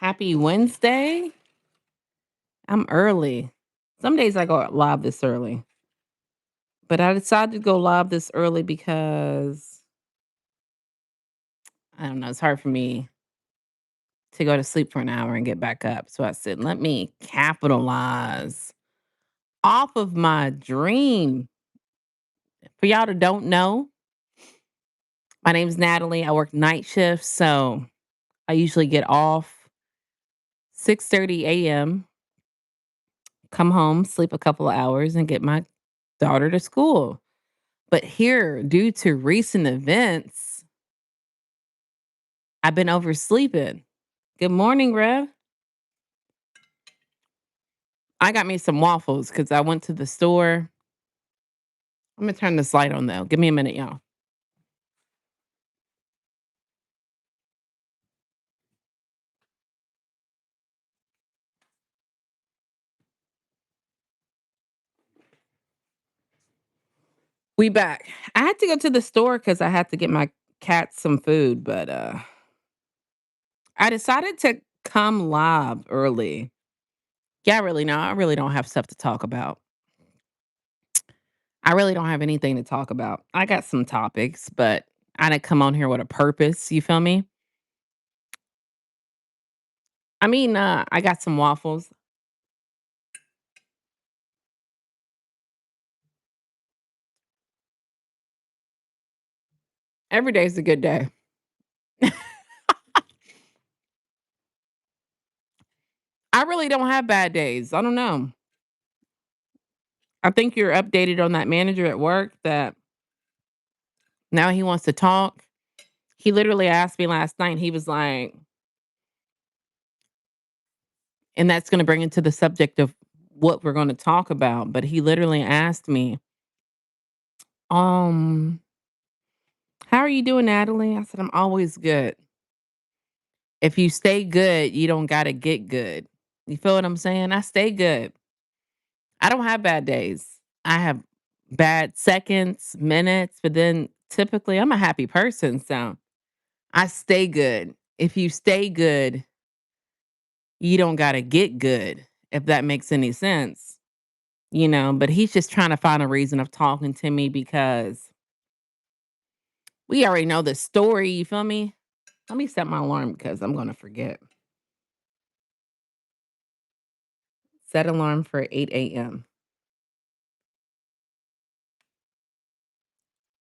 Happy Wednesday. I'm early. Some days I go live this early, but I decided to go live this early because I don't know, it's hard for me to go to sleep for an hour and get back up. So I said, let me capitalize off of my dream. For y'all that don't know, my name's Natalie. I work night shifts, so I usually get off 6:30 a.m., come home, sleep a couple of hours, and get my daughter to school. But here, due to recent events, I've been oversleeping. Good morning, Rev. I got me some waffles because I went to the store. I'm gonna turn this light on though. Give me a minute, y'all. We back. I had to go to the store because I had to get my cats some food, but I decided to come live early. Yeah, I really don't have stuff to talk about. I really don't have anything to talk about. I got some topics, but I didn't come on here with a purpose. You feel me? I got some waffles. Every day's a good day. I really don't have bad days. I don't know. I think you're updated on that manager at work that now he wants to talk. He literally asked me last night. He was like, and that's going to bring into the subject of what we're going to talk about. But he literally asked me, um, how are you doing, Natalie? I said, I'm always good. If you stay good, you don't got to get good. You feel what I'm saying? I stay good. I don't have bad days. I have bad seconds, minutes, but then typically I'm a happy person. So I stay good. If you stay good, you don't gotta get good, if that makes any sense, but he's just trying to find a reason of talking to me because we already know the story, you feel me? Let me set my alarm because I'm gonna forget. Set alarm for 8 a.m.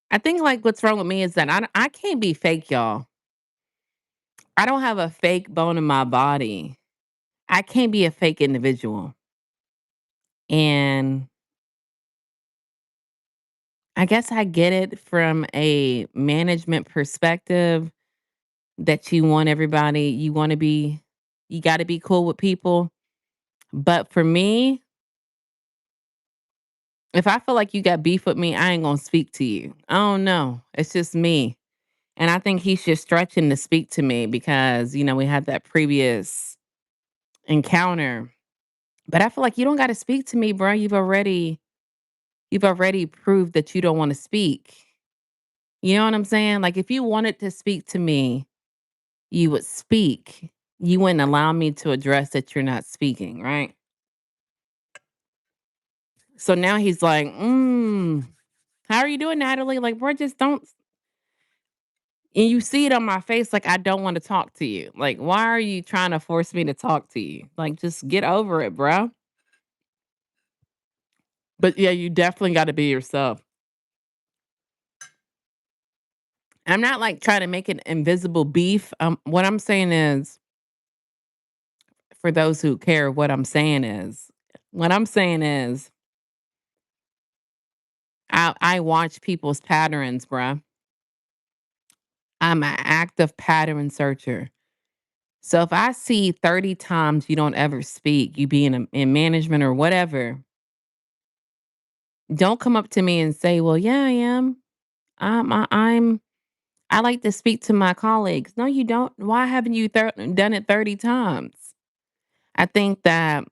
I think, like, what's wrong with me is that I can't be fake, y'all. I don't have a fake bone in my body. I can't be a fake individual, and I guess I get it from a management perspective that you gotta be cool with people. But for me, if I feel like you got beef with me, I ain't gonna speak to you. I don't know. It's just me. And I think he's just stretching to speak to me because, we had that previous encounter. But I feel like you don't gotta speak to me, bro. You've already proved that you don't want to speak. You know what I'm saying? Like if you wanted to speak to me, you would speak. You wouldn't allow me to address that you're not speaking, right? So now he's like, how are you doing, Natalie? Like, bro, just don't. And you see it on my face, like, I don't want to talk to you. Like, why are you trying to force me to talk to you? Like, just get over it, bro. But yeah, you definitely got to be yourself. I'm not like trying to make an invisible beef. What I'm saying is, for those who care, what I'm saying is, I watch people's patterns, bruh. I'm an active pattern searcher. So if I see 30 times you don't ever speak, you be in management or whatever, don't come up to me and say, "Well, yeah, I am. I like to speak to my colleagues." No, you don't. Why haven't you done it 30 times? I think that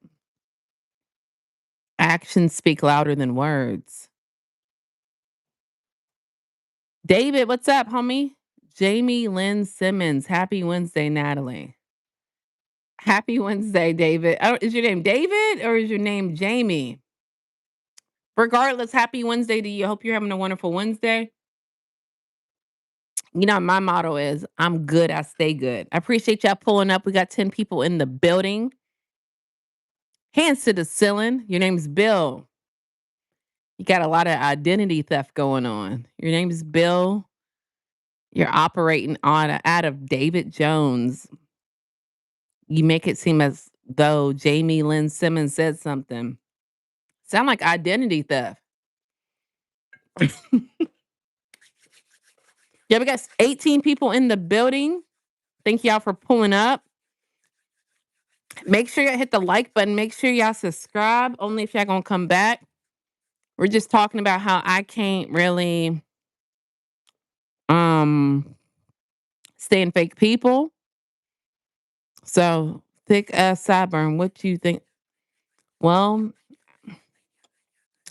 actions speak louder than words. David, what's up, homie? Jamie Lynn Simmons, happy Wednesday, Natalie. Happy Wednesday, David. Oh, is your name David or is your name Jamie? Regardless, happy Wednesday to you. I hope you're having a wonderful Wednesday. You know, my motto is I'm good, I stay good. I appreciate y'all pulling up. We got 10 people in the building. Hands to the ceiling. Your name's Bill. You got a lot of identity theft going on. Your name's Bill. You're operating on out of David Jones. You make it seem as though Jamie Lynn Simmons said something. Sound like identity theft. Yeah, we got 18 people in the building. Thank y'all for pulling up. Make sure y'all hit the like button. Make sure y'all subscribe. Only if y'all gonna come back. We're just talking about how I can't really um stand fake people. So thick sideburn. What do you think? Well,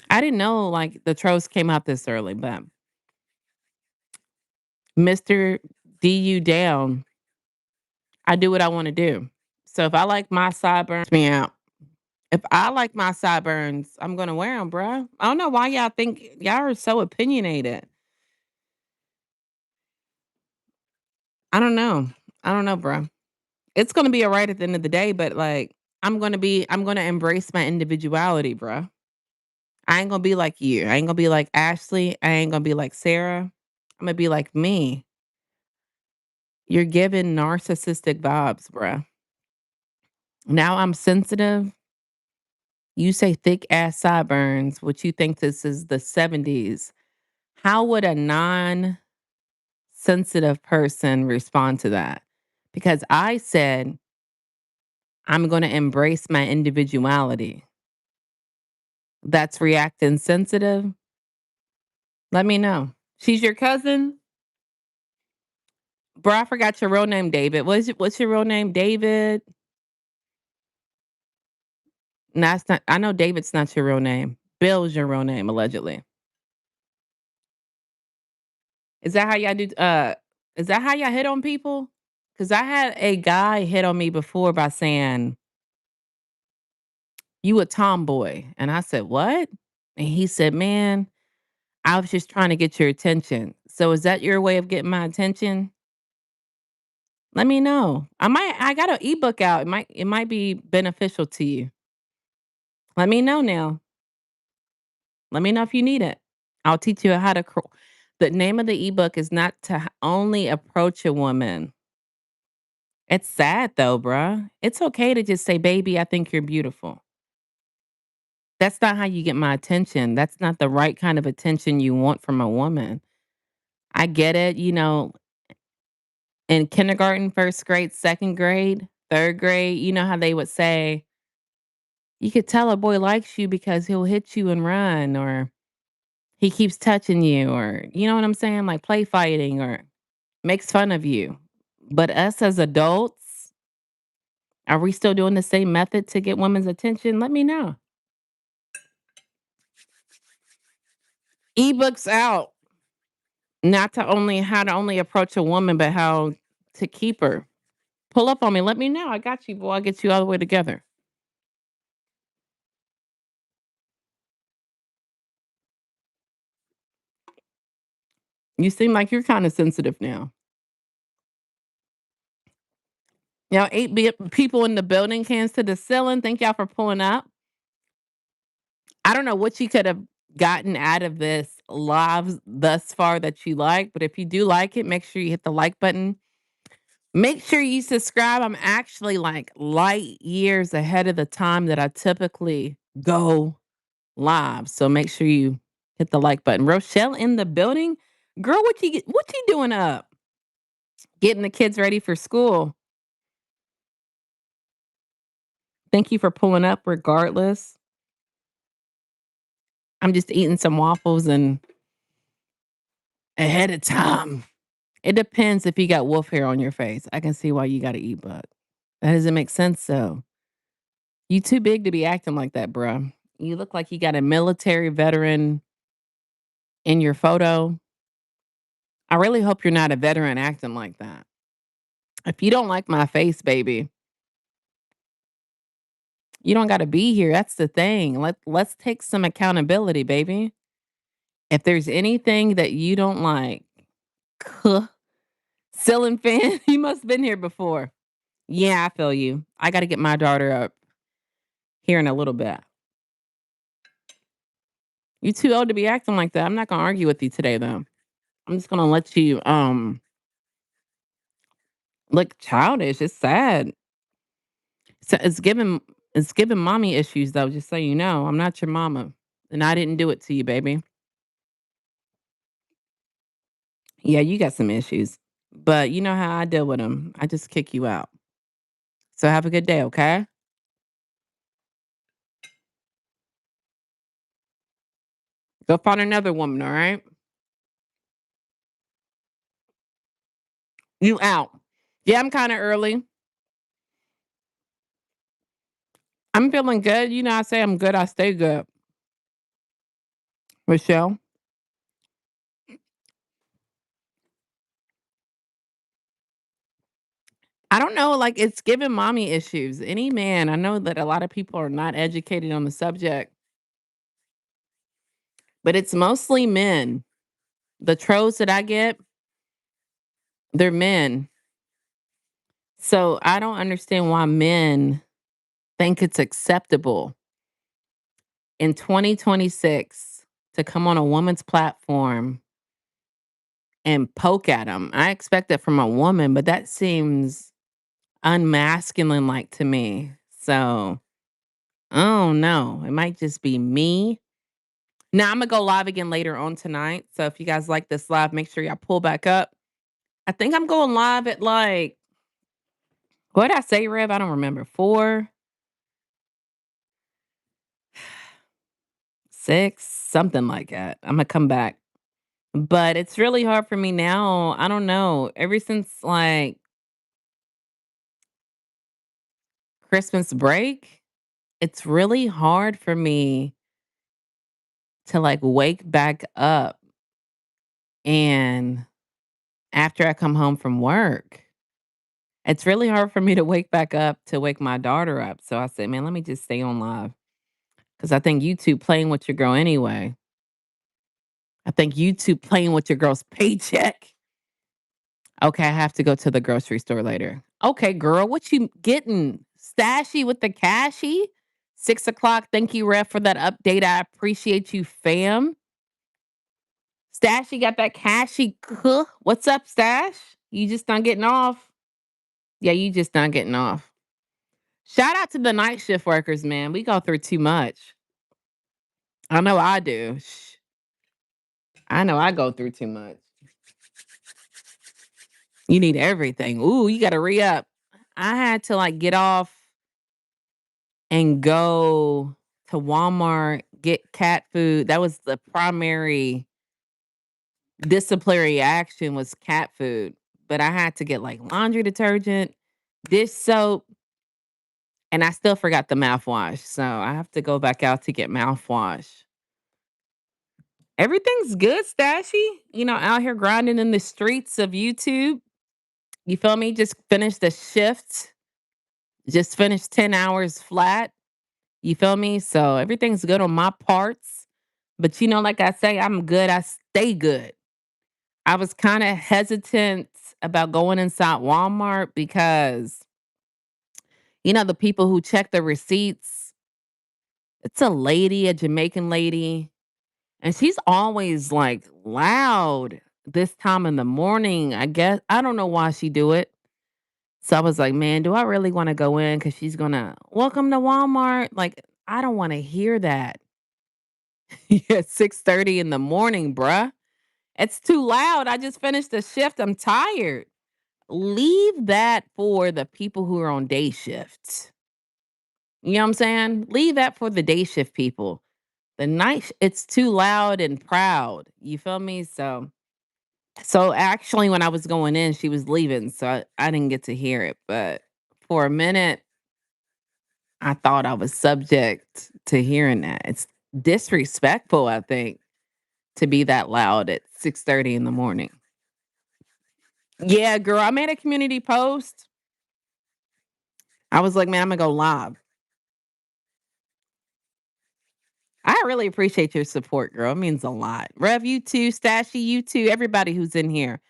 I didn't know like the trolls came out this early, but Mr. DU down. I do what I want to do. So if I like my sideburns, me out. If I like my sideburns, I'm gonna wear them, bruh. I don't know why y'all think y'all are so opinionated. I don't know. I don't know, bruh. It's gonna be alright at the end of the day, but like I'm gonna embrace my individuality, bruh. I ain't gonna be like you. I ain't gonna be like Ashley. I ain't gonna be like Sarah. I'm gonna be like me. You're giving narcissistic vibes, bruh. Now I'm sensitive. You say thick ass sideburns, which you think this is the 70s. How would a non sensitive person respond to that? Because I said, I'm going to embrace my individuality. That's reacting sensitive. Let me know. She's your cousin? Bro, I forgot your real name, David. What's your real name? David? No, it's not. I know David's not your real name. Bill's your real name, allegedly. Is that how y'all do is that how y'all hit on people? Cause I had a guy hit on me before by saying, "You a tomboy." And I said, "What?" And he said, "Man, I was just trying to get your attention." So is that your way of getting my attention? Let me know. I got an ebook out. It might be beneficial to you. Let me know now. Let me know if you need it. I'll teach you how to the name of the ebook is not to only approach a woman. It's sad though, bruh. It's okay to just say, "Baby, I think you're beautiful." That's not how you get my attention. That's not the right kind of attention you want from a woman. I get it, in kindergarten, 1st grade, 2nd grade, 3rd grade, you know how they would say, "You could tell a boy likes you because he'll hit you and run," or "He keeps touching you," or you know what I'm saying? Like play fighting or makes fun of you. But us as adults, are we still doing the same method to get women's attention? Let me know. Ebooks out. Not to only how to only approach a woman, but how to keep her. Pull up on me. Let me know. I got you, boy. I'll get you all the way together. You seem like you're kind of sensitive now. Y'all, people in the building, cans to the ceiling. Thank y'all for pulling up. I don't know what you could have gotten out of this live thus far that you like, but if you do like it, make sure you hit the like button. Make sure you subscribe. I'm actually like light years ahead of the time that I typically go live. So make sure you hit the like button. Rochelle in the building. Girl, what you doing up? Getting the kids ready for school. Thank you for pulling up regardless. I'm just eating some waffles and ahead of time. It depends if you got wolf hair on your face. I can see why you got to eat bug. That doesn't make sense though. You too big to be acting like that, bruh. You look like you got a military veteran in your photo. I really hope you're not a veteran acting like that. If you don't like my face, baby, You don't gotta be here. That's the thing. Let's take some accountability, baby. If there's anything that you don't like, ceiling fan, you must have been here before. Yeah, I feel you. I gotta get my daughter up here in a little bit. You too old to be acting like that. I'm not gonna argue with you today though. I'm just gonna let you look childish. It's sad. So it's giving mommy issues though, just so you know. I'm not your mama. And I didn't do it to you, baby. Yeah, you got some issues. But you know how I deal with them. I just kick you out. So have a good day, okay? Go find another woman, all right? You out. Yeah, I'm kind of early. I'm feeling good. You know, I say I'm good, I stay good. Michelle. I don't know, like it's giving mommy issues. Any man, I know that a lot of people are not educated on the subject, but it's mostly men. The trolls that I get, they're men. So I don't understand why men think it's acceptable in 2026 to come on a woman's platform and poke at them. I expect it from a woman, but that seems unmasculine like to me. So, oh no, it might just be me. Now I'm gonna go live again later on tonight. So if you guys like this live, make sure y'all pull back up. I think I'm going live at like what did I say, Rev? I don't remember. 4, 6, something like that. I'm gonna come back. But it's really hard for me now. I don't know. Ever since like Christmas break, it's really hard for me to like wake back up and after I come home from work. It's really hard for me to wake back up to wake my daughter up. So I said, man, let me just stay on live. Cause I think YouTube playing with your girl anyway. I think YouTube playing with your girl's paycheck. Okay, I have to go to the grocery store later. Okay, girl, what you getting? Stashy with the cashy? 6 o'clock. Thank you, Ref, for that update. I appreciate you, fam. Stashy got that cashy. What's up, Stash? You just not getting off? Yeah, you just not getting off. Shout out to the night shift workers, man. We go through too much. I know I do. I know I go through too much. You need everything. Ooh, you got to re up. I had to like get off and go to Walmart, get cat food. That was the primary disciplinary action was cat food. But I had to get like laundry detergent, dish soap, and I still forgot the mouthwash. So I have to go back out to get mouthwash. Everything's good, Stashy. You know, out here grinding in the streets of YouTube. You feel me? Just finished the shift. Just finished 10 hours flat. You feel me? So everything's good on my parts. But you know, like I say, I'm good. I stay good. I was kind of hesitant about going inside Walmart because, you know, the people who check the receipts, it's a lady, a Jamaican lady, and she's always like loud this time in the morning. I guess I don't know why she do it. So I was like, man, do I really want to go in? Cause she's gonna welcome to Walmart. Like, I don't want to hear that. Yeah, 6:30 in the morning, bruh. It's too loud. I just finished the shift. I'm tired. Leave that for the people who are on day shifts. You know what I'm saying? Leave that for the day shift people. The it's too loud and proud. You feel me? So actually when I was going in, she was leaving, so I didn't get to hear it, but for a minute I thought I was subject to hearing that. It's disrespectful, I think, to be that loud at 6:30 in the morning. Yeah, girl, I made a community post. I was like, "Man, Imma go live." I really appreciate your support, girl. It means a lot. Rev, you too. Stashy, you too. Everybody who's in here.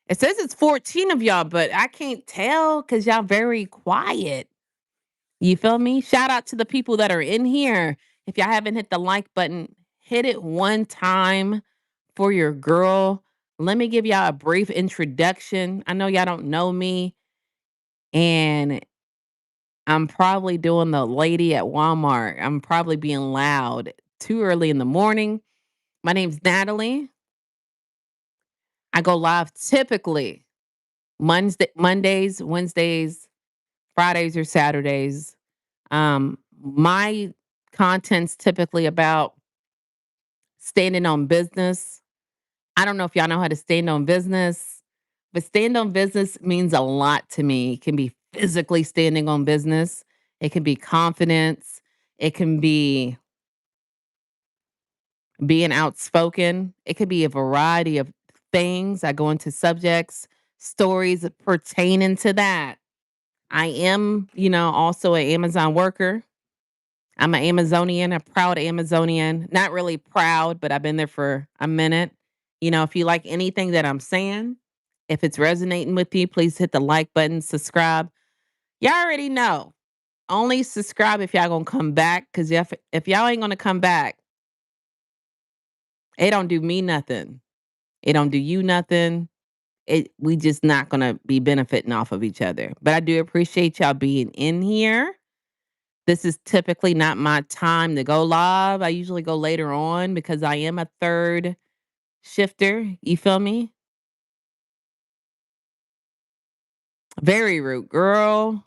It says it's 14 of y'all, but I can't tell because y'all very quiet. You feel me? Shout out to the people that are in here. If y'all haven't hit the like button, hit it one time for your girl. Let me give y'all a brief introduction. I know y'all don't know me, and I'm probably doing the lady at Walmart. I'm probably being loud too early in the morning. My name's Natalie. I go live typically Mondays, Wednesdays, Fridays, or Saturdays. My content's typically about standing on business. I don't know if y'all know how to stand on business, but stand on business means a lot to me. It can be physically standing on business, it can be confidence, it can be being outspoken, it could be a variety of things. I go into subjects, stories pertaining to that. I am, also an Amazon worker. I'm an Amazonian, a proud Amazonian. Not really proud, but I've been there for a minute. If you like anything that I'm saying, if it's resonating with you, please hit the like button, subscribe. Y'all already know. Only subscribe if y'all gonna come back. Cause if y'all ain't gonna come back, it don't do me nothing. It don't do you nothing. We just not gonna be benefiting off of each other. But I do appreciate y'all being in here. This is typically not my time to go live. I usually go later on because I am a third shifter. You feel me? Very rude, girl.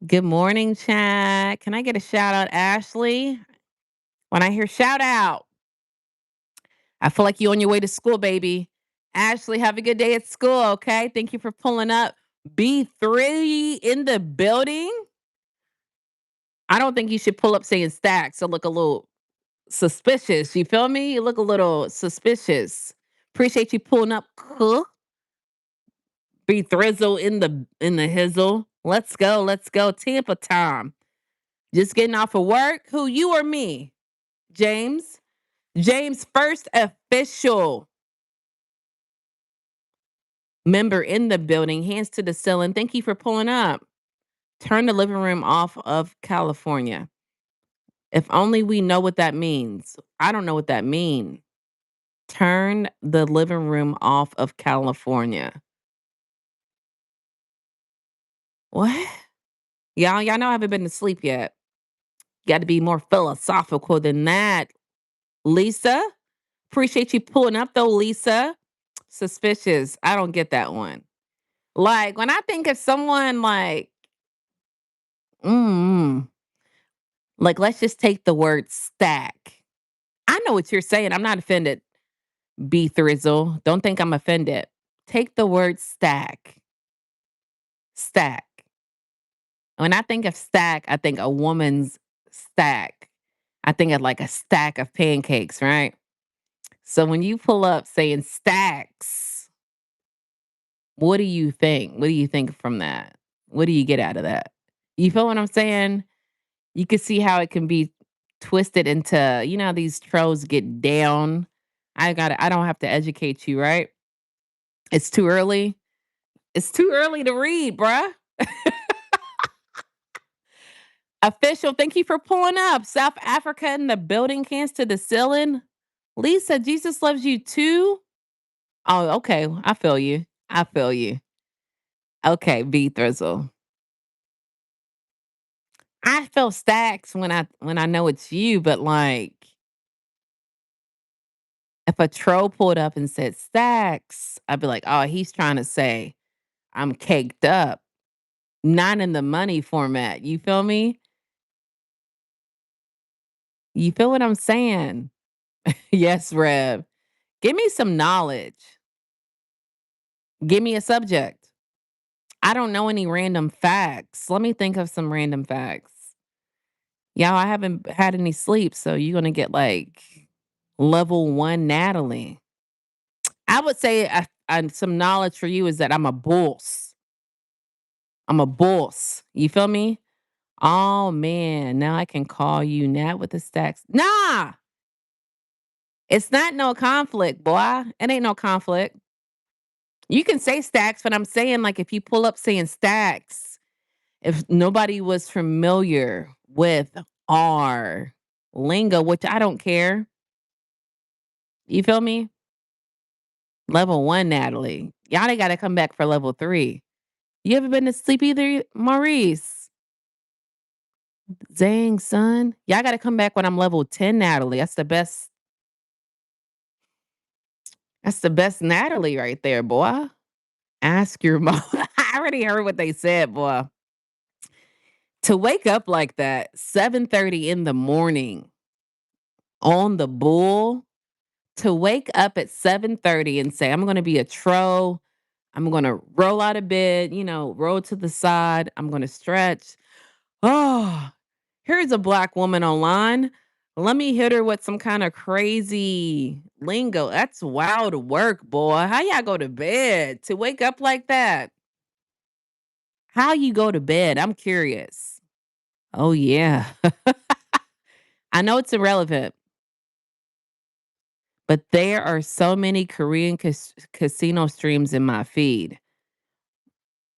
Good morning, chat. Can I get a shout out, Ashley? When I hear shout out, I feel like you on your way to school, baby. Ashley, have a good day at school, okay? Thank you for pulling up. B3 in the building. I don't think you should pull up saying stacks. So look a little suspicious. You feel me? You look a little suspicious. Appreciate you pulling up. Cool. Be thrizzle in the hizzle. Let's go. Let's go. Tampa time. Just getting off of work. Who, you or me? James. James, first official member in the building. Hands to the ceiling. Thank you for pulling up. Turn the living room off of California. If only we know what that means. I don't know what that means. Turn the living room off of California. What? Y'all know I haven't been to sleep yet. Got to be more philosophical than that. Lisa, appreciate you pulling up though, Lisa. Suspicious. I don't get that one. Like when I think of someone mm, like let's just take the word stack. I know what you're saying. I'm not offended. B Thrizzle. Don't think I'm offended. Take the word stack. Stack. When I think of stack, I think a woman's stack. I think of like a stack of pancakes, right? So when you pull up saying stacks, what do you think? What do you think from that? What do you get out of that? You feel what I'm saying? You can see how it can be twisted into, how these trolls get down. I don't have to educate you, right? It's too early. It's too early to read, bruh. Official, thank you for pulling up. South Africa in the building, cans to the ceiling. Lisa, Jesus loves you too. Oh, okay. I feel you. I feel you. Okay, B Thrizzle. I feel stacks when I know it's you, but like if a troll pulled up and said stacks, I'd be like, oh, he's trying to say I'm caked up. Not in the money format. You feel me? You feel what I'm saying? Yes, Rev. Give me some knowledge. Give me a subject. I don't know any random facts. Let me think of some random facts. Y'all, I haven't had any sleep, so you're gonna get like level one Natalie. I would say some knowledge for you is that I'm a boss. I'm a boss. You feel me? Oh man, now I can call you Nat with the stacks. Nah, it's not no conflict, boy. It ain't no conflict. You can say stacks, but I'm saying like if you pull up saying stacks, if nobody was familiar with our lingo, which I don't care, you feel me? Level one, Natalie. Y'all ain't got to come back for level three. You ever been to sleep either, Maurice? Zang, son. Y'all got to come back when I'm level 10, Natalie. That's the best. That's the best Natalie right there, boy. Ask your mom. I already heard what they said, boy. To wake up like that, 7:30 in the morning on the bull, to wake up at 7:30 and say, I'm gonna be a tro. I'm gonna roll out of bed, roll to the side. I'm gonna stretch. Oh, here's a black woman online. Let me hit her with some kind of crazy lingo. That's wild work, boy. How y'all go to bed to wake up like that? How you go to bed? I'm curious. Oh yeah. I know it's irrelevant, but there are so many Korean casino streams in my feed.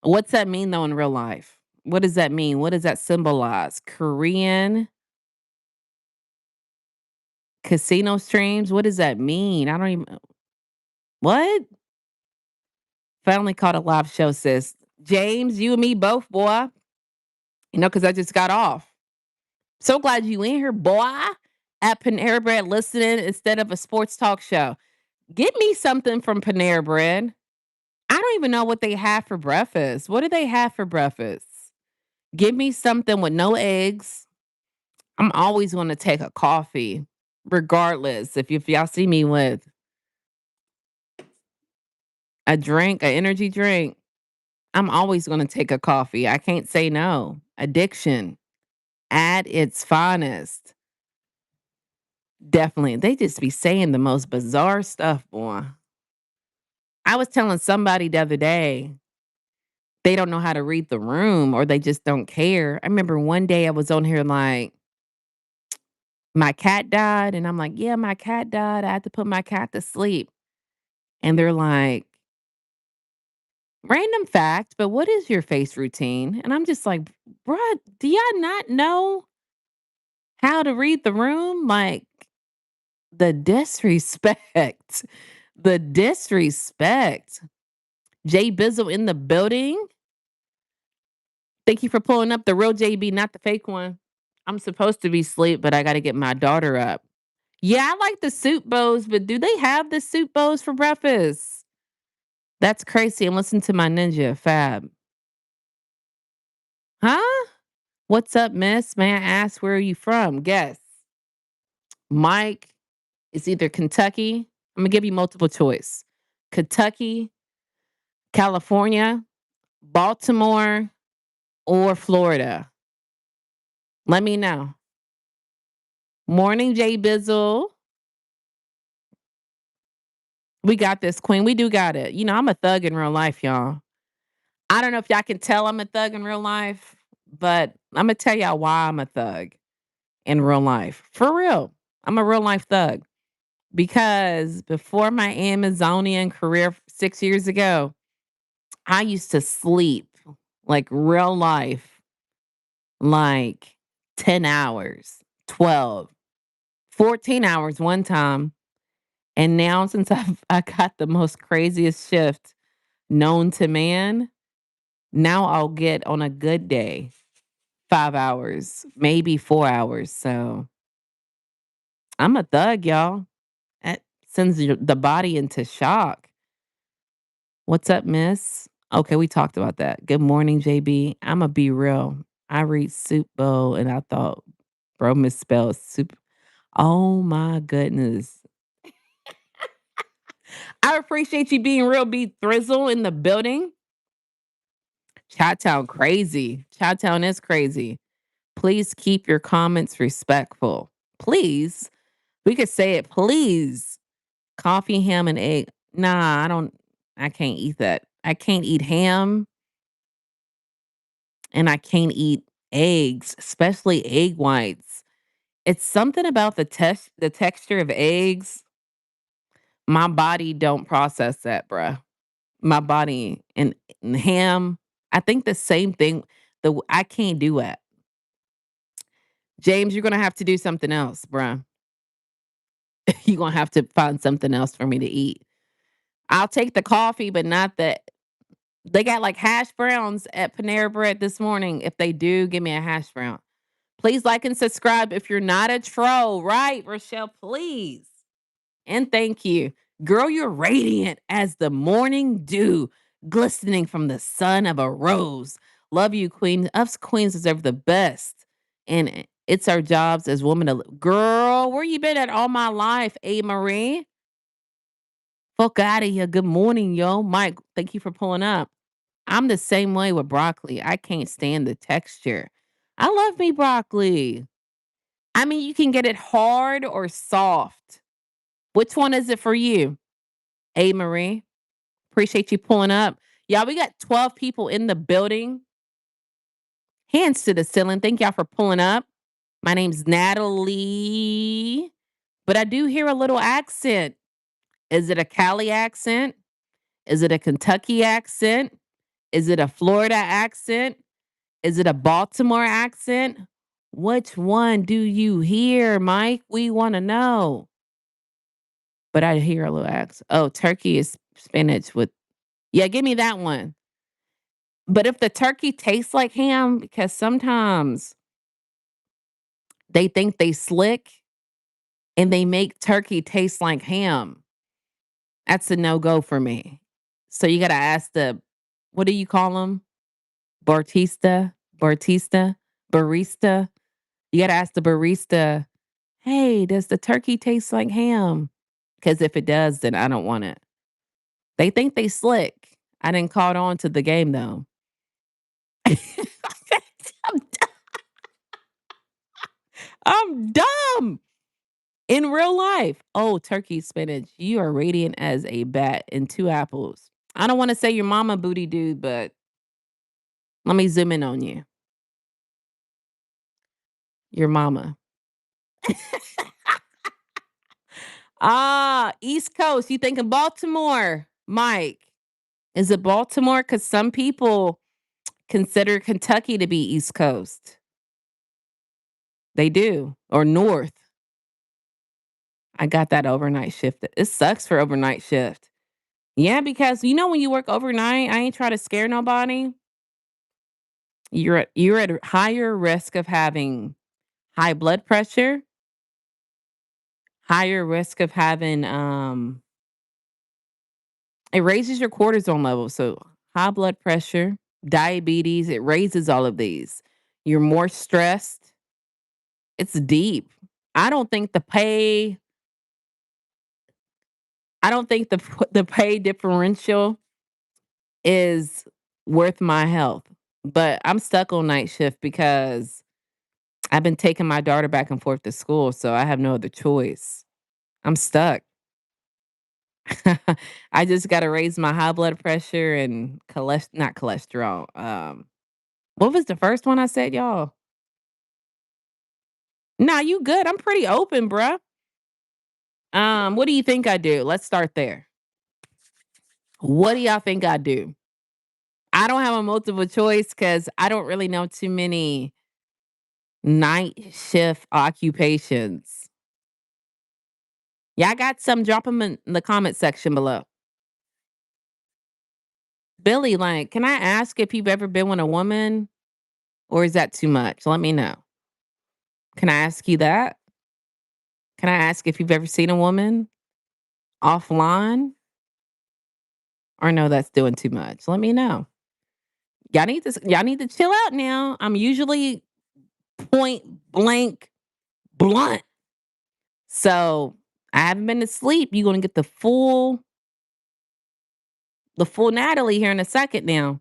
What's that mean though in real life? What does that mean? What does that symbolize? Korean casino streams? What does that mean? I don't even what? Finally caught a live show, sis. James, you and me both, boy. Because I just got off. So glad you in here, boy. At Panera Bread listening instead of a sports talk show. Get me something from Panera Bread. I don't even know what they have for breakfast. What do they have for breakfast? Give me something with no eggs. I'm always going to take a coffee, regardless. If y'all see me with a drink, an energy drink, I'm always going to take a coffee. I can't say no. Addiction at its finest. Definitely. They just be saying the most bizarre stuff, boy. I was telling somebody the other day, they don't know how to read the room or they just don't care. I remember one day I was on here like, my cat died. And I'm like, yeah, my cat died. I had to put my cat to sleep. And they're like, random fact, but what is your face routine? And I'm just like, bruh, do y'all not know how to read the room? Like, the disrespect. The disrespect. Jay Bizzle in the building. Thank you for pulling up the real JB, not the fake one. I'm supposed to be asleep, but I got to get my daughter up. Yeah, I like the soup bows, but do they have the soup bows for breakfast? That's crazy. And listen to my ninja, Fab. Huh? What's up, miss? May I ask where are you from? Guess. Mike is either Kentucky. I'm gonna give you multiple choice. Kentucky, California, Baltimore, or Florida. Let me know. Morning, Jay Bizzle. We got this, Queen. We do got it. I'm a thug in real life, y'all. I don't know if y'all can tell I'm a thug in real life, but I'm gonna tell y'all why I'm a thug in real life. For real. I'm a real life thug. Because before my Amazonian career 6 years ago, I used to sleep like real life, like 10 hours, 12, 14 hours one time. And now since I got the most craziest shift known to man, now I'll get on a good day 5 hours, maybe 4 hours. So I'm a thug, y'all. It sends the body into shock. What's up, miss? Okay, we talked about that. Good morning, JB. I'ma be real. I read soup bowl and I thought, bro, misspelled soup. Oh my goodness. I appreciate you being real. Be Thrizzle in the building. Chat crazy. Chat is crazy. Please keep your comments respectful. Please. We could say it, please. Coffee, ham, and egg. Nah, I can't eat that. I can't eat ham and I can't eat eggs, especially egg whites. It's something about the texture of eggs. My body don't process that, bruh. My body and ham, I think the same thing. I can't do it. James, you're gonna have to do something else, bruh. You're gonna have to find something else for me to eat. I'll take the coffee, but not the they got like hash browns at Panera Bread this morning. If they do, give me a hash brown. Please like and subscribe if you're not a troll, right, Rochelle? Please. And thank you. Girl, you're radiant as the morning dew, glistening from the sun of a rose. Love you, Queen. Us queens deserve the best. And it's our jobs as women to girl, where you been at all my life, A. Marie? Fuck out of here. Good morning, yo. Mike, thank you for pulling up. I'm the same way with broccoli. I can't stand the texture. I love me broccoli. I mean, you can get it hard or soft. Which one is it for you? A. Marie, appreciate you pulling up. Y'all, we got 12 people in the building. Hands to the ceiling. Thank y'all for pulling up. My name's Natalie, but I do hear a little accent. Is it a Cali accent? Is it a Kentucky accent? Is it a Florida accent? Is it a Baltimore accent? Which one do you hear, Mike? We want to know. But I hear a little accent. Oh, turkey is spinach with, yeah, give me that one. But if the turkey tastes like ham, because sometimes they think they slick and they make turkey taste like ham, that's a no go for me. So you got to ask the, what do you call them? Bartista, barista. You got to ask the barista, hey, does the turkey taste like ham? Because if it does, then I don't want it. They think they slick. I didn't caught on to the game though. I'm, I'm dumb in real life. Oh, turkey spinach. You are radiant as a bat and two apples. I don't want to say your mama booty dude, but let me zoom in on you. Your mama. Ah, East Coast. You thinking Baltimore, Mike? Is it Baltimore? Because some people consider Kentucky to be East Coast. They do, or North. I got that overnight shift. It sucks for overnight shift. Yeah, because you know when you work overnight, I ain't trying to scare nobody. You're at a higher risk of having high blood pressure, higher risk of having it raises your cortisol level. So high blood pressure, diabetes, it raises all of these. You're more stressed. It's deep. I don't think the pay I don't think the pay differential is worth my health. But I'm stuck on night shift because I've been taking my daughter back and forth to school, so I have no other choice. I'm stuck. I just got to raise my high blood pressure and not cholesterol. What was the first one I said, y'all? Nah, you good. I'm pretty open, bruh. What do you think I do? Let's start there. What do y'all think I do? I don't have a multiple choice because I don't really know too many night shift occupations. Yeah, I got some. Drop them in the comment section below. Billy, like, can I ask if you've ever been with a woman or is that too much? Let me know. Can I ask you that? Can I ask if you've ever seen a woman offline or no, that's doing too much? Let me know. Y'all need to chill out now. I'm usually point blank blunt. So I haven't been to sleep. You're gonna get the full Natalie here in a second now.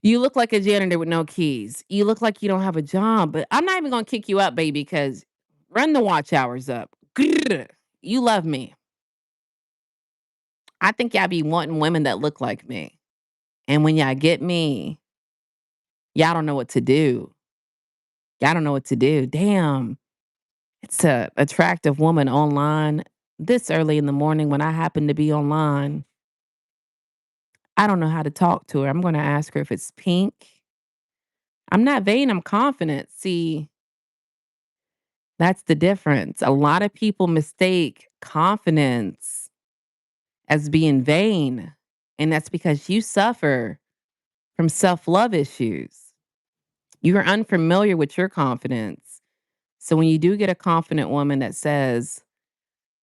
You look like a janitor with no keys. You look like you don't have a job, but I'm not even gonna kick you up, baby, because run the watch hours up. Grrr. You love me. I think y'all be wanting women that look like me. And when y'all get me, Y'all don't know what to do. Y'all don't know what to do. Damn. It's a attractive woman online this early in the morning when I happen to be online. I don't know how to talk to her. I'm going to ask her if it's pink. I'm not vain, I'm confident. See, that's the difference. A lot of people mistake confidence as being vain, and that's because you suffer from self-love issues. You're unfamiliar with your confidence. So when you do get a confident woman that says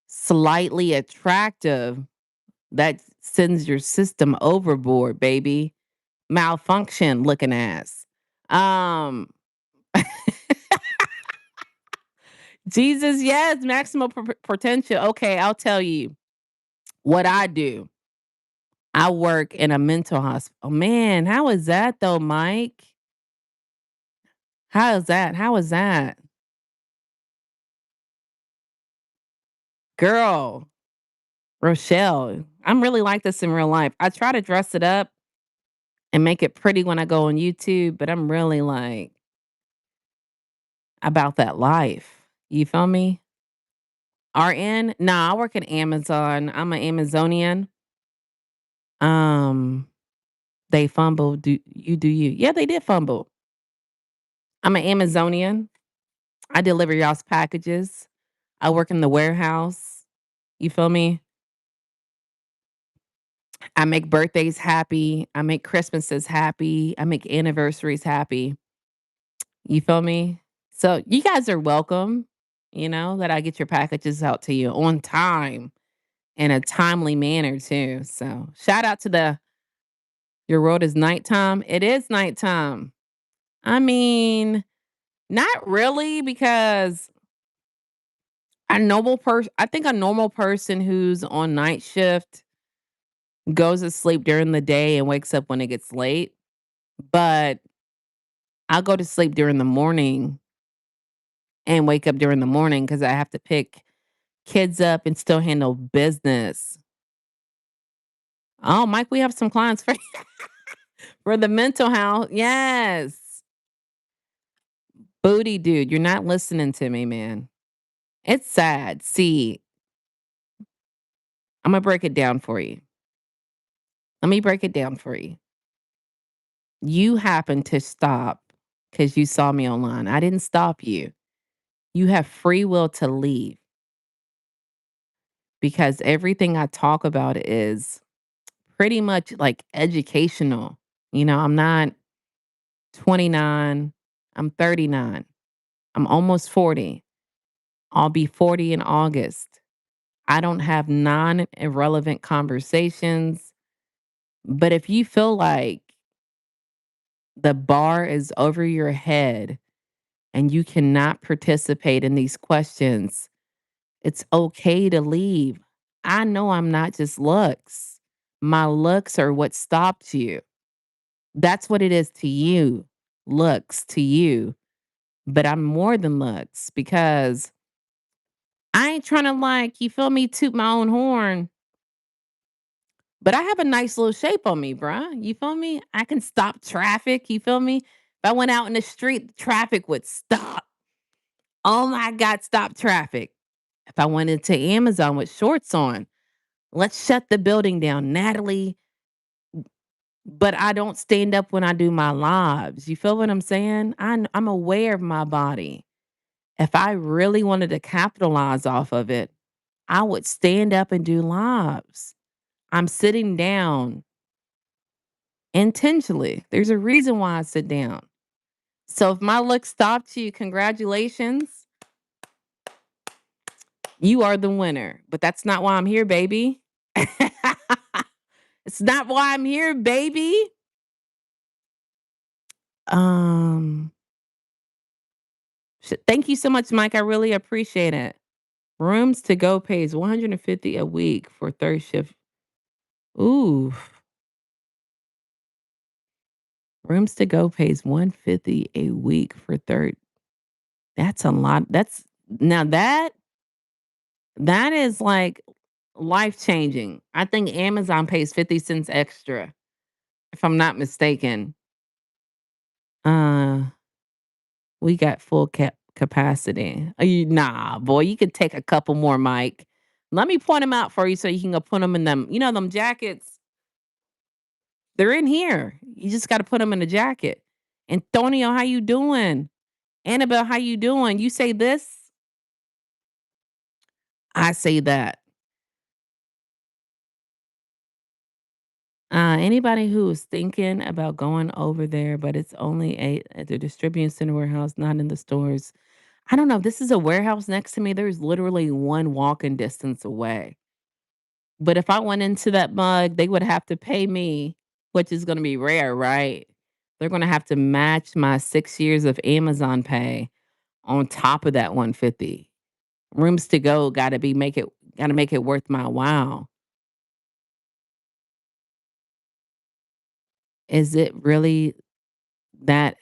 slightly attractive, that sends your system overboard, baby. Malfunction looking ass. Um Jesus, yes, maximum potential. Okay, I'll tell you what I do. I work in a mental hospital. Oh, man, how is that though, Mike? How is that? How is that? Girl, Rochelle, I'm really like this in real life. I try to dress it up and make it pretty when I go on YouTube, but I'm really like about that life. You feel me? RN? Nah, I work at Amazon. I'm an Amazonian. Um, they fumble. Do you do you? Yeah, they did fumble. I'm an Amazonian. I deliver y'all's packages. I work in the warehouse. You feel me? I make birthdays happy. I make Christmases happy. I make anniversaries happy. You feel me? So you guys are welcome, that I get your packages out to you on time in a timely manner too. So shout out to the your world is nighttime. It is nighttime. I mean, not really because I think a normal person who's on night shift goes to sleep during the day and wakes up when it gets late. But I go to sleep during the morning and wake up during the morning because I have to pick kids up and still handle business. Oh, Mike, we have some clients for for the mental health. Yes. Booty dude, you're not listening to me, man. It's sad. See, I'm gonna break it down for you. Let me break it down for you. You happen to stop because you saw me online. I didn't stop you. You have free will to leave because everything I talk about is pretty much like educational. I'm not 29, I'm 39, I'm almost 40. I'll be 40 in August. I don't have non irrelevant conversations. But if you feel like the bar is over your head and you cannot participate in these questions, it's okay to leave. I know I'm not just looks. My looks are what stopped you. That's what it is to you. Looks to you. But I'm more than looks because I ain't trying to you feel me, toot my own horn. But I have a nice little shape on me, bruh. You feel me? I can stop traffic. You feel me? If I went out in the street, the traffic would stop. Oh my God, stop traffic. If I went into Amazon with shorts on, let's shut the building down, Natalie. But I don't stand up when I do my lives. You feel what I'm saying? I'm aware of my body. If I really wanted to capitalize off of it, I would stand up and do lives. I'm sitting down intentionally. There's a reason why I sit down. So if my look stopped you, congratulations. You are the winner. But that's not why I'm here, baby. It's not why I'm here, baby. Um, Thank you so much, Mike. I really appreciate it. Rooms to go pays 150 a week for third shift. Ooh, rooms to go pays 150 a week for third. That's a lot. Now that is like life changing. I think Amazon pays 50 cents extra, if I'm not mistaken. Uh, we got full capacity. Nah, boy, you could take a couple more, Mike. Let me point them out for you so you can go put them in them. You know them jackets. They're in here. You just got to put them in a jacket. Antonio, how you doing? Annabelle, how you doing? You say this, I say that. Anybody who is thinking about going over there, but it's only at the distribution center warehouse, not in the stores. I don't know. This is a warehouse next to me. There's literally one walking distance away. But if I went into that mug, they would have to pay me, which is going to be rare, right? They're going to have to match my 6 years of Amazon pay on top of that 150. Rooms to go got to make it worth my while. Is it really that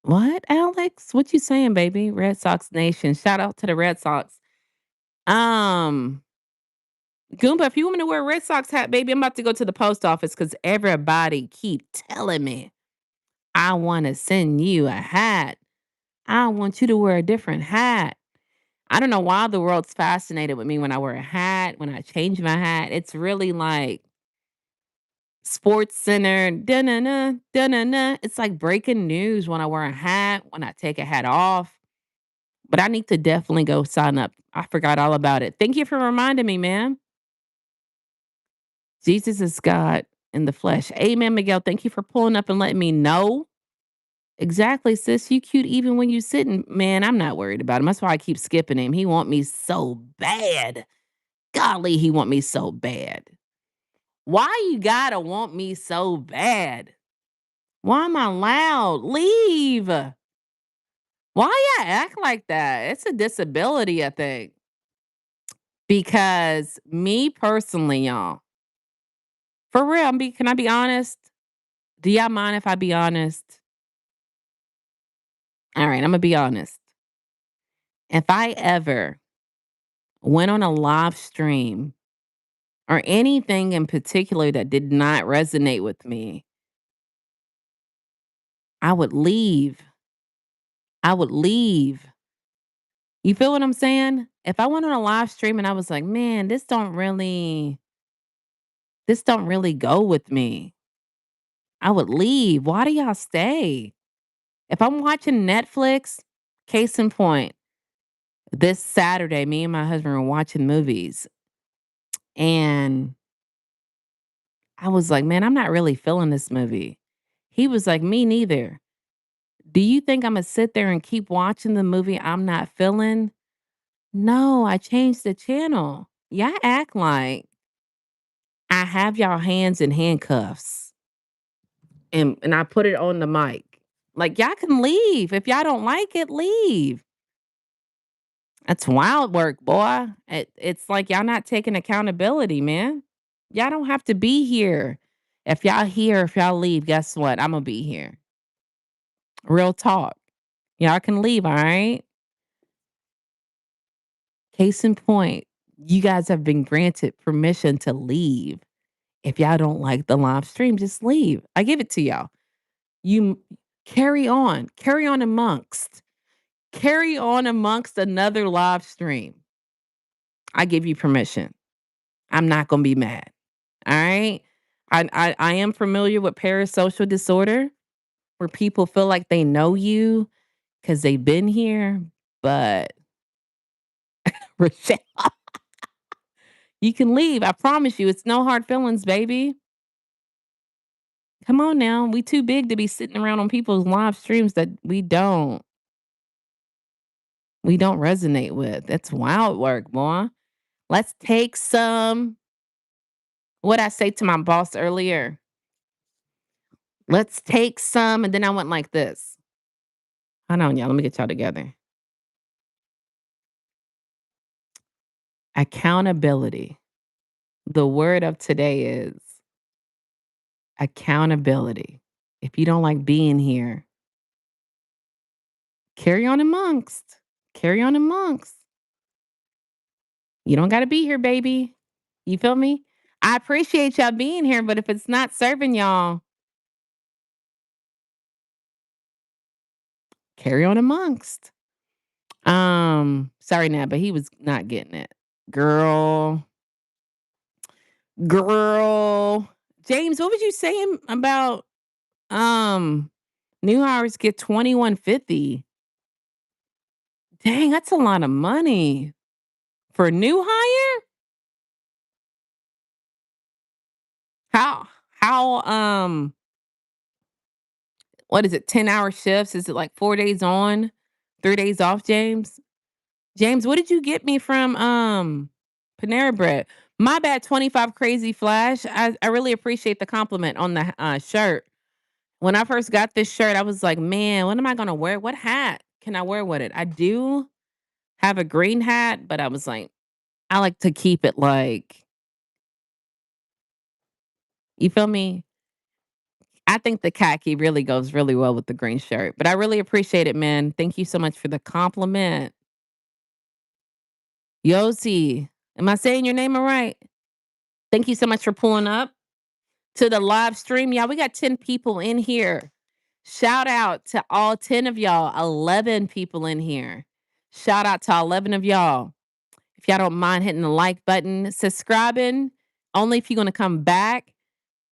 What, Alex? What you saying, baby? Red Sox Nation. Shout out to the Red Sox. Um, Goomba, if you want me to wear a Red Sox hat, baby, I'm about to go to the post office because everybody keep telling me I want to send you a hat. I want you to wear a different hat. I don't know why the world's fascinated with me when I wear a hat, when I change my hat. It's really like Sports Center, da-na-na, da-na-na. It's like breaking news when I wear a hat, when I take a hat off. But I need to definitely go sign up. I forgot all about it. Thank you for reminding me, man. Jesus is God in the flesh. Amen, Miguel. Thank you for pulling up and letting me know. Exactly, sis. You cute even when you sitting. Man, I'm not worried about him. That's why I keep skipping him. He want me so bad. Golly, he want me so bad. Why you gotta want me so bad? Why am I loud? Leave. Why you act like that? It's a disability, I think. Because me personally, y'all, for real, can I be honest? Do y'all mind if I be honest? All right, I'm gonna be honest. If I ever went on a live stream or anything in particular that did not resonate with me, I would leave. I would leave. You feel what I'm saying? If I went on a live stream and I was like, man, this don't really go with me, I would leave. Why do y'all stay? If I'm watching Netflix, case in point, this Saturday, me and my husband were watching movies and I was like, man, I'm not really feeling this movie. He was like, me neither. Do you think I'm gonna sit there and keep watching the movie I'm not feeling? No, I changed the channel. Y'all act like I have y'all hands in handcuffs and I put it on the mic. Like y'all can leave. If y'all don't like it, leave. That's wild work, boy. It's like y'all not taking accountability, man. Y'all don't have to be here. If y'all leave, guess what? I'm gonna be here. Real talk. Y'all can leave, all right? Case in point, you guys have been granted permission to leave. If y'all don't like the live stream, just leave. I give it to y'all. You carry on. Carry on amongst another live stream. I give you permission. I'm not gonna be mad. All right. I am familiar with parasocial disorder where people feel like they know you because they've been here. But Rochelle, you can leave. I promise you, it's no hard feelings, baby. Come on now. We too big to be sitting around on people's live streams that we don't resonate with. That's wild work, boy. Let's take some. What I say to my boss earlier. Let's take some. And then I went like this. Hold on, y'all. Let me get y'all together. Accountability. The word of today is accountability. If you don't like being here, carry on amongst. Carry on amongst. You don't got to be here, baby. You feel me? I appreciate y'all being here, but if it's not serving y'all, carry on amongst. Sorry, Nat, but he was not getting it. Girl, girl. James, what was you saying about um new hires get 2150? Dang, that's a lot of money for a new hire. How how what is it, 10-hour shifts? Is it like 4 days on, 3 days off, James? James, what did you get me from Panera Bread? My bad, 25 Crazy Flash. I really appreciate the compliment on the shirt. When I first got this shirt, I was like, "Man, what am I gonna wear? What hat can I wear with it?" I do have a green hat, but I was like, I like to keep it like, you feel me? I think the khaki really goes really well with the green shirt, but I really appreciate it, man. Thank you so much for the compliment. Yossi, am I saying your name all right? Thank you so much for pulling up to the live stream. Y'all, we got 10 people in here. Shout out to all 10 of y'all, 11 people in here. Shout out to 11 of y'all. If y'all don't mind hitting the like button, subscribing, only if you're going to come back.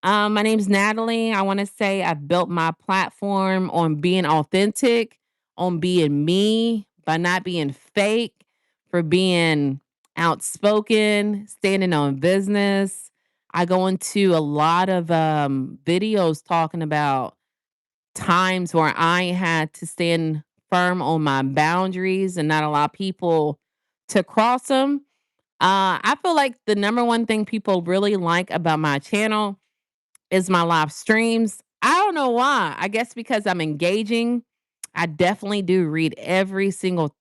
My name's Natalie. I want to say I've built my platform on being authentic, on being me, by not being fake, for being outspoken, standing on business. I go into a lot of videos talking about times where I had to stand firm on my boundaries and not allow people to cross them. I feel like the number one thing people really like about my channel is my live streams. I don't know why. I guess because I'm engaging. I definitely do read every single,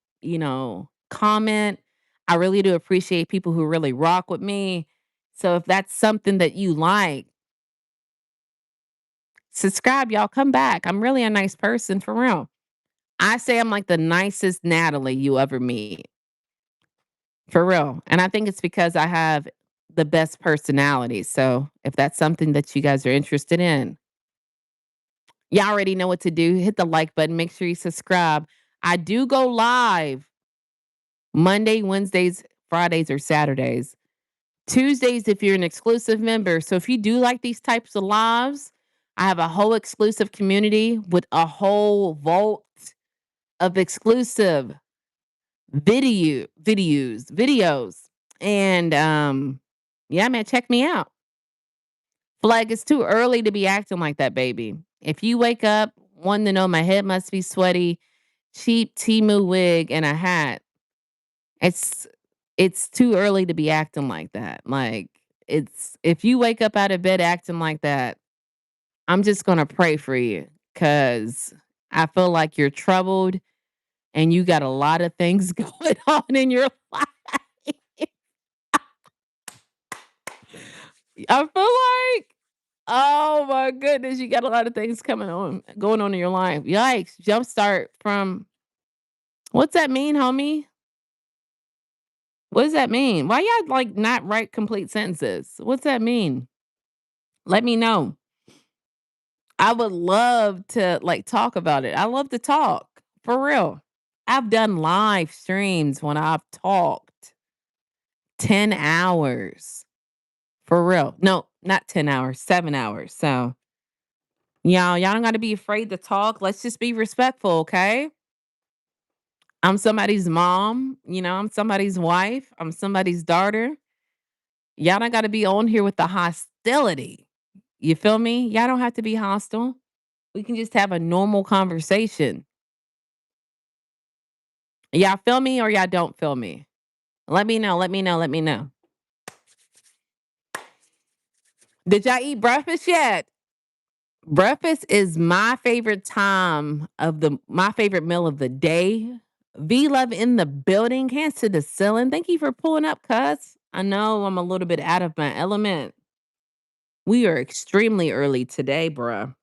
comment. I really do appreciate people who really rock with me. So if that's something that you like, subscribe, y'all. Come back. I'm really a nice person for real. I say I'm like the nicest Natalie you ever meet. For real. And I think it's because I have the best personality. So if that's something that you guys are interested in, y'all already know what to do. Hit the like button. Make sure you subscribe. I do go live Monday, Wednesdays, Fridays, or Saturdays. Tuesdays, if you're an exclusive member. So if you do like these types of lives, I have a whole exclusive community with a whole vault of exclusive videos. And yeah, man, check me out. Flag, it's too early to be acting like that, baby. If you wake up wanting to know my head must be sweaty, cheap Timu wig and a hat, it's it's too early to be acting like that. Like, it's if you wake up out of bed acting like that, I'm just gonna pray for you because I feel like you're troubled and you got a lot of things going on in your life. I feel like, oh my goodness, you got a lot of things going on in your life. Yikes. Jumpstart from, what's that mean, homie? What does that mean? Why y'all like not write complete sentences? What's that mean? Let me know. I would love to like talk about it. I love to talk for real. I've done live streams when I've talked 10 hours for real. No, not 10 hours, 7 hours. So, y'all don't got to be afraid to talk. Let's just be respectful, okay? I'm somebody's mom, I'm somebody's wife, I'm somebody's daughter. Y'all don't got to be on here with the hostility. You feel me? Y'all don't have to be hostile. We can just have a normal conversation. Y'all feel me or y'all don't feel me? Let me know. Let me know. Let me know. Did y'all eat breakfast yet? Breakfast is my favorite time of my favorite meal of the day. V Love in the building, hands to the ceiling. Thank you for pulling up, cuz. I know I'm a little bit out of my element. We are extremely early today, bruh.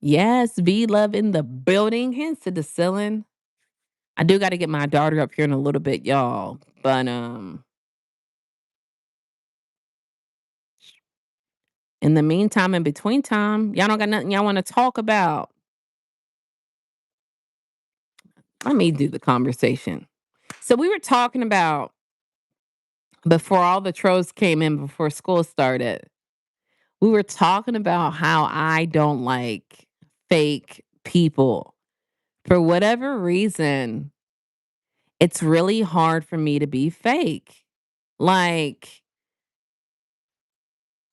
Yes, V Love in the building, hands to the ceiling. I do got to get my daughter up here in a little bit, y'all. But in the meantime, in between time, y'all don't got nothing y'all want to talk about. Let me do the conversation. So we were talking about before all the trolls came in before school started. We were talking about how I don't like fake people. For whatever reason, it's really hard for me to be fake. Like,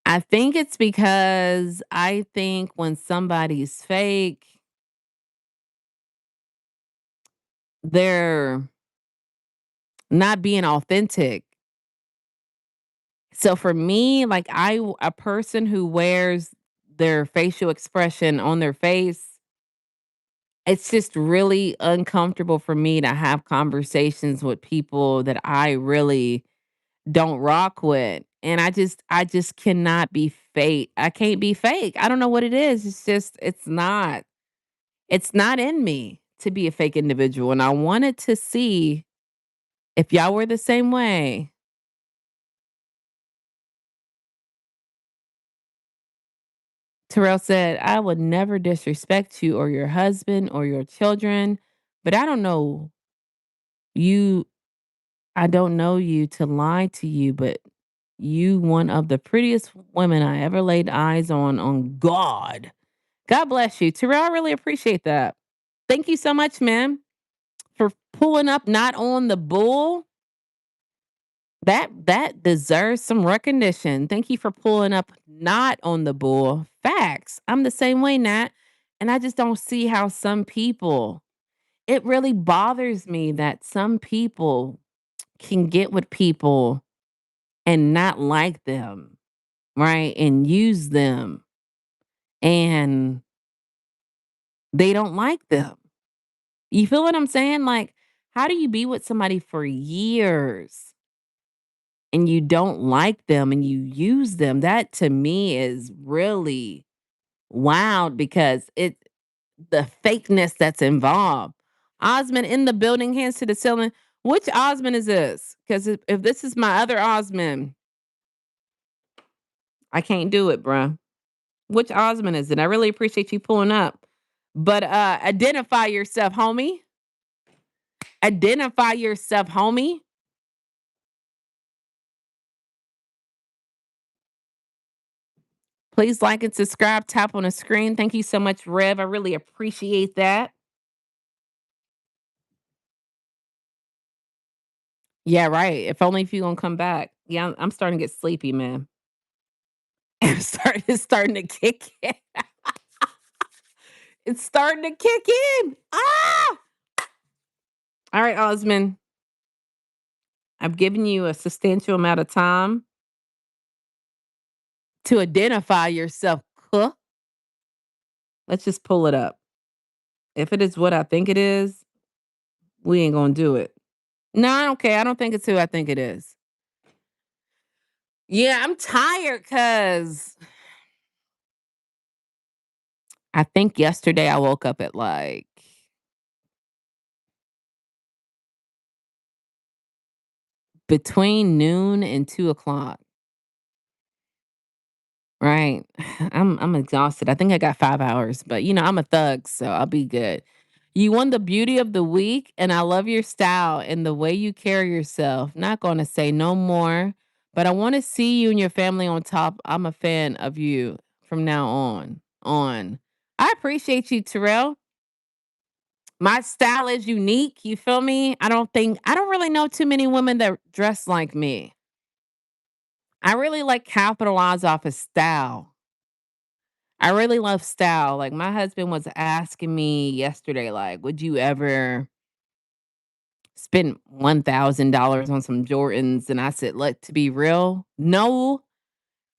I think it's because I think when somebody's fake, they're not being authentic. So for me, like a person who wears their facial expression on their face, it's just really uncomfortable for me to have conversations with people that I really don't rock with. And I just cannot be fake. I can't be fake. I don't know what it is. It's not in me to be a fake individual. And I wanted to see if y'all were the same way. Terrell said, I would never disrespect you or your husband or your children, but you. I don't know you to lie to you, but you one of the prettiest women I ever laid eyes on God. God bless you. Terrell, I really appreciate that. Thank you so much, man, for pulling up not on the bull. That deserves some recognition. Thank you for pulling up not on the bull. Facts. I'm the same way, Nat. And I just don't see how some people, it really bothers me that some people can get with people and not like them, right? And use them and they don't like them. You feel what I'm saying? Like, how do you be with somebody for years and you don't like them and you use them? That to me is really wild because the fakeness that's involved. Osmond in the building, hands to the ceiling. Which Osmond is this? Because if this is my other Osmond, I can't do it, bruh. Which Osmond is it? I really appreciate you pulling up. But identify yourself, homie. Identify yourself, homie. Please like and subscribe. Tap on the screen. Thank you so much, Rev. I really appreciate that. Yeah, right. If only if you gonna come back. Yeah, I'm starting to get sleepy, man. It's starting to kick in. It's starting to kick in. Ah! All right, Osmond. I've given you a substantial amount of time to identify yourself. Huh? Let's just pull it up. If it is what I think it is, we ain't gonna do it. No, I don't care. I don't think it's who I think it is. Yeah, I'm tired because I think yesterday I woke up at like between noon and 2 o'clock. Right. I'm exhausted. I think I got 5 hours, but I'm a thug, so I'll be good. You won the beauty of the week, and I love your style and the way you carry yourself. Not gonna say no more, but I want to see you and your family on top. I'm a fan of you from now on. On. I appreciate you, Terrell. My style is unique. You feel me? I don't really know too many women that dress like me. I really like capitalize off of style. I really love style. Like my husband was asking me yesterday, like, would you ever spend $1,000 on some Jordans? And I said, look, to be real, no,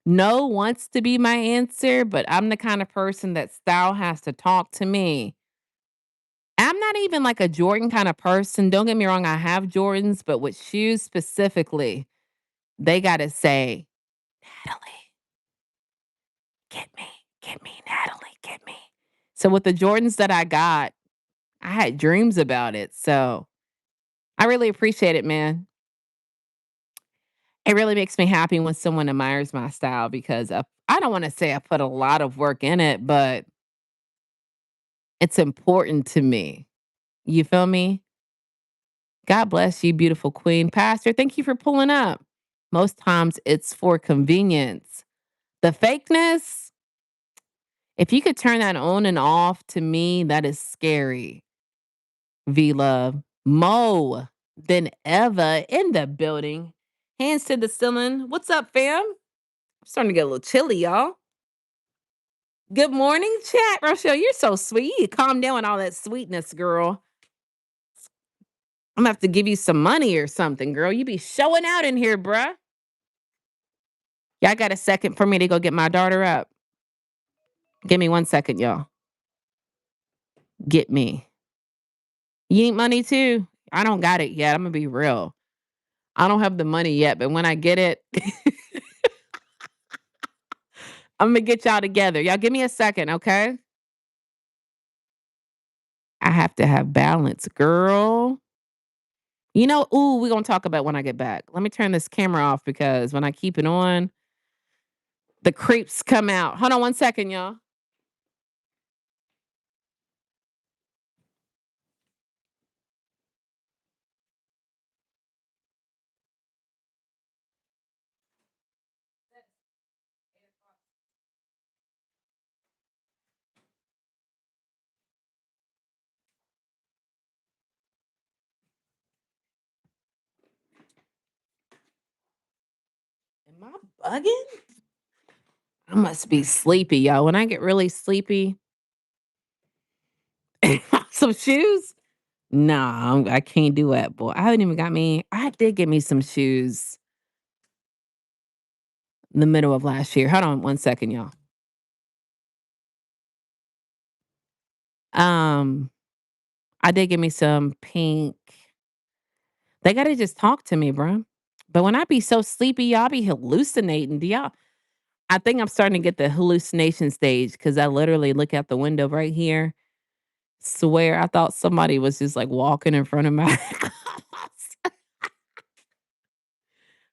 no wants to be my answer, but I'm the kind of person that style has to talk to me. I'm not even like a Jordan kind of person. Don't get me wrong, I have Jordans, but with shoes specifically, they got to say, Natalie, get me, Natalie, get me. So with the Jordans that I got, I had dreams about it. So I really appreciate it, man. It really makes me happy when someone admires my style because I don't want to say I put a lot of work in it, but it's important to me. You feel me? God bless you, beautiful queen. Pastor, thank you for pulling up. Most times it's for convenience. The fakeness, if you could turn that on and off, to me, that is scary. V Love. Mo than ever in the building. Hands to the ceiling. What's up, fam? I'm starting to get a little chilly, y'all. Good morning, chat. Rochelle, you're so sweet. You calm down with all that sweetness, girl. I'm gonna have to give you some money or something, girl. You be showing out in here, bruh. Y'all got a second for me to go get my daughter up? Give me 1 second, y'all. Get me. You need money too? I don't got it yet. I'm gonna be real. I don't have the money yet, but when I get it, I'm gonna get y'all together. Y'all give me a second, okay? I have to have balance, girl. Ooh, we're gonna talk about when I get back. Let me turn this camera off because when I keep it on, the creeps come out. Hold on 1 second, y'all. Am I bugging? I must be sleepy, y'all. When I get really sleepy, some shoes? Nah, I can't do that, boy. I haven't even got me. I did get me some shoes in the middle of last year. Hold on 1 second, y'all. Um, I did get me some pink. They gotta just talk to me, bro. But when I be so sleepy, y'all be hallucinating. Do y'all? I think I'm starting to get the hallucination stage because I literally look out the window right here. Swear, I thought somebody was just like walking in front of my house.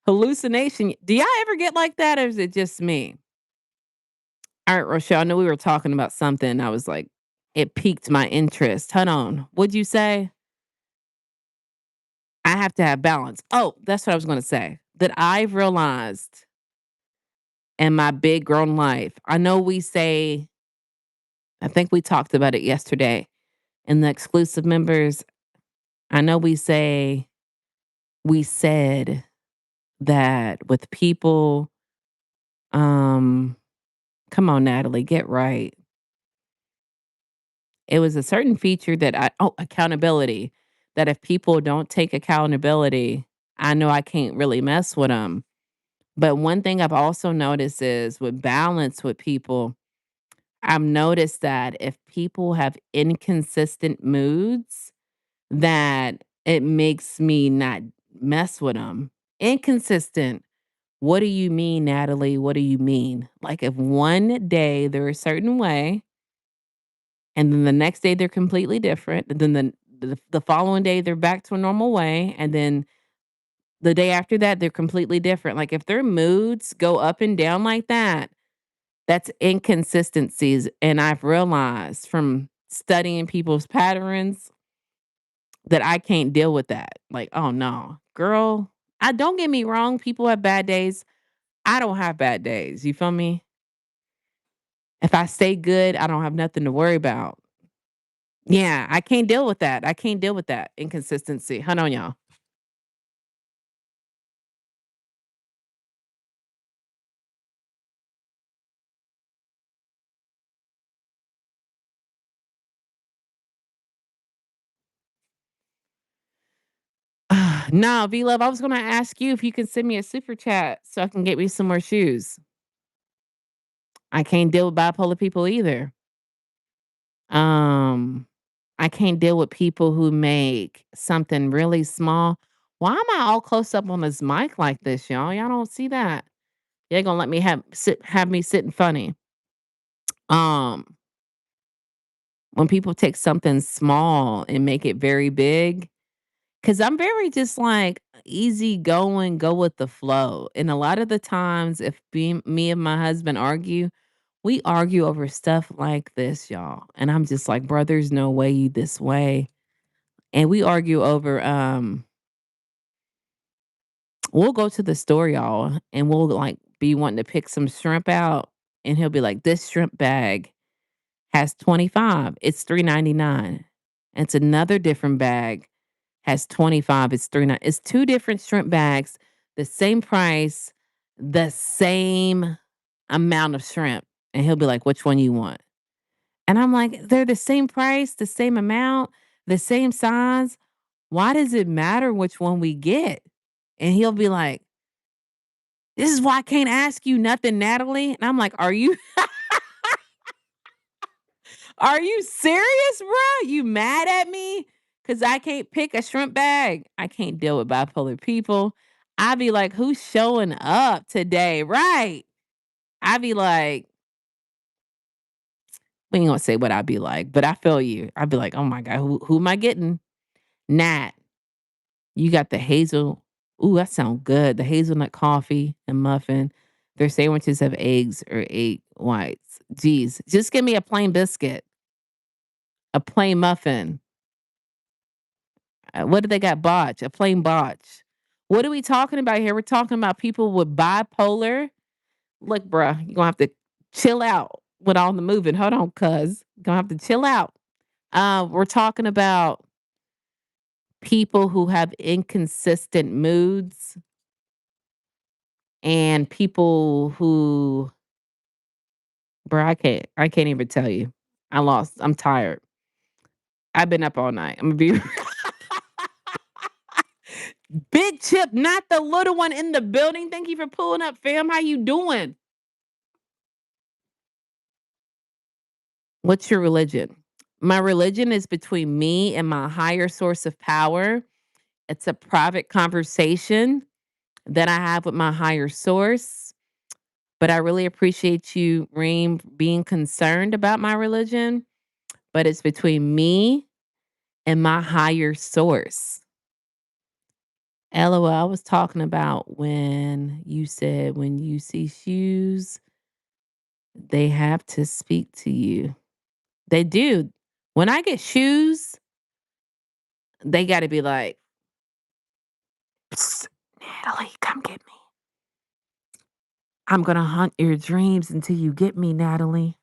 Hallucination. Do y'all ever get like that, or is it just me? All right, Rochelle, I know we were talking about something. I was like, it piqued my interest. Hold on. What'd you say? I have to have balance. Oh, that's what I was going to say. That I've realized in my big grown life. I know we say, I think we talked about it yesterday in the exclusive members. I know we said that with people, um, come on, Natalie, get right. It was a certain feature that accountability, that if people don't take accountability, I know I can't really mess with them. But one thing I've also noticed is with balance with people, I've noticed that if people have inconsistent moods, that it makes me not mess with them. Inconsistent. What do you mean, Natalie? What do you mean? Like if one day they're a certain way and then the next day they're completely different, and then the following day they're back to a normal way, and then the day after that they're completely different. Like if their moods go up and down like that, that's inconsistencies, and I've realized from studying people's patterns that I can't deal with that. Like, "Oh, no. Girl, I don't get me wrong, people have bad days. I don't have bad days." You feel me? If I stay good, I don't have nothing to worry about. Yeah, I can't deal with that. I can't deal with that inconsistency. Hold on, y'all. No, V-Love, I was gonna ask you if you can send me a super chat so I can get me some more shoes. I can't deal with bipolar people either. Um, I can't deal with people who make something really small. Why am I all close up on this mic like this, y'all? Y'all don't see that. You're gonna let me have me sitting funny. Um, when people take something small and make it very big, because I'm very just like easy going, go with the flow. And a lot of the times, if me and my husband argue, we argue over stuff like this, y'all. And I'm just like, bro, there's no way you this way. and we argue over we'll go to the store, y'all, and we'll like be wanting to pick some shrimp out, and he'll be like, "This shrimp bag has 25. It's 3.99." It's another different bag has 25. It's 3 It's two different shrimp bags, the same price, the same amount of shrimp. And he'll be like, "Which one you want?" And I'm like, "They're the same price, the same amount, the same size. Why does it matter which one we get?" And he'll be like, "This is why I can't ask you nothing, Natalie." And I'm like, are you serious, bro? You mad at me? Cause I can't pick a shrimp bag. I can't deal with bipolar people. I be like, who's showing up today? Right. I be like, we ain't gonna say what I be like, but I feel you. I'd be like, oh my God, who am I getting? Nat, you got the hazel. Ooh, that sounds good. The hazelnut coffee and muffin. Their sandwiches have eggs or egg whites. Geez, just give me a plain biscuit, a plain muffin. What do they got? Botch, a plain botch. What are we talking about here? We're talking about people with bipolar. Look, bruh, you're gonna have to chill out with all the moving. Hold on, cuz. You're gonna have to chill out. We're talking about people who have inconsistent moods and people who, bruh, I can't even tell you. I'm tired. I've been up all night. I'm gonna be Big Chip, not the little one in the building. Thank you for pulling up, fam. How you doing? What's your religion? My religion is between me and my higher source of power. It's a private conversation that I have with my higher source. But I really appreciate you, Reem, being concerned about my religion. But it's between me and my higher source. LOL, I was talking about when you said when you see shoes, they have to speak to you. They do. When I get shoes, they got to be like, "Psst, Natalie, come get me. I'm gonna hunt your dreams until you get me, Natalie."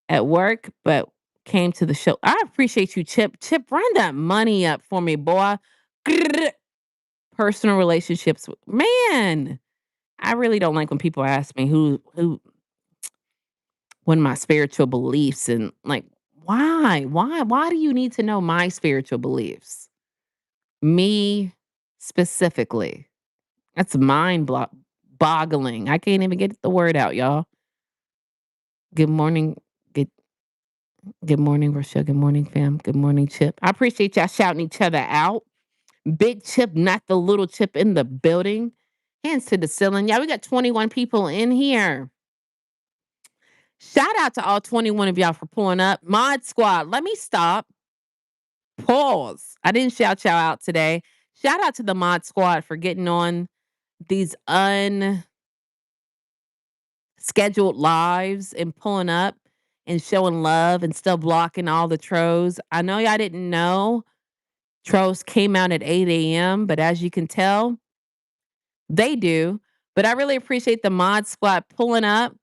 At work, but came to the show. I appreciate you, Chip. Chip, run that money up for me, boy. Grrr. Personal relationships, man. I really don't like when people ask me what my spiritual beliefs and like why do you need to know my spiritual beliefs? Me specifically. That's boggling. I can't even get the word out, y'all. Good morning. Good good morning, Rochelle. Good morning, fam. Good morning, Chip. I appreciate y'all shouting each other out. Big Chip, not the little Chip in the building. Hands to the ceiling. Yeah, we got 21 people in here. Shout out to all 21 of y'all for pulling up. Mod Squad, let me stop. Pause. I didn't shout y'all out today. Shout out to the Mod Squad for getting on these scheduled lives and pulling up and showing love and still blocking all the trolls. I know y'all didn't know trolls came out at 8 a.m., but as you can tell, they do. But I really appreciate the mod squad pulling up.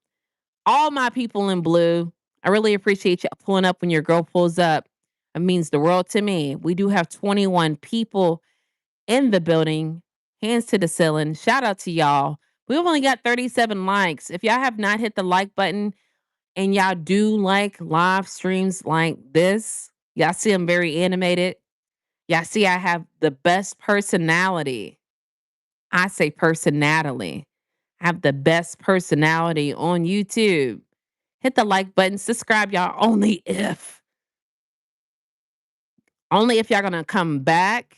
All my people in blue, I really appreciate you pulling up when your girl pulls up. It means the world to me. We do have 21 people in the building. Hands to the ceiling. Shout out to y'all. We've only got 37 likes. If y'all have not hit the like button, and y'all do like live streams like this, y'all see I'm very animated. Y'all see I have the best personality. I say personality. I have the best personality on YouTube. Hit the like button, subscribe, y'all. Only if y'all gonna come back.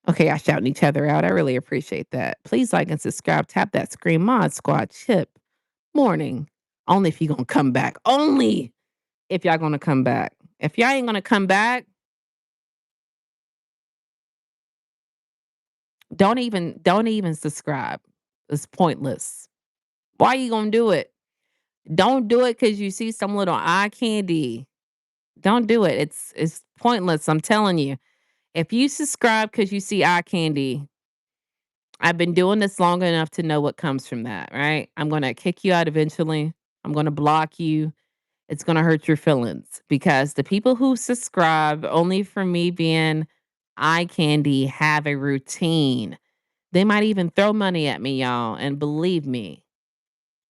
Okay, y'all shouting each other out. I really appreciate that. Please like and subscribe. Tap that screen. Mod Squad Chip. Morning. Only if you gonna come back. Only if y'all gonna come back. If y'all ain't gonna come back, don't even subscribe. It's pointless. Why you gonna do it? Don't do it because you see some little eye candy. Don't do it. It's pointless. I'm telling you. If you subscribe because you see eye candy, I've been doing this long enough to know what comes from that, right? I'm gonna kick you out eventually. I'm gonna block you. It's gonna hurt your feelings because the people who subscribe only for me being eye candy have a routine. They might even throw money at me, y'all. And believe me,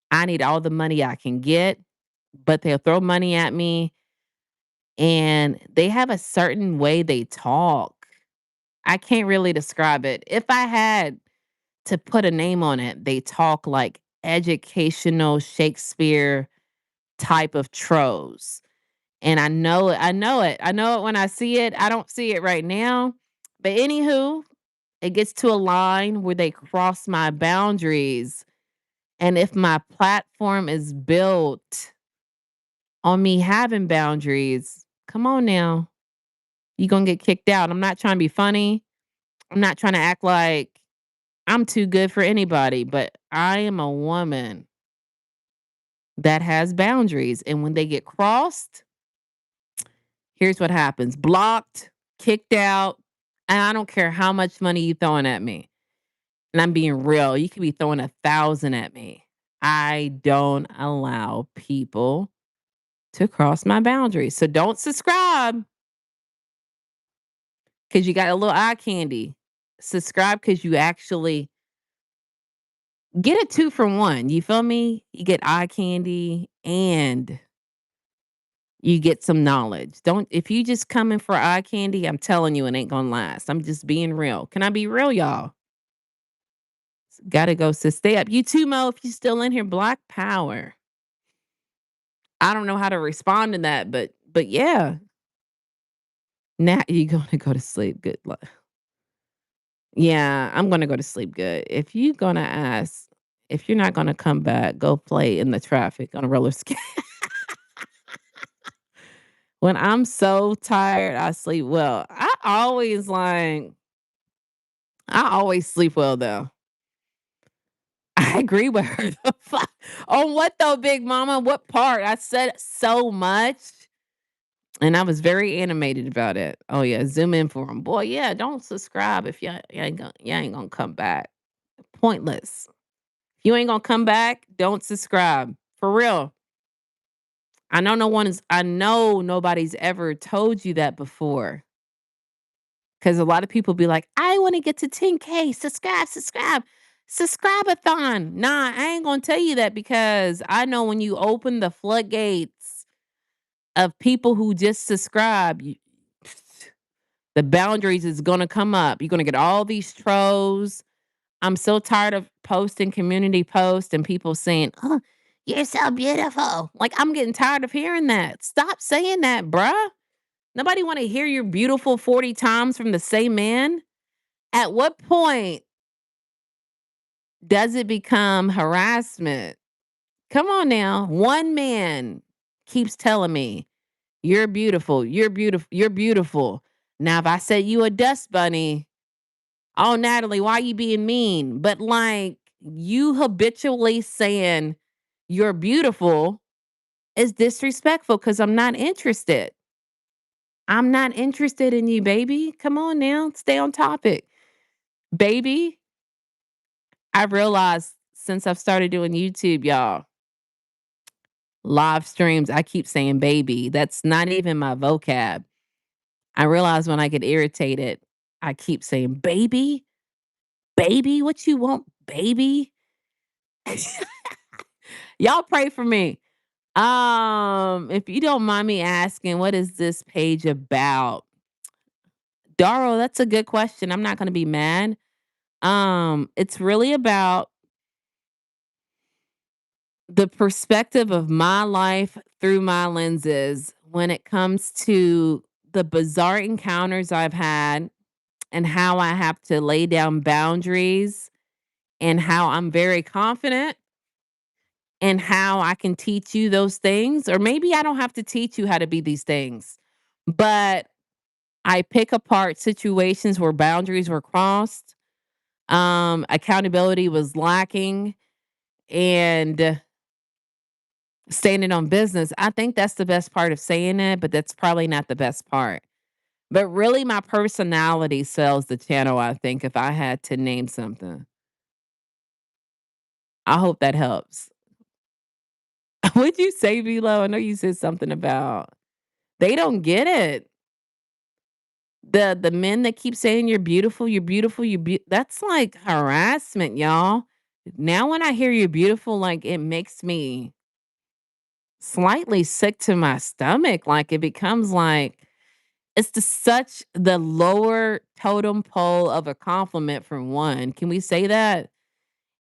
I need all the money I can get, but they'll throw money at me and they have a certain way they talk. I can't really describe it. If I had to put a name on it, they talk like educational Shakespeare type of trolls. And I know it. I know it. I know it when I see it. I don't see it right now. But anywho, it gets to a line where they cross my boundaries. And if my platform is built on me having boundaries, come on now. You're going to get kicked out. I'm not trying to be funny. I'm not trying to act like I'm too good for anybody, but I am a woman that has boundaries. And when they get crossed, here's what happens: blocked, kicked out, and I don't care how much money you throwing at me. And I'm being real. You could be throwing 1,000 at me. I don't allow people to cross my boundaries. So don't subscribe because you got a little eye candy. Subscribe because you actually get a 2 for 1. You feel me? You get eye candy and you get some knowledge. Don't if you just coming for eye candy, I'm telling you it ain't gonna last. I'm just being real. Can I be real, y'all? Gotta go. So stay up. You too, Mo, if you still in here. Black Power. I don't know how to respond to that, but yeah. Now you gonna go to sleep. Good luck. Yeah, I'm gonna go to sleep good. If you gonna ask, if you're not gonna come back, go play in the traffic on a roller skate. When I'm so tired, I sleep well. I always sleep well though. I agree with her. The fuck? On what though, Big Mama? What part? I said so much. And I was very animated about it. Oh yeah, zoom in for him. Boy, yeah, don't subscribe if you ain't gonna come back. Pointless. If you ain't gonna come back, don't subscribe. For real. I know nobody's ever told you that before. Cause a lot of people be like, I want to get to 10K. Subscribe, subscribe, subscribe-a-thon. Nah, I ain't gonna tell you that because I know when you open the floodgates of people who just subscribe, the boundaries is gonna come up. You're gonna get all these trolls. I'm so tired of posting community posts and people saying, "Oh, you're so beautiful." Like I'm getting tired of hearing that. Stop saying that, bruh. Nobody want to hear you're beautiful 40 times from the same man. At what point does it become harassment? Come on now. One man keeps telling me, "You're beautiful. You're beautiful. You're beautiful." Now, if I said you a dust bunny, oh, Natalie, why you being mean? But like you habitually saying you're beautiful is disrespectful because I'm not interested. I'm not interested in you, baby. Come on now. Stay on topic. Baby, I realized since I've started doing YouTube, y'all, live streams, I keep saying baby. That's not even my vocab. I realize when I get irritated, I keep saying baby, baby, what you want, baby? Y'all pray for me. If you don't mind me asking, what is this page about? Daro, that's a good question. I'm not gonna be mad. It's really about the perspective of my life through my lenses when it comes to the bizarre encounters I've had and how I have to lay down boundaries and how I'm very confident and how I can teach you those things. Or maybe I don't have to teach you how to be these things, but I pick apart situations where boundaries were crossed, accountability was lacking, and Standing on business. I think that's the best part of saying it, but that's probably not the best part. But really, my personality sells the channel, I think, if I had to name something. I hope that helps. What'd you say, Velo? I know you said something about they don't get it. The men that keep saying you're beautiful, you're beautiful, that's like harassment, y'all. Now when I hear you're beautiful, like it makes me slightly sick to my stomach. Like it becomes like it's such the lower totem pole of a compliment for one. Can we say that?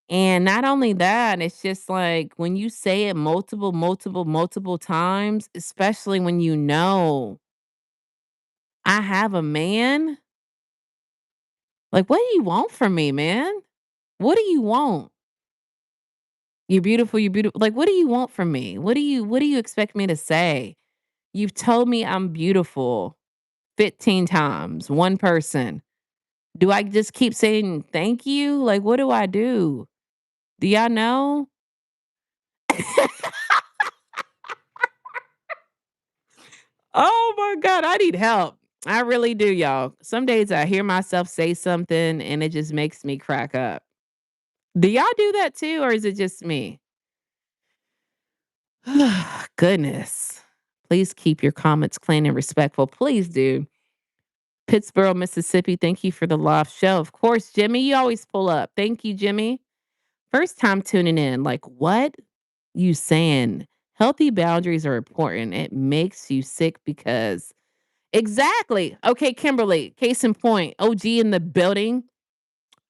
And not only that, it's just like when you say it multiple, multiple, multiple times, especially when you know I have a man, like, what do you want from me, man? What do you want? You're beautiful, you're beautiful. Like, what do you want from me? What do you expect me to say? You've told me I'm beautiful 15 times, one person. Do I just keep saying thank you? Like, what do I do? Do y'all know? Oh my God, I need help. I really do, y'all. Some days I hear myself say something and it just makes me crack up. Do y'all do that too, or is it just me? Goodness. Please keep your comments clean and respectful. Please do. Pittsburgh, Mississippi, thank you for the live show. Of course, Jimmy, you always pull up. Thank you, Jimmy. First time tuning in. Like, what you saying? Healthy boundaries are important. It makes you sick because exactly. Okay, Kimberly, case in point. OG in the building.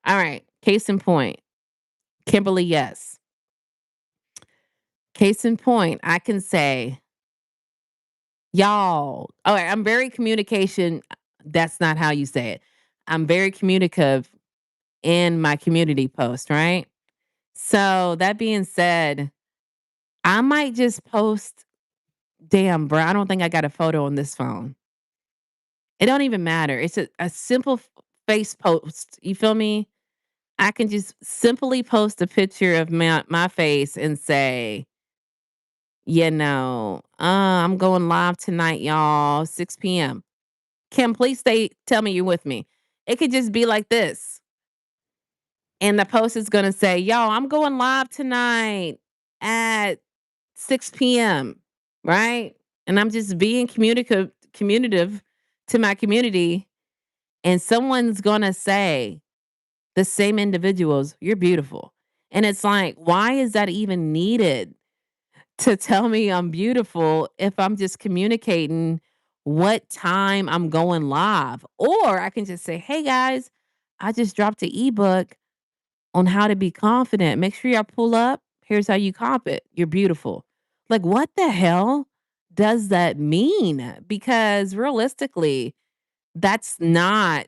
All right, case in point. Kimberly, yes. Case in point, I can say, y'all. All right, I'm very communication. That's not how you say it. I'm very communicative in my community post, right? So that being said, I might just post, damn, bro, I don't think I got a photo on this phone. It don't even matter. It's a simple face post. You feel me? I can just simply post a picture of my face and say, I'm going live tonight, y'all, 6 p.m. Kim, please tell me you're with me. It could just be like this. And the post is gonna say, yo, I'm going live tonight at 6 p.m. Right? And I'm just being communicative to my community. And someone's gonna say, the same individuals, you're beautiful. And it's like, why is that even needed to tell me I'm beautiful if I'm just communicating what time I'm going live? Or I can just say, hey guys, I just dropped an ebook on how to be confident. Make sure y'all pull up. Here's how you cop it. You're beautiful. Like, what the hell does that mean? Because realistically, that's not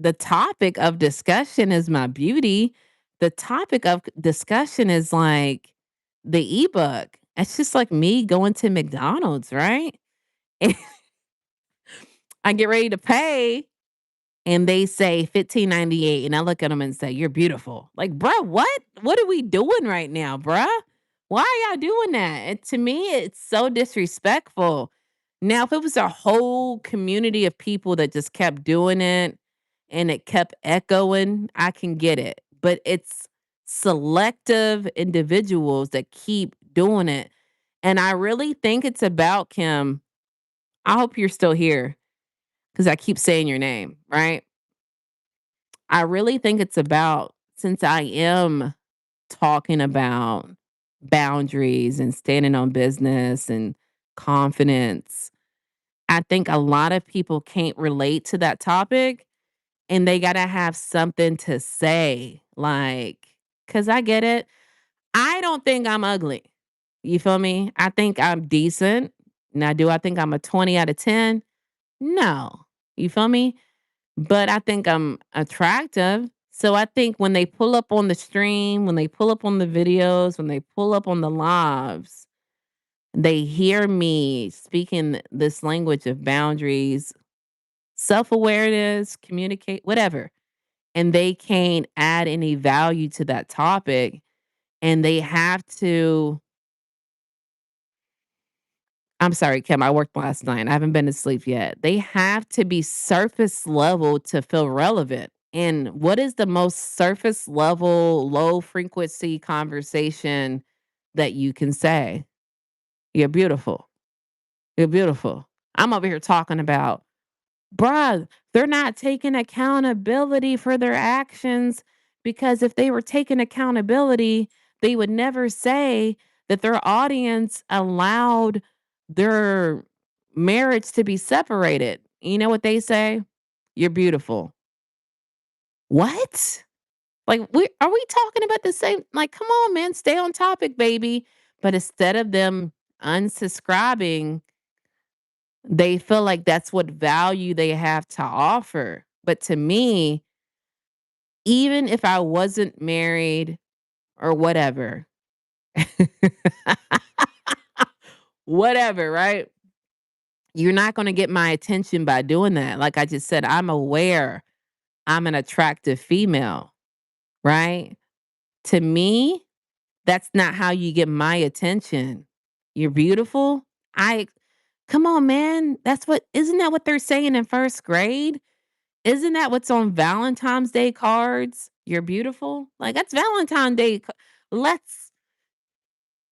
the topic of discussion is my beauty. The topic of discussion is like the ebook. It's just like me going to McDonald's, right? And I get ready to pay and they say 15.98 and I look at them and say, "You're beautiful." Like, "Bruh, what? What are we doing right now, bruh? Why are y'all doing that?" And to me, it's so disrespectful. Now, if it was a whole community of people that just kept doing it and it kept echoing, I can get it. But it's selective individuals that keep doing it. And I really think it's about Kim. I hope you're still here because I keep saying your name, right? I really think it's about since I am talking about boundaries and standing on business and confidence, I think a lot of people can't relate to that topic and they got to have something to say. Like, cause I get it. I don't think I'm ugly. You feel me? I think I'm decent. Now, do I think I'm a 20 out of 10? No. You feel me? But I think I'm attractive. So I think when they pull up on the stream, when they pull up on the videos, when they pull up on the lives, they hear me speaking this language of boundaries, self awareness, communicate, whatever. And they can't add any value to that topic. And they have to I'm sorry, Kim, I worked last night. I haven't been to sleep yet. They have to be surface level to feel relevant. And what is the most surface level, low frequency conversation that you can say? You're beautiful. You're beautiful. I'm over here talking about, bruh, they're not taking accountability for their actions because if they were taking accountability, they would never say that their audience allowed their marriage to be separated. You know what they say? You're beautiful. What? Like, are we talking about the same? Like, come on, man, stay on topic, baby. But instead of them unsubscribing, they feel like that's what value they have to offer. But to me, even if I wasn't married or whatever, whatever, right? You're not going to get my attention by doing that. Like I just said, I'm aware I'm an attractive female, right? To me, that's not how you get my attention. You're beautiful. I Come on, man. Isn't that what they're saying in first grade? Isn't that what's on Valentine's Day cards? You're beautiful. Like that's Valentine's Day. Let's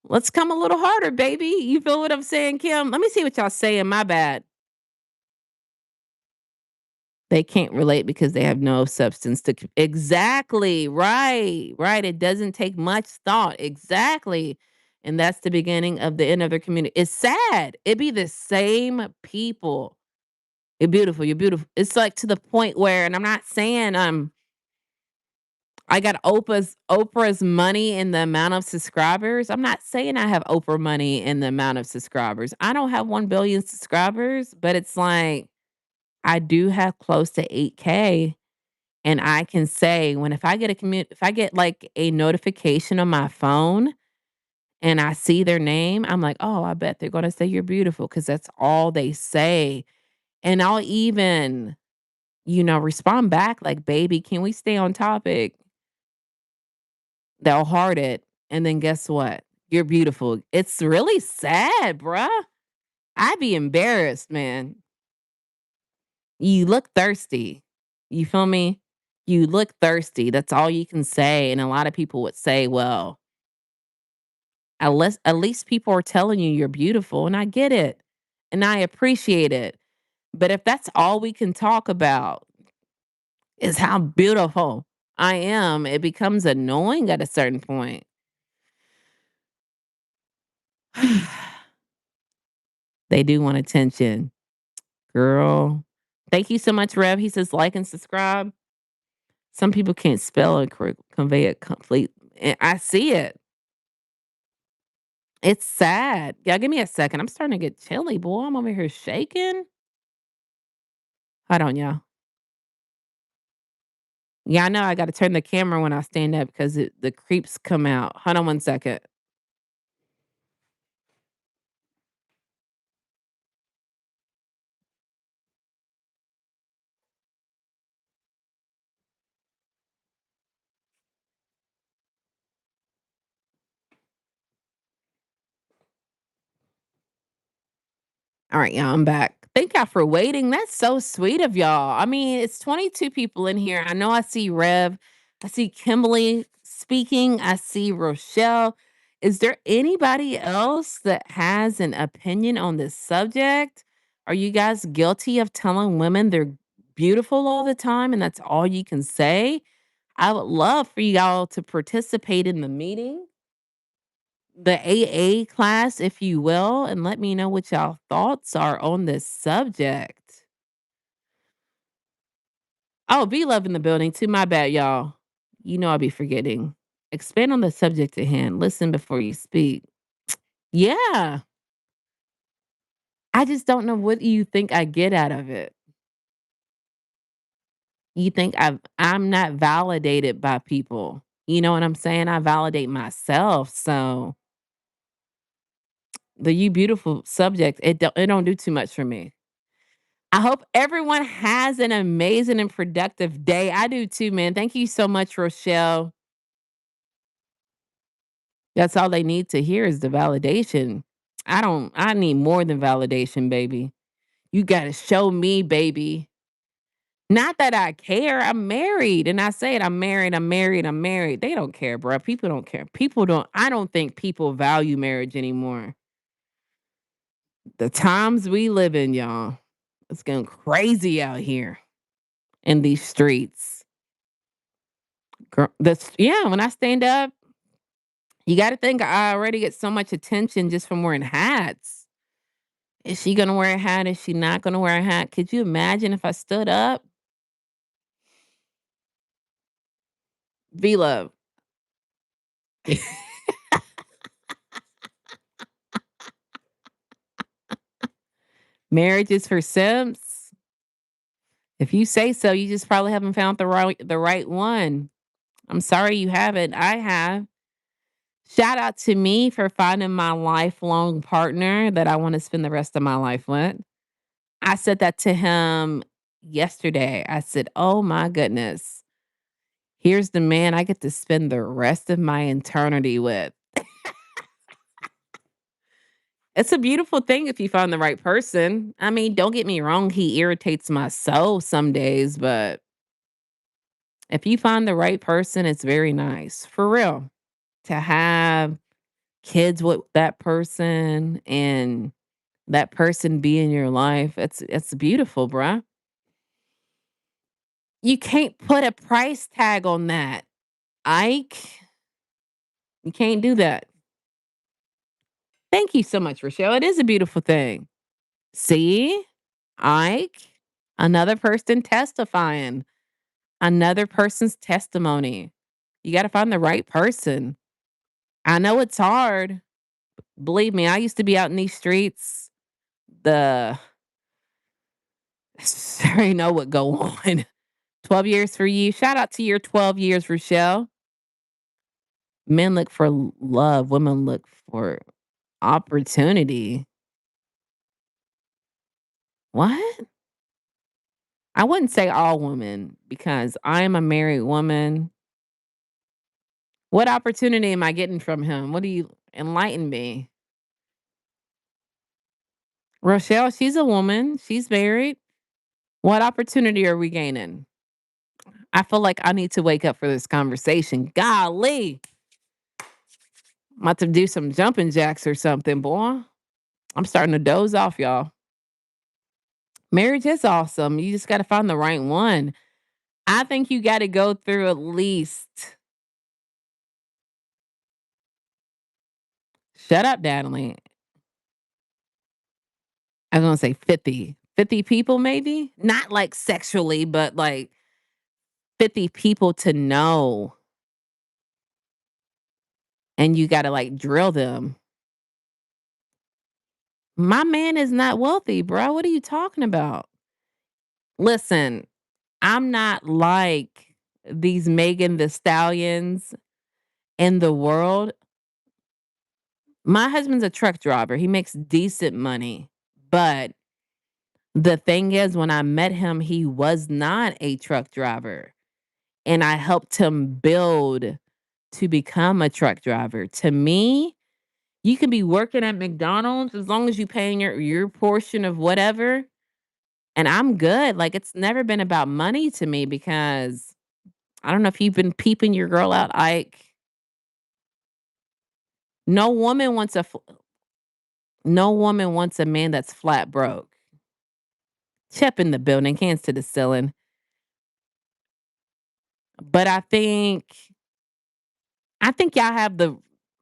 let's come a little harder, baby. You feel what I'm saying, Kim? Let me see what y'all saying. My bad. They can't relate because they have no substance to exactly, right, right. It doesn't take much thought. Exactly. And that's the beginning of the end of their community. It's sad. It be the same people. You're beautiful. You're beautiful. It's like to the point where, and I'm not saying I got Oprah's money in the amount of subscribers. I'm not saying I have Oprah money in the amount of subscribers. I don't have 1 billion subscribers, but it's like I do have close to 8K. And I can say when if I get like a notification on my phone and I see their name, I'm like, "Oh, I bet they're gonna say you're beautiful," because that's all they say. And I'll even, respond back like, "Baby, can we stay on topic?" They'll heart it, and then guess what? You're beautiful. It's really sad, bruh. I'd be embarrassed, man. You look thirsty. You feel me? You look thirsty. That's all you can say. And a lot of people would say, well, at least people are telling you you're beautiful. And I get it. And I appreciate it. But if that's all we can talk about is how beautiful I am, it becomes annoying at a certain point. They do want attention. Girl. Thank you so much, Rev. He says like and subscribe. Some people can't spell and convey it complete. I see it. It's sad. Yeah, give me a second. I'm starting to get chilly, boy. I'm over here shaking. Hold on, y'all. Yeah, I know I got to turn the camera when I stand up because the creeps come out. Hold on one second. All right, y'all, I'm back. Thank y'all for waiting. That's so sweet of y'all. I mean, it's 22 people in here. I know I see Rev. I see Kimberly speaking. I see Rochelle. Is there anybody else that has an opinion on this subject? Are you guys guilty of telling women they're beautiful all the time and that's all you can say? I would love for y'all to participate in the meeting, the AA class, if you will, and let me know what y'all thoughts are on this subject. Oh, be love in the building too. My bad, y'all. You know I'll be forgetting. Expand on the subject at hand. Listen before you speak. Yeah. I just don't know what you think I get out of it. You think I'm not validated by people. You know what I'm saying? I validate myself. So the you beautiful subject, it don't do too much for me. I hope everyone has an amazing and productive day. I do too, man. Thank you so much, Rochelle. That's all they need to hear is the validation. I need more than validation, baby. You gotta show me, baby. Not that I care. I'm married. And I say it, I'm married, I'm married, I'm married. They don't care, bro. People don't care. I don't think people value marriage anymore. The times we live in, y'all, it's getting crazy out here in these streets. Yeah, when I stand up, you got to think I already get so much attention just from wearing hats. Is she going to wear a hat? Is she not going to wear a hat? Could you imagine if I stood up? V Love. Marriage is for simps. If you say so, you just probably haven't found the right one. I'm sorry you haven't. I have. Shout out to me for finding my lifelong partner that I want to spend the rest of my life with. I said that to him yesterday. I said, "Oh my goodness. Here's the man I get to spend the rest of my eternity with." It's a beautiful thing if you find the right person. I mean, don't get me wrong, he irritates my soul some days, but if you find the right person, it's very nice. For real. To have kids with that person and that person be in your life, it's beautiful, bruh. You can't put a price tag on that. Ike, you can't do that. Thank you so much, Rochelle. It is a beautiful thing. See? Ike, another person testifying, another person's testimony. You got to find the right person. I know it's hard. Believe me, I used to be out in these streets. The I already know what go on. 12 years for you. Shout out to your 12 years, Rochelle. Men look for love, women look for opportunity. What? I wouldn't say all women because I am a married woman. What opportunity am I getting from him? What do you enlighten me? Rochelle, she's a woman. She's married. What opportunity are we gaining? I feel like I need to wake up for this conversation. Golly. I'm about to do some jumping jacks or something, boy. I'm starting to doze off, y'all. Marriage is awesome. You just got to find the right one. I think you got to go through at least, shut up, Natalie. I was going to say 50 people, maybe not like sexually, but like 50 people to know. And you got to like drill them. My man is not wealthy, bro. What are you talking about? Listen, I'm not like these Megan the Stallions in the world. My husband's a truck driver. He makes decent money. But the thing is, when I met him, he was not a truck driver. And I helped him build to become a truck driver. To me, you can be working at McDonald's as long as you paying your portion of whatever. And I'm good. Like it's never been about money to me because I don't know if you've been peeping your girl out, Ike. No woman wants no woman wants a man that's flat broke. Chip in the building, hands to the ceiling. But I think y'all have the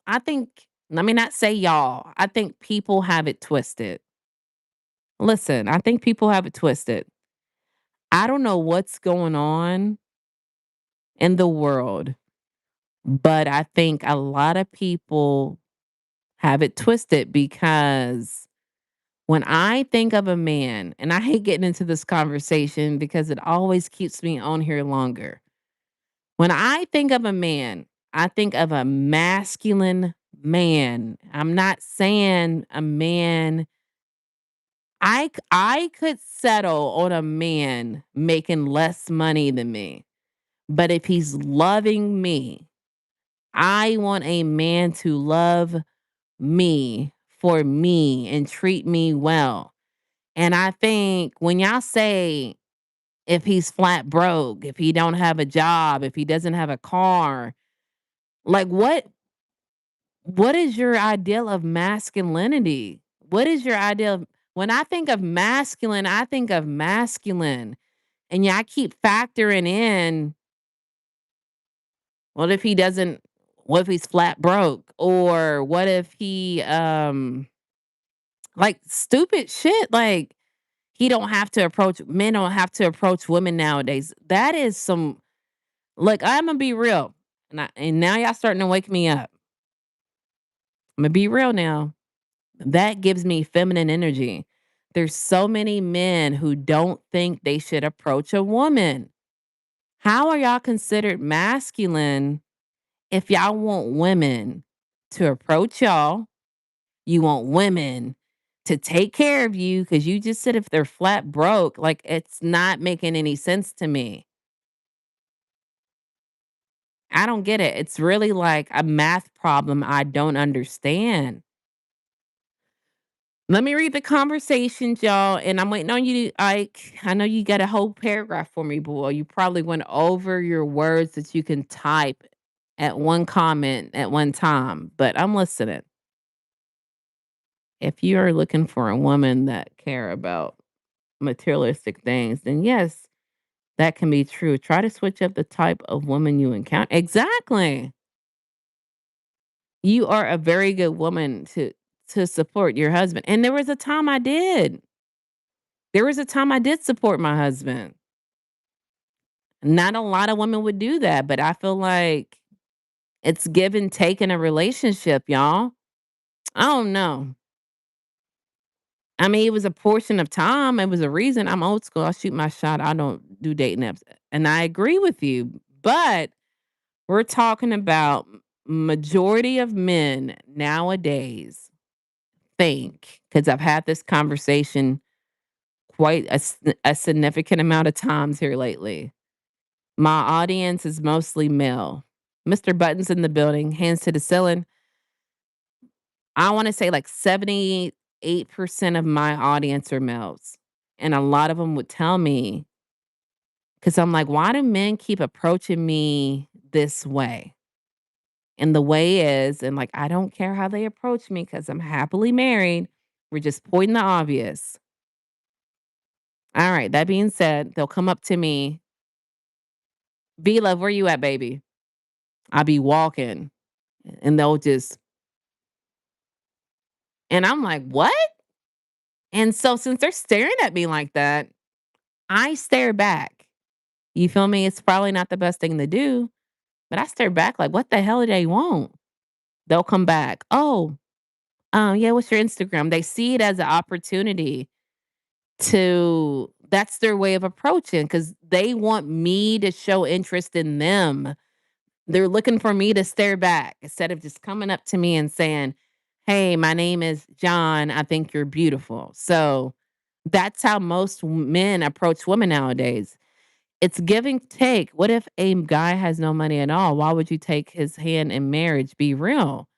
I think let me not say y'all. I think people have it twisted. Listen, I think people have it twisted. I don't know what's going on in the world, but I think a lot of people have it twisted because when I think of a man, and I hate getting into this conversation because it always keeps me on here longer. When I think of a man, I think of a masculine man. I'm not saying a man. I could settle on a man making less money than me. But if he's loving me, I want a man to love me for me and treat me well. And I think when y'all say if he's flat broke, if he don't have a job, if he doesn't have a car, like what is your ideal of masculinity? What is your ideal of when I think of masculine, I think of masculine. And yeah, I keep factoring in, what if he doesn't what if he's flat broke? Or what if he like stupid shit like he don't have to approach men don't have to approach women nowadays. That is some look, I'm gonna be real. And now y'all starting to wake me up. I'm gonna be real now. That gives me feminine energy. There's so many men who don't think they should approach a woman. How are y'all considered masculine if y'all want women to approach y'all? You want women to take care of you because you just said if they're flat broke, like it's not making any sense to me. I don't get it. It's really like a math problem I don't understand. Let me read the conversations, y'all, and I'm waiting on you, Ike. I know you got a whole paragraph for me, boy. You probably went over your words that you can type at one comment at one time, but I'm listening. If you are looking for a woman that care about materialistic things, then yes, that can be true. Try to switch up the type of woman you encounter. Exactly. You are a very good woman to support your husband. And there was a time I did. There was a time I did support my husband. Not a lot of women would do that, but I feel like it's give and take in a relationship, y'all. I don't know. I mean, it was a portion of time. It was a reason. I'm old school. I shoot my shot. I don't do dating apps. And I agree with you. But we're talking about majority of men nowadays think, because I've had this conversation quite a significant amount of times here lately. My audience is mostly male. Mr. Button's in the building, hands to the ceiling. I want to say like 78% of my audience are males. And a lot of them would tell me, because I'm like, why do men keep approaching me this way? And the way is, and like, I don't care how they approach me because I'm happily married. We're just pointing the obvious. All right. That being said, they'll come up to me, B Love, where you at, baby? I'll be walking and they'll just, and I'm like, what? And so since they're staring at me like that, I stare back. You feel me? It's probably not the best thing to do, but I stare back like, what the hell do they want? They'll come back. Oh, yeah, what's your Instagram? They see it as an opportunity to that's their way of approaching because they want me to show interest in them. They're looking for me to stare back instead of just coming up to me and saying, "Hey, my name is John. I think you're beautiful." So that's how most men approach women nowadays. It's give and take. What if a guy has no money at all? Why would you take his hand in marriage? Be real.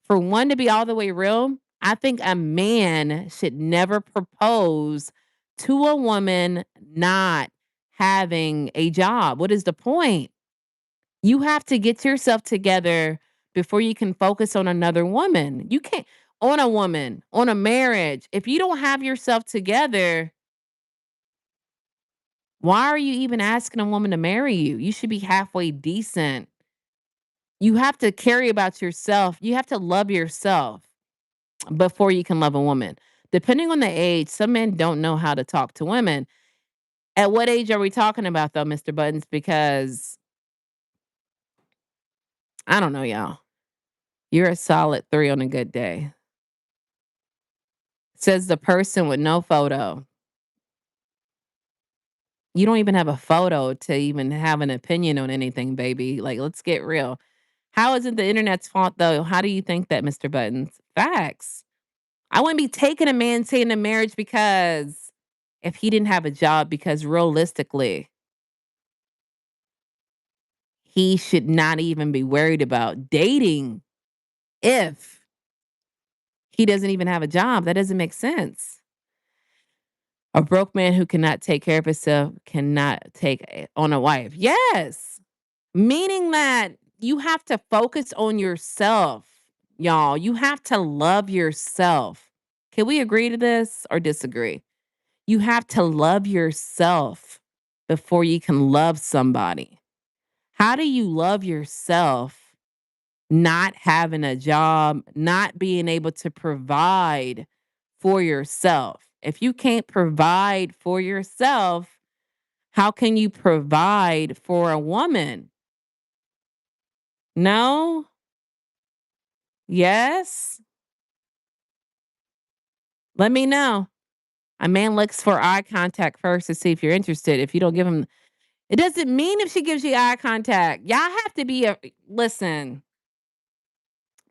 For one to be all the way real, I think a man should never propose to a woman not having a job. What is the point? You have to get yourself together before you can focus on another woman. You can't on a woman, on a marriage. If you don't have yourself together, why are you even asking a woman to marry you? You should be halfway decent. You have to carry about yourself. You have to love yourself before you can love a woman. Depending on the age, some men don't know how to talk to women. At what age are we talking about though, Mr. Buttons? Because I don't know, y'all. You're a solid 3 on a good day. Says the person with no photo. You don't even have a photo to even have an opinion on anything, baby. Like, let's get real. How is it the internet's fault though? How do you think that, Mr. Buttons? Facts. I wouldn't be taking a man saying a marriage because if he didn't have a job, because realistically, he should not even be worried about dating if He doesn't even have a job. That doesn't make sense. A broke man who cannot take care of himself cannot on a wife. Yes. Meaning that you have to focus on yourself, y'all. You have to love yourself. Can we agree to this or disagree? You have to love yourself before you can love somebody. How do you love yourself not having a job, not being able to provide for yourself? If you can't provide for yourself, how can you provide for a woman? No? Yes? Let me know. A man looks for eye contact first to see if you're interested. If you don't give him, it doesn't mean if she gives you eye contact. Y'all have to be listen,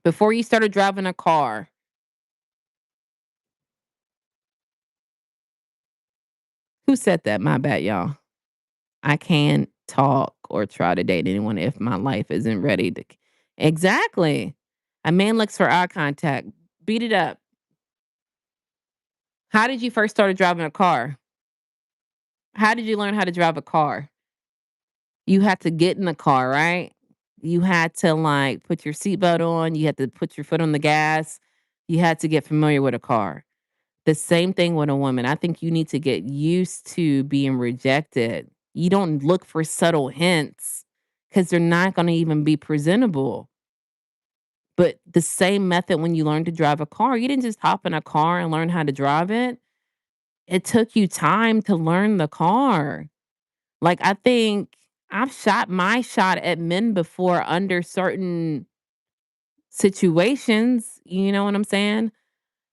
before you started driving a car, who said that? My bad, y'all. I can't talk or try to date anyone if my life isn't ready to. Exactly. A man looks for eye contact. Beat it up. How did you first start driving a car? How did you learn how to drive a car? You had to get in the car, right? You had to like put your seatbelt on. You had to put your foot on the gas. You had to get familiar with a car. The same thing with a woman. I think you need to get used to being rejected. You don't look for subtle hints because they're not going to even be presentable. But the same method when you learn to drive a car, you didn't just hop in a car and learn how to drive it. It took you time to learn the car. Like, I think I've shot my shot at men before under certain situations. You know what I'm saying?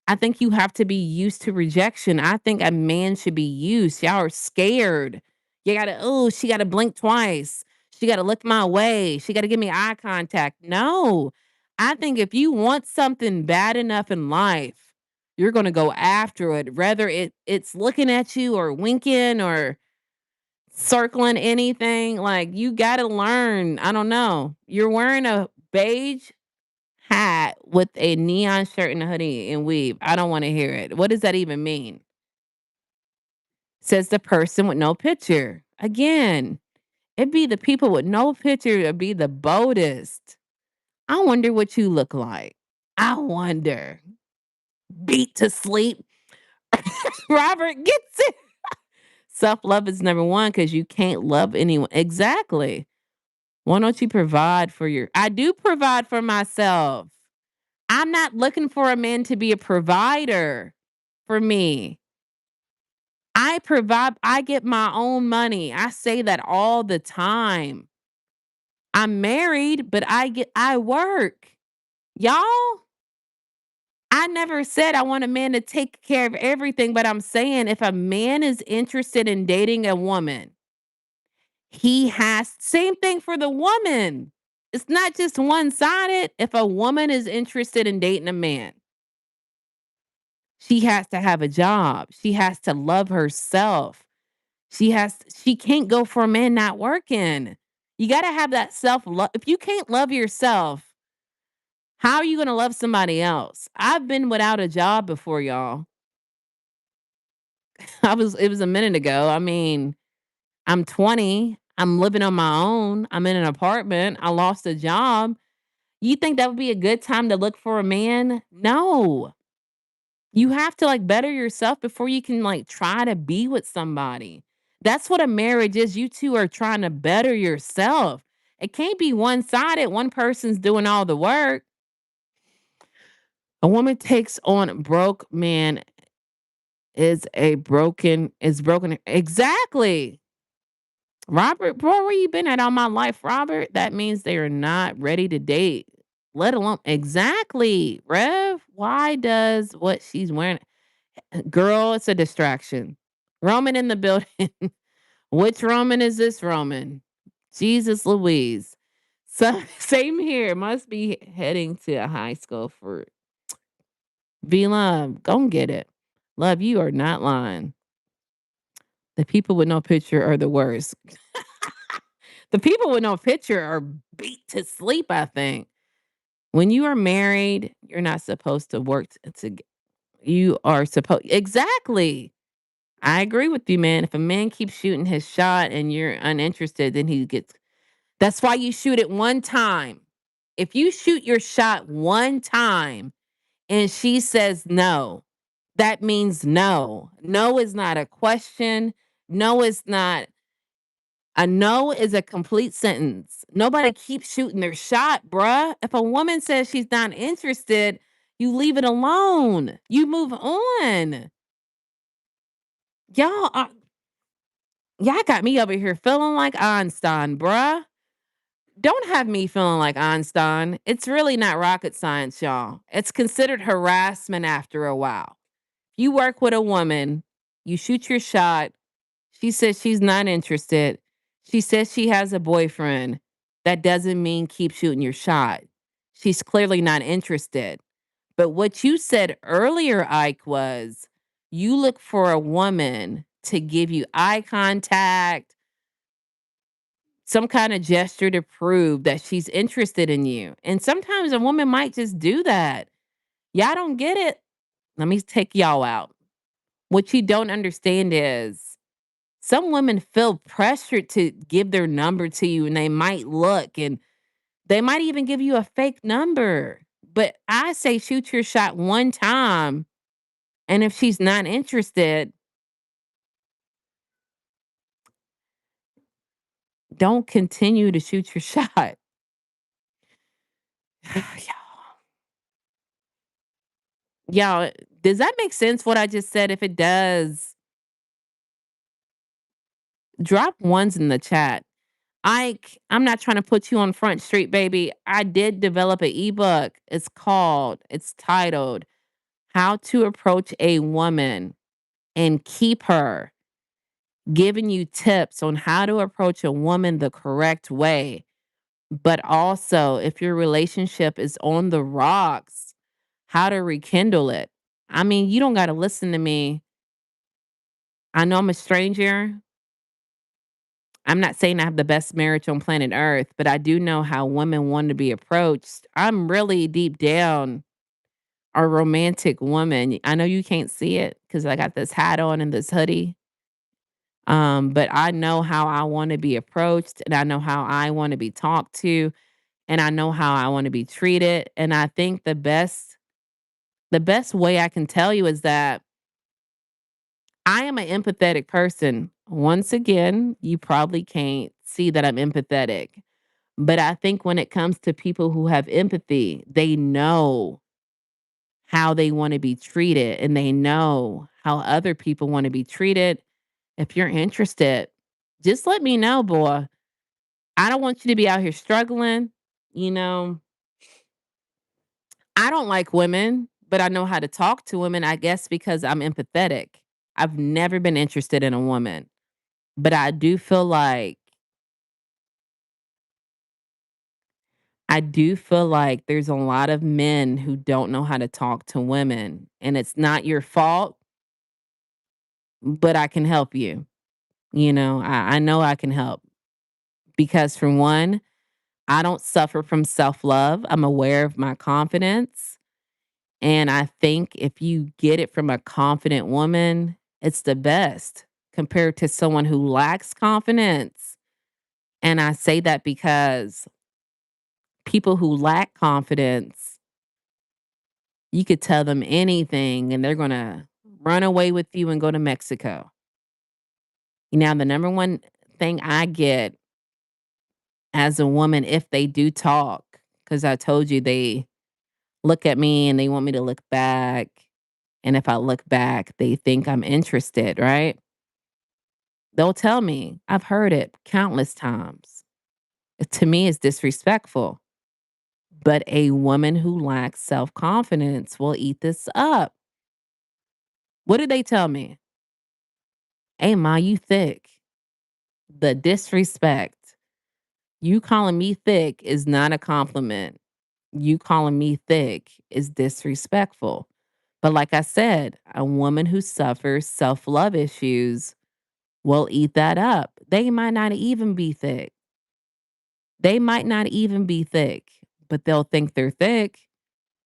I think you have to be used to rejection. I think a man should be used. Y'all are scared. You gotta, oh, she gotta blink twice. She gotta look my way. She gotta give me eye contact. No. I think if you want something bad enough in life, you're gonna go after it. Whether it's looking at you or winking or circling anything. Like you gotta learn. I don't know. You're wearing a beige hat with a neon shirt and a hoodie and weave. I don't want to hear it. What does that even mean? Says the person with no picture. Again, it'd be the people with no picture that'd be the boldest. I wonder what you look like. I wonder. Beat to sleep. Robert gets it. Self love is number one because you can't love anyone. Exactly. Why don't you provide for your I do provide for myself. I'm not looking for a man to be a provider for me. I provide, I get my own money. I say that all the time. I'm married, but I work. Y'all, I never said I want a man to take care of everything, but I'm saying if a man is interested in dating a woman, he has same thing for the woman. It's not just one-sided. If a woman is interested in dating a man, she has to have a job. She has to love herself. She can't go for a man not working. You gotta have that self-love. If you can't love yourself, how are you gonna love somebody else? I've been without a job before, y'all. It was a minute ago. I mean, I'm 20. I'm living on my own. I'm in an apartment. I lost a job. You think that would be a good time to look for a man? No. You have to like better yourself before you can like try to be with somebody. That's what a marriage is. You two are trying to better yourself. It can't be one sided. One person's doing all the work. A woman takes on broke man is broken. Exactly. Robert, boy, where you been at all my life, Robert? That means they are not ready to date, let alone exactly. Rev, why does what she's wearing? Girl, it's a distraction. Roman in the building. Which Roman is this Roman? Jesus Louise. So same here. Must be heading to a high school for V Love. Go and get it. Love, you are not lying. The people with no picture are the worst. The people with no picture are beat to sleep, I think. When you are married, you're not supposed to work to you are supposed exactly. I agree with you, man. If a man keeps shooting his shot and you're uninterested, then he gets that's why you shoot it one time. If you shoot your shot one time and she says no, that means no. No is not a question. No is not a no is a complete sentence. Nobody keeps shooting their shot, bruh. If a woman says she's not interested, you leave it alone. You move on. Y'all are y'all got me over here feeling like Einstein, bruh. Don't have me feeling like Einstein. It's really not rocket science, y'all. It's considered harassment after a while. You work with a woman, you shoot your shot. She says she's not interested. She says she has a boyfriend. That doesn't mean keep shooting your shot. She's clearly not interested. But what you said earlier, Ike, was you look for a woman to give you eye contact, some kind of gesture to prove that she's interested in you. And sometimes a woman might just do that. Y'all don't get it. Let me take y'all out. What you don't understand is some women feel pressured to give their number to you and they might look and they might even give you a fake number. But I say shoot your shot one time. And if she's not interested, don't continue to shoot your shot. Y'all, does that make sense what I just said? If it does, drop ones in the chat. I'm not trying to put you on Front Street, baby. I did develop an ebook. It's titled How to Approach a Woman and Keep Her, giving you tips on how to approach a woman the correct way. But also, if your relationship is on the rocks, how to rekindle it. I mean, you don't got to listen to me. I know I'm a stranger. I'm not saying I have the best marriage on planet Earth, but I do know how women want to be approached. I'm really deep down a romantic woman. I know you can't see it because I got this hat on and this hoodie. But I know how I want to be approached and I know how I want to be talked to and I know how I want to be treated. And I think the best way I can tell you is that I am an empathetic person. Once again, you probably can't see that I'm empathetic. But I think when it comes to people who have empathy, they know how they want to be treated and they know how other people want to be treated. If you're interested, just let me know, boy. I don't want you to be out here struggling. You know, I don't like women, but I know how to talk to women, I guess, because I'm empathetic. I've never been interested in a woman, but I do feel like there's a lot of men who don't know how to talk to women, and it's not your fault, but I can help you. I know I can help because, for one, I don't suffer from self love. I'm aware of my confidence. And I think if you get it from a confident woman, it's the best compared to someone who lacks confidence. And I say that because people who lack confidence, you could tell them anything and they're going to run away with you and go to Mexico. Now, the number one thing I get as a woman, if they do talk, because I told you they look at me and they want me to look back. And if I look back, they think I'm interested, right? They'll tell me. I've heard it countless times. To me, it's disrespectful. But a woman who lacks self confidence will eat this up. What did they tell me? Hey, Ma, you thick. The disrespect. You calling me thick is not a compliment. You calling me thick is disrespectful. But like I said, a woman who suffers self love issues will eat that up. They might not even be thick. They might not even be thick, but they'll think they're thick.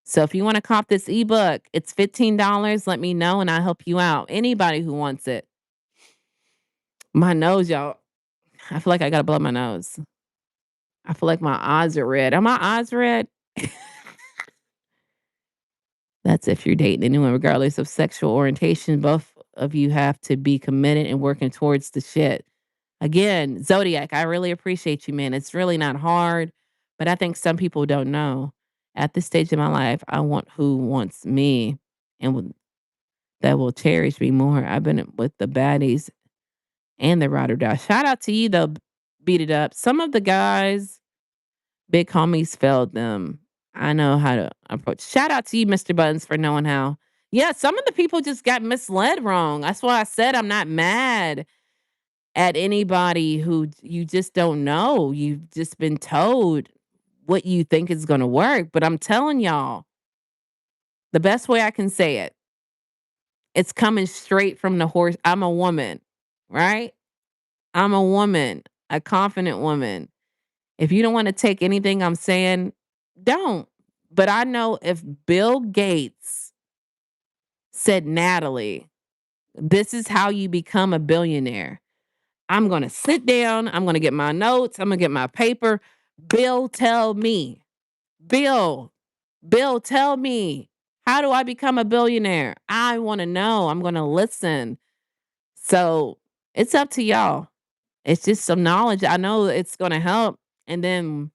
So if you want to cop this ebook, it's $15. Let me know and I'll help you out. Anybody who wants it. My nose, y'all. I feel like I gotta blow my nose. I feel like my eyes are red. Are my eyes red? That's if you're dating anyone, regardless of sexual orientation. Both of you have to be committed and working towards the shit. Again, Zodiac, I really appreciate you, man. It's really not hard, but I think some people don't know. At this stage of my life, I want who wants me and that will cherish me more. I've been with the baddies and the ride or die. Shout out to you, though. Beat it up. Some of the guys, big homies, failed them. I know how to approach. Shout out to you, Mr. Buttons, for knowing how. Yeah, some of the people just got misled wrong. That's why I said I'm not mad at anybody who you just don't know. You've just been told what you think is going to work. But I'm telling y'all, the best way I can say it, it's coming straight from the horse. I'm a woman, right? I'm a woman, a confident woman. If you don't want to take anything I'm saying, don't. But I know if Bill Gates said, Natalie, this is how you become a billionaire. I'm going to sit down. I'm going to get my notes. I'm going to get my paper. Bill, tell me. Bill, Bill, tell me. How do I become a billionaire? I want to know. I'm going to listen. So it's up to y'all. It's just some knowledge. I know it's going to help. And then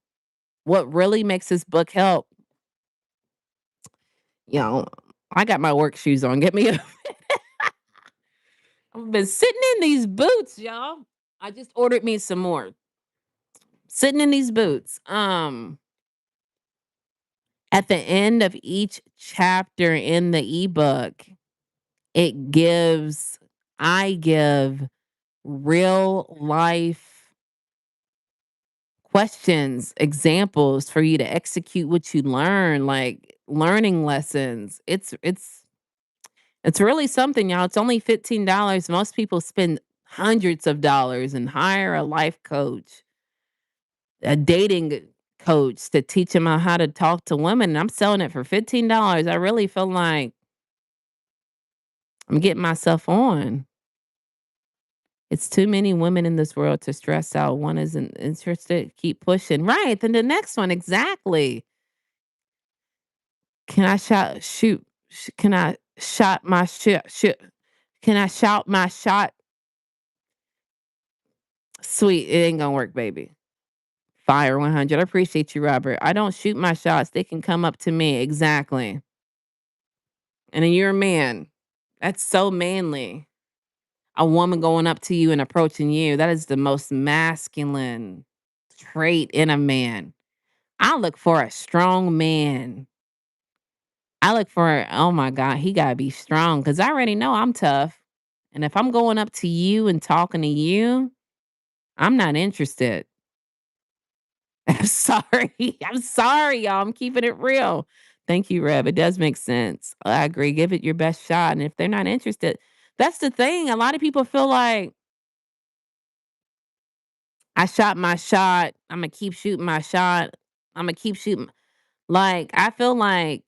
what really makes this book help, you know, I got my work shoes on. Get me a I've been sitting in these boots, y'all. I just ordered me some more. Sitting in these boots. At the end of each chapter in the ebook, it gives I give real life questions, examples for you to execute what you learn, like learning lessons. It's really something, y'all. It's only $15. Most people spend hundreds of dollars and hire a life coach, a dating coach to teach them how to talk to women. And I'm selling it for $15. I really feel like I'm getting myself on. It's too many women in this world to stress out. One isn't interested. Keep pushing. Right. Then the next one, exactly. Can I shoot? Can I shot my shit? Can I shout my shot? Sweet. It ain't gonna work, baby. Fire 100. I appreciate you, Robert. I don't shoot my shots. They can come up to me. Exactly. And then you're a man. That's so manly. A woman going up to you and approaching you. That is the most masculine trait in a man. I look for a strong man. I look for, oh my God, he got to be strong because I already know I'm tough. And if I'm going up to you and talking to you, I'm not interested. I'm sorry. I'm sorry, y'all. I'm keeping it real. Thank you, Reb. It does make sense. I agree. Give it your best shot. And if they're not interested, that's the thing. A lot of people feel like I shot my shot. I'm going to keep shooting my shot. I'm going to keep shooting. Like, I feel like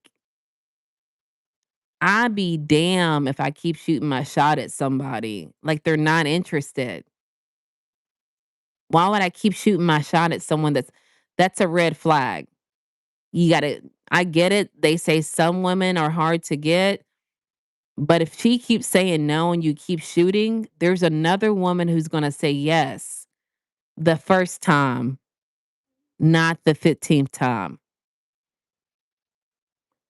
I'd be damn if I keep shooting my shot at somebody. Like, they're not interested. Why would I keep shooting my shot at someone that's a red flag? You gotta I get it. They say some women are hard to get, but if she keeps saying no and you keep shooting, there's another woman who's gonna say yes the first time, not the 15th time.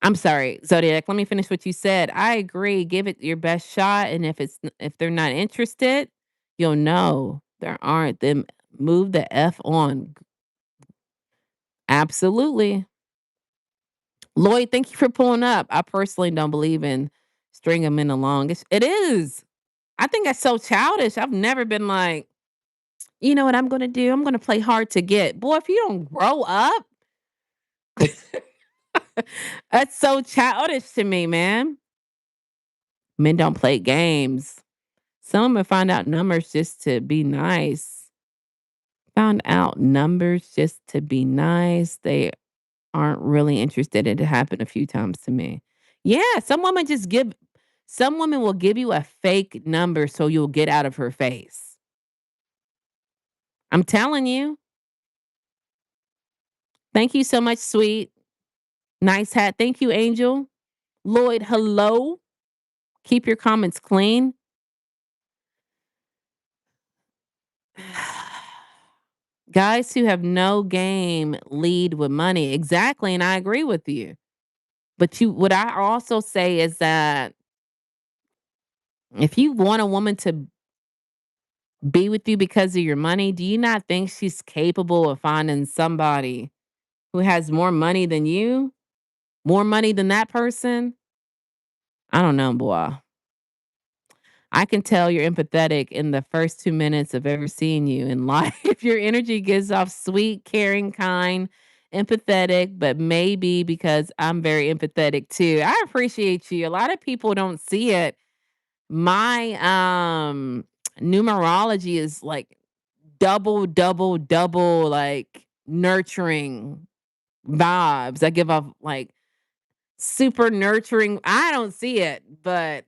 I'm sorry, Zodiac. Let me finish what you said. I agree. Give it your best shot, and if they're not interested, you'll know there aren't. Then move the f on. Absolutely. Lloyd, thank you for pulling up. I personally don't believe in string them in along. It is. I think that's so childish. I've never been like, you know what I'm going to do? I'm going to play hard to get. Boy, if you don't grow up, that's so childish to me, man. Men don't play games. Some women find out numbers just to be nice. Found out numbers just to be nice. They aren't really interested. It happened a few times to me. Yeah, some women will give you a fake number so you'll get out of her face. I'm telling you. Thank you so much, sweet. Nice hat. Thank you, Angel. Lloyd, hello. Keep your comments clean. Guys who have no game lead with money. Exactly. And I agree with you. But what I also say is that if you want a woman to be with you because of your money, do you not think she's capable of finding somebody who has more money than you? More money than that person? I don't know, boy. I can tell you're empathetic in the first 2 minutes of ever seeing you in life. Your energy gives off sweet, caring, kind, empathetic, but maybe because I'm very empathetic too. I appreciate you. A lot of people don't see it. My numerology is like double, double, double like nurturing vibes. I give off like super nurturing. I don't see it, but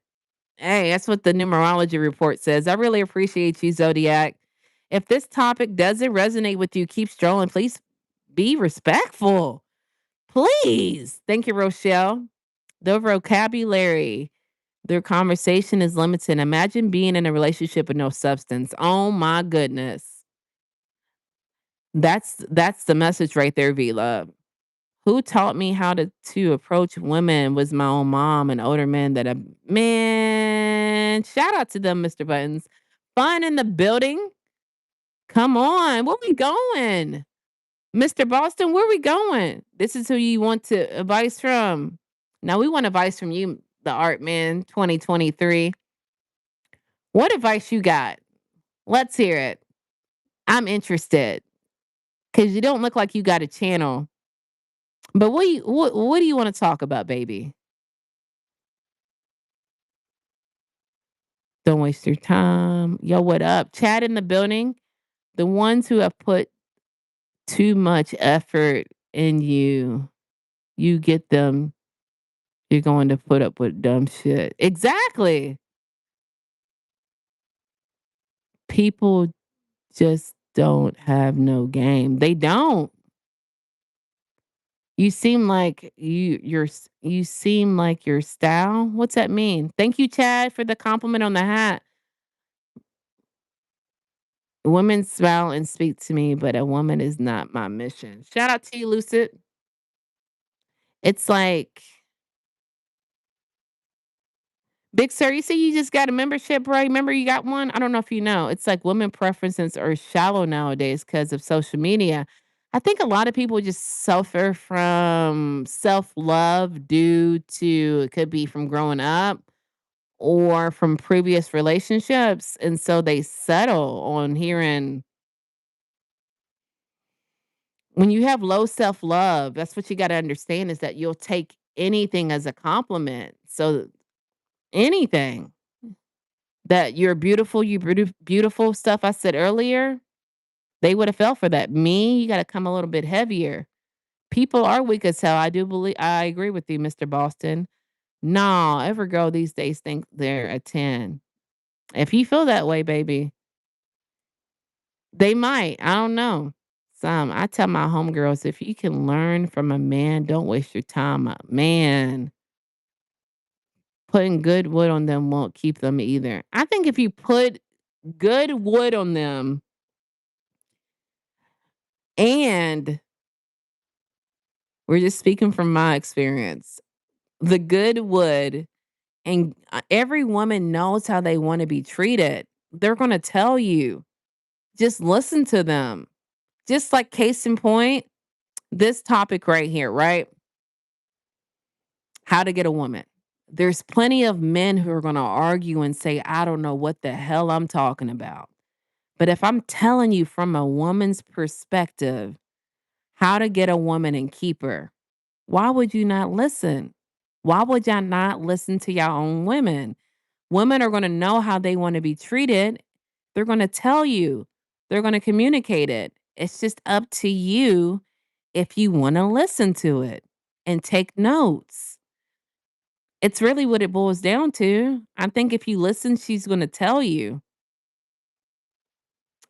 hey, that's what the numerology report says. I really appreciate you, Zodiac. If this topic doesn't resonate with you, keep strolling. Please be respectful. Please. Thank you, Rochelle. The vocabulary, their conversation is limited. Imagine being in a relationship with no substance. Oh my goodness. That's the message right there, V Love. Who taught me how to approach women was my own mom and older men that have man, shout out to them, Mr. Buttons. Fun in the building. Come on, where we going? Mr. Boston, where we going? This is who you want to advice from. Now we want advice from you, the art man 2023. What advice you got? Let's hear it. I'm interested. Cause you don't look like you got a channel. But what do you want to talk about, baby? Don't waste your time. Yo, what up? Chat in the building. The ones who have put too much effort in you, you get them, you're going to put up with dumb shit. Exactly. People just don't have no game. They don't. You seem like you seem like your style. What's that mean? Thank you, Chad, for the compliment on the hat. Women smile and speak to me, but a woman is not my mission. Shout out to you, Lucid. It's like, Big Sir, you say you just got a membership, bro. Remember you got one? I don't know if you know. It's like women preferences are shallow nowadays because of social media. I think a lot of people just suffer from self love due to it could be from growing up or from previous relationships. And so they settle on hearing when you have low self love, that's what you got to understand is that you'll take anything as a compliment. So anything that you're beautiful, beautiful stuff I said earlier, they would have fell for that. Me, you got to come a little bit heavier. People are weak as hell. I do believe I agree with you, Mr. Boston. No, every girl these days think they're a 10. If you feel that way, baby, they might. I don't know. Some. I tell my homegirls, if you can learn from a man, don't waste your time. Man, putting good wood on them won't keep them either. I think if you put good wood on them and we're just speaking from my experience, the good wood and every woman knows how they want to be treated. They're going to tell you. Just listen to them. Just like case in point, this topic right here, right? How to get a woman. There's plenty of men who are going to argue and say, I don't know what the hell I'm talking about. But if I'm telling you from a woman's perspective, how to get a woman and keep her, why would you not listen? Why would y'all not listen to your own women? Women are going to know how they want to be treated. They're going to tell you, they're going to communicate it. It's just up to you if you want to listen to it and take notes. It's really what it boils down to. I think if you listen, she's going to tell you.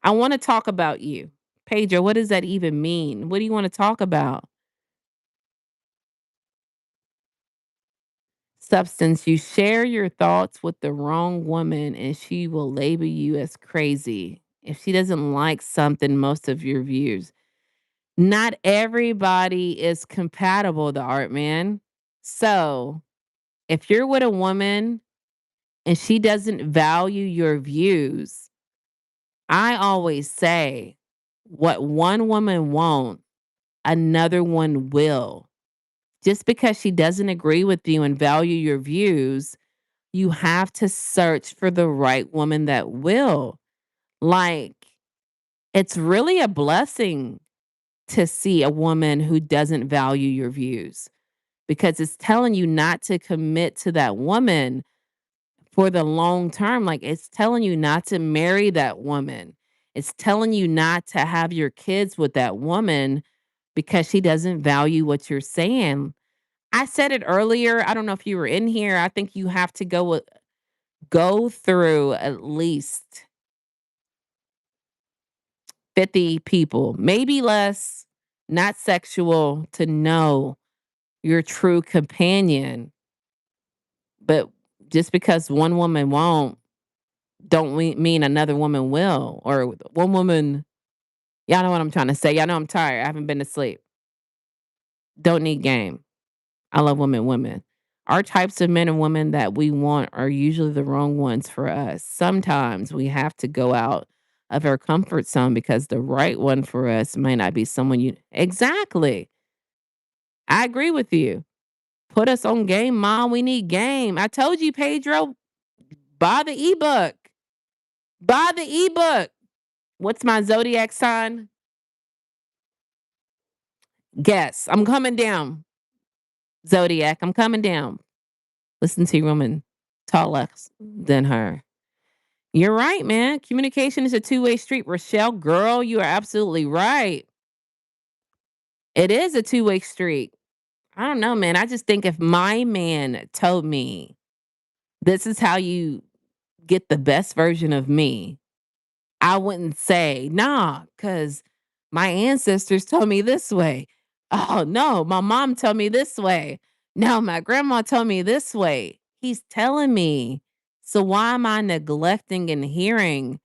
I want to talk about you. Pedro, what does that even mean? What do you want to talk about? Substance. You share your thoughts with the wrong woman and she will label you as crazy. If she doesn't like something, most of your views. Not everybody is compatible, the art man. So if you're with a woman and she doesn't value your views, I always say what one woman won't, another one will. Just because she doesn't agree with you and value your views, you have to search for the right woman that will. Like, it's really a blessing to see a woman who doesn't value your views because it's telling you not to commit to that woman for the long term. Like, it's telling you not to marry that woman. It's telling you not to have your kids with that woman because she doesn't value what you're saying. I said it earlier. I don't know if you were in here. I think you have to go through at least 50 people, maybe less, not sexual, to know your true companion. But just because one woman won't, don't mean another woman will. Or one woman, y'all know what I'm trying to say. Y'all know I'm tired. I haven't been to sleep. Don't need game. I love women. Our types of men and women that we want are usually the wrong ones for us. Sometimes we have to go out of our comfort zone because the right one for us may not be someone you exactly. I agree with you. Put us on game, mom. We need game. I told you, Pedro, buy the ebook. Buy the ebook. What's my zodiac sign? Guess. I'm coming down. Zodiac. I'm coming down. Listen to your woman talk less than her. You're right, man. Communication is a two-way street. Rochelle, girl, you are absolutely right. It is a two-way street. I don't know, man. I just think if my man told me this is how you get the best version of me, I wouldn't say, nah, because my ancestors told me this way. Oh, no, my mom told me this way. No, my grandma told me this way. He's telling me. So why am I neglecting and hearing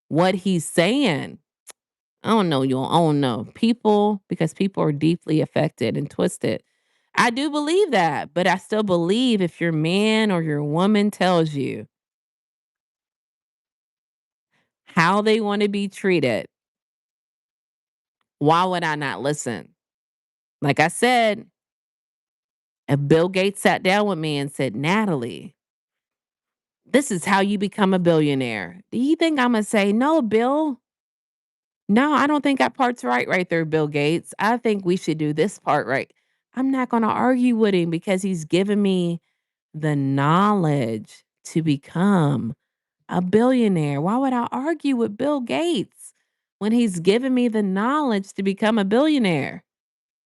what he's saying? I don't know, you. I don't know. People, because people are deeply affected and twisted. I do believe that, but I still believe if your man or your woman tells you how they want to be treated, why would I not listen? Like I said, if Bill Gates sat down with me and said, Natalie, this is how you become a billionaire. Do you think I'm going to say, no, Bill? No, I don't think that part's right there, Bill Gates. I think we should do this part right. I'm not going to argue with him because he's given me the knowledge to become a billionaire. Why would I argue with Bill Gates when he's given me the knowledge to become a billionaire?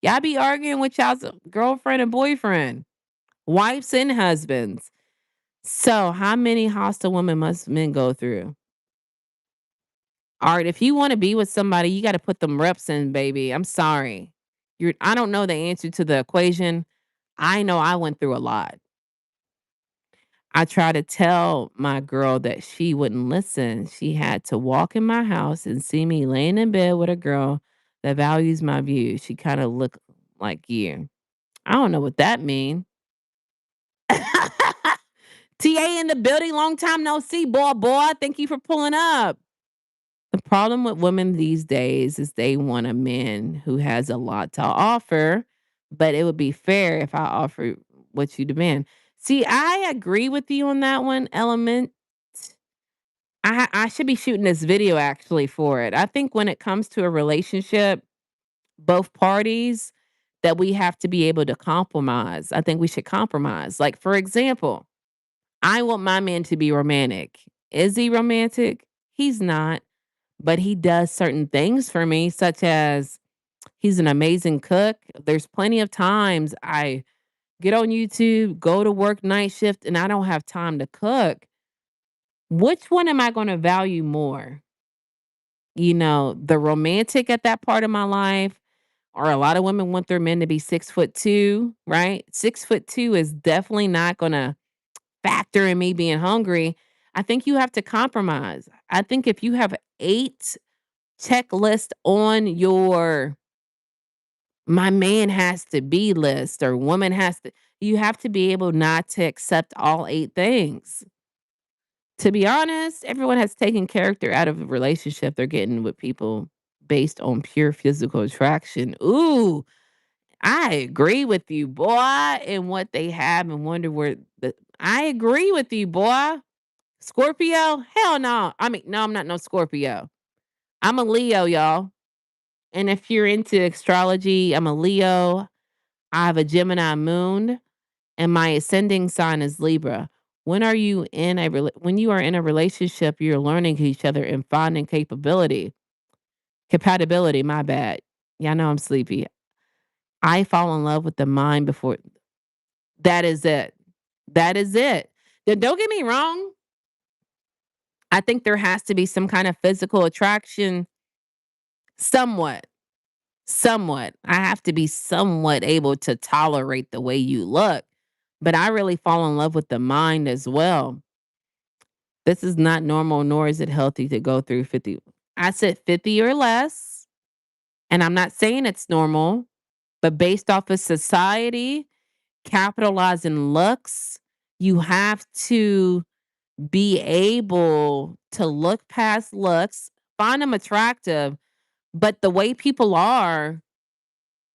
Y'all be arguing with y'all's girlfriend and boyfriend, wives and husbands. So, how many hostile women must men go through? All right, if you want to be with somebody, you got to put them reps in, baby. I'm sorry. I don't know the answer to the equation. I know I went through a lot. I tried to tell my girl that she wouldn't listen. She had to walk in my house and see me laying in bed with a girl that values my views. She kind of looked like you. I don't know what that means. TA in the building, long time no see, boy. Thank you for pulling up. The problem with women these days is they want a man who has a lot to offer, but it would be fair if I offer what you demand. See, I agree with you on that one, Element. I should be shooting this video actually for it. I think when it comes to a relationship, both parties, that we have to be able to compromise. I think we should compromise. Like, for example, I want my man to be romantic. Is he romantic? He's not, but he does certain things for me, such as He's an amazing cook. There's plenty of times I get on YouTube, go to work night shift, and I don't have time to cook. Which one am I going to value more? The romantic at that part of my life, or a lot of women want their men to be 6'2", right? 6'2" is definitely not going to factor in me being hungry. I think you have to compromise. I think if you have 8 checklist on your my man has to be list or woman has to, you have to be able not to accept all 8 things. To be honest, everyone has taken character out of a relationship they're getting with people based on pure physical attraction. Ooh, I agree with you, boy, and what they have and wonder where the I agree with you, boy. Scorpio? Hell no. I mean, no, I'm not no Scorpio. I'm a Leo, y'all. And if you're into astrology, I'm a Leo. I have a Gemini moon and my ascending sign is Libra. When you are in a relationship, you're learning each other and finding compatibility, my bad. Yeah, I know I'm sleepy. I fall in love with the mind before that is it. That is it. Then don't get me wrong. I think there has to be some kind of physical attraction somewhat. Somewhat. I have to be somewhat able to tolerate the way you look, but I really fall in love with the mind as well. This is not normal, nor is it healthy to go through 50. I said 50 or less, and I'm not saying it's normal, but based off of society, capitalizing looks, you have to be able to look past looks, find them attractive, but the way people are,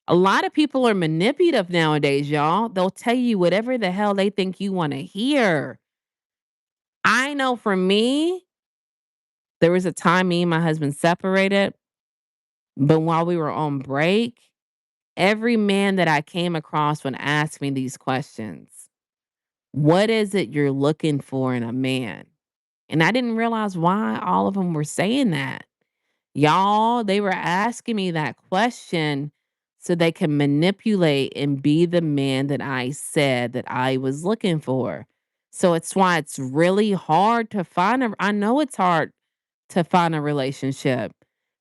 a lot of people are manipulative nowadays, y'all. They'll tell you whatever the hell they think you want to hear. I know for me, there was a time me and my husband separated, but while we were on break, every man that I came across would ask me these questions. What is it you're looking for in a man? And I didn't realize why all of them were saying that. Y'all, they were asking me that question so they can manipulate and be the man that I said that I was looking for. So it's why it's really hard to find I know it's hard to find a relationship.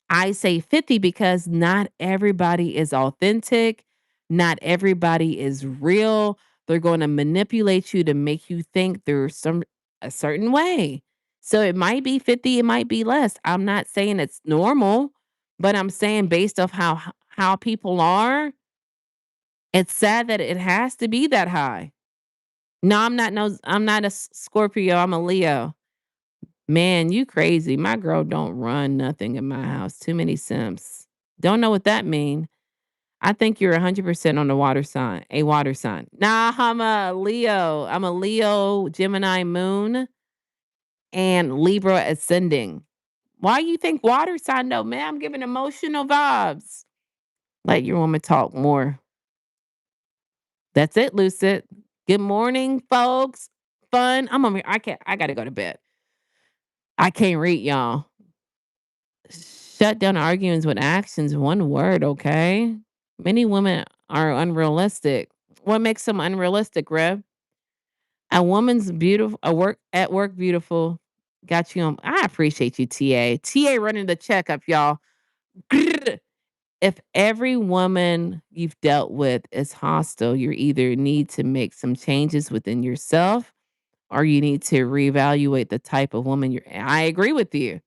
I say 50 because not everybody is authentic, not everybody is real. They're going to manipulate you to make you think there's some a certain way. So it might be 50, it might be less. I'm not saying it's normal, but I'm saying based off how people are, it's sad that it has to be that high. No, I'm not a Scorpio, I'm a Leo. Man, you crazy. My girl don't run nothing in my house. Too many simps. Don't know what that mean. I think you're 100% on the water sign, a water sign. Nah, I'm a Leo. I'm a Leo, Gemini moon, and Libra ascending. Why you think water sign though, man? I'm giving emotional vibes. Let your woman talk more. That's it, Lucid. Good morning, folks. Fun. I'm over here. I gotta go to bed. I can't read y'all. Shut down arguments with actions, one word, okay? Many women are unrealistic. What makes them unrealistic, Rev? A woman's beautiful, at work beautiful. Got you on. I appreciate you, TA. TA running the checkup, y'all. If every woman you've dealt with is hostile, you either need to make some changes within yourself or you need to reevaluate the type of woman you're. I agree with you,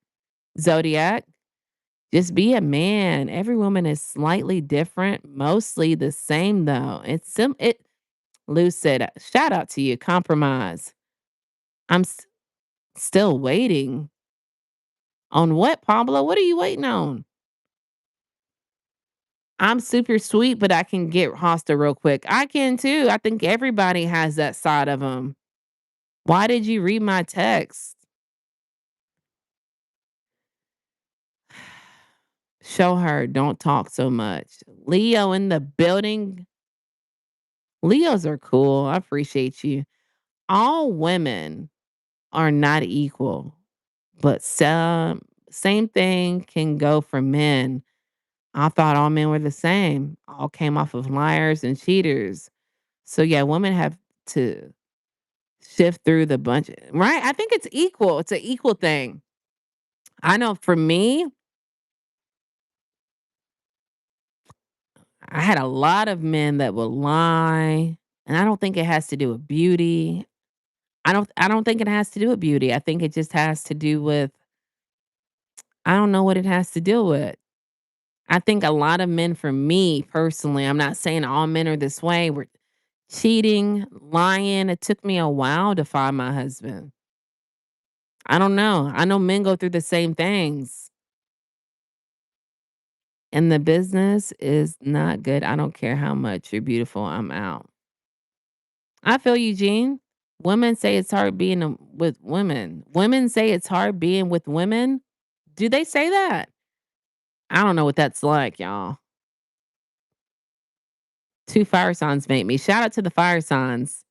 Zodiac. Just be a man. Every woman is slightly different, mostly the same though. Lou said, shout out to you. Compromise. I'm still waiting. On what, Pablo? What are you waiting on? I'm super sweet, but I can get hostile real quick. I can too. I think everybody has that side of them. Why did you read my text? Show her, don't talk so much. Leo in the building. Leos are cool. I appreciate you. All women are not equal, but same thing can go for men. I thought all men were the same, all came off of liars and cheaters. So, yeah, women have to sift through the bunch, right? I think it's equal. It's an equal thing. I know for me, I had a lot of men that would lie, and I don't think it has to do with beauty. I don't think it has to do with beauty. I think it just has to do with I don't know what it has to do with. I think a lot of men for me personally, I'm not saying all men are this way, were cheating, lying. It took me a while to find my husband. I don't know. I know men go through the same things. And the business is not good. I don't care how much you're beautiful. I'm out. I feel you, Gene. Women say it's hard being with women. Women say it's hard being with women. Do they say that? I don't know what that's like, y'all. Two fire signs make me. Shout out to the fire signs.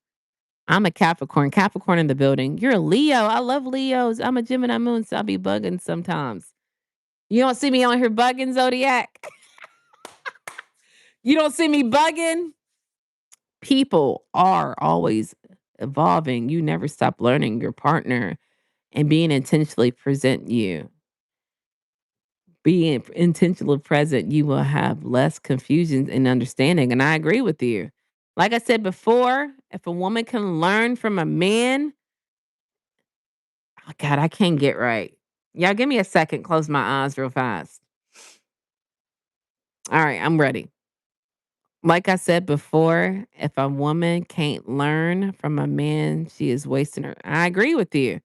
I'm a Capricorn. Capricorn in the building. You're a Leo. I love Leos. I'm a Gemini moon, so I'll be bugging sometimes. You don't see me on here bugging, Zodiac. You don't see me bugging. People are always evolving. You never stop learning your partner and being intentionally present you. Being intentionally present, you will have less confusion and understanding. And I agree with you. Like I said before, if a woman can learn from a man, oh God, I can't get right. Y'all give me a second, close my eyes real fast. All right, I'm ready. Like I said before, if a woman can't learn from a man, she is wasting her. I agree with you.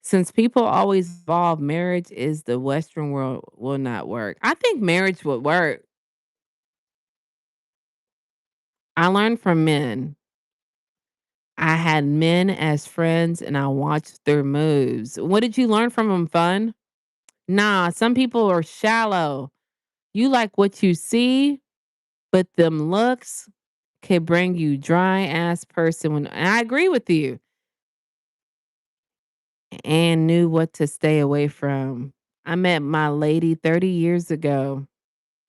Since people always evolve, marriage is the Western world will not work. I think marriage would work. I learned from men. I had men as friends and I watched their moves. What did you learn from them, fun? Nah, some people are shallow. You like what you see, but them looks can bring you dry ass person when and I agree with you and knew what to stay away from. I met my lady 30 years ago.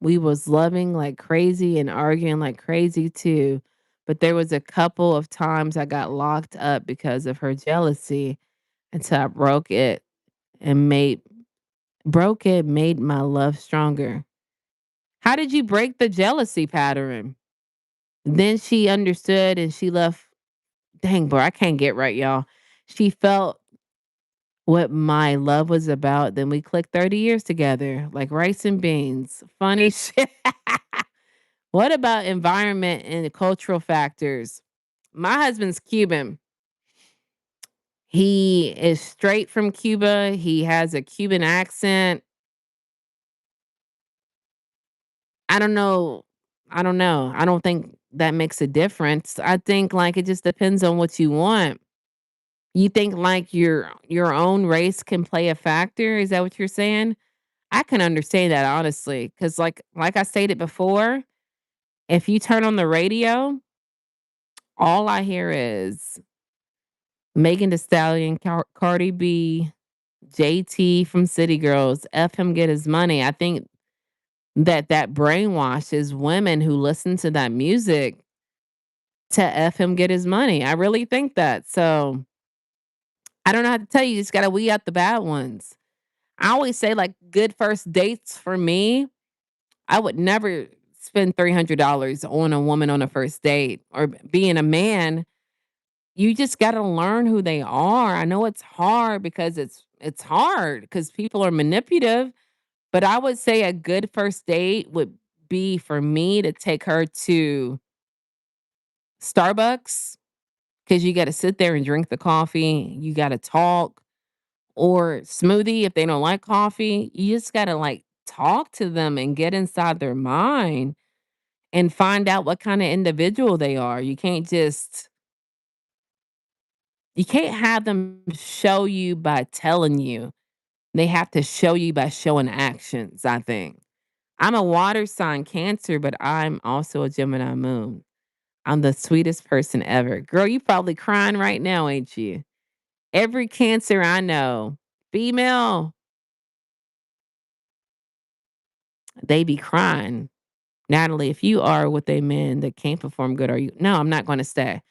We was loving like crazy and arguing like crazy too. But there was a couple of times I got locked up because of her jealousy until I and made my love stronger. How did you break the jealousy pattern? Then she understood and she left. Dang, bro, I can't get right, y'all. She felt what my love was about. Then we clicked 30 years together, like rice and beans. Funny shit. What about environment and cultural factors? My husband's Cuban. He is straight from Cuba. He has a Cuban accent. I don't know. I don't know. I don't think that makes a difference. I think like it just depends on what you want. You think like your own race can play a factor? Is that what you're saying? I can understand that honestly, because like I stated before, if you turn on the radio, all I hear is Megan Thee Stallion, Cardi B, JT from City Girls, F him get his money. I think that brainwashes women who listen to that music to F him get his money. I really think that. So I don't know how to tell you. You just gotta weed out the bad ones. I always say like good first dates for me, I would never spend $300 on a woman on a first date or being a man. You just got to learn who they are. I know it's hard because it's hard because people are manipulative, but I would say a good first date would be for me to take her to Starbucks because you got to sit there and drink the coffee. You got to talk or smoothie if they don't like coffee. You just got to like talk to them and get inside their mind and find out what kind of individual they are. You can't have them show you by telling you. They have to show you by showing actions, I think. I'm a water sign Cancer, but I'm also a Gemini moon. I'm the sweetest person ever. Girl, you probably crying right now, ain't you? Every Cancer I know, female, They be crying. Natalie, if you are with a man that can't perform good, are you? No, I'm not going to stay.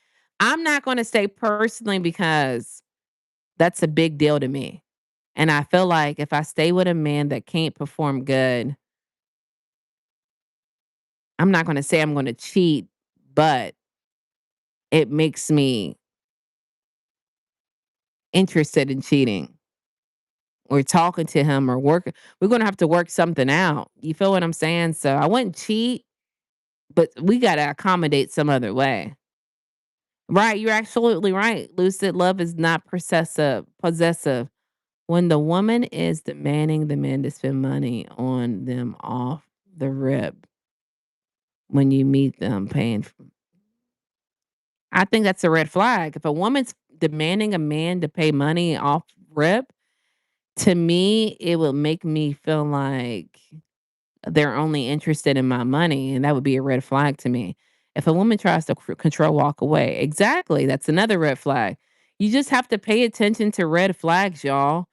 I'm not going to stay personally because that's a big deal to me. And I feel like if I stay with a man that can't perform good, I'm not going to say I'm going to cheat, but it makes me interested in cheating or talking to him or working. We're going to have to work something out. You feel what I'm saying? So I wouldn't cheat, but we got to accommodate some other way. Right, you're absolutely right. Lucid love is not possessive. When the woman is demanding the man to spend money on them off the rip when you meet them paying I think that's a red flag. If a woman's demanding a man to pay money off rip, to me, it would make me feel like they're only interested in my money, and that would be a red flag to me. If a woman tries to control walk away, exactly, that's another red flag. You just have to pay attention to red flags, y'all,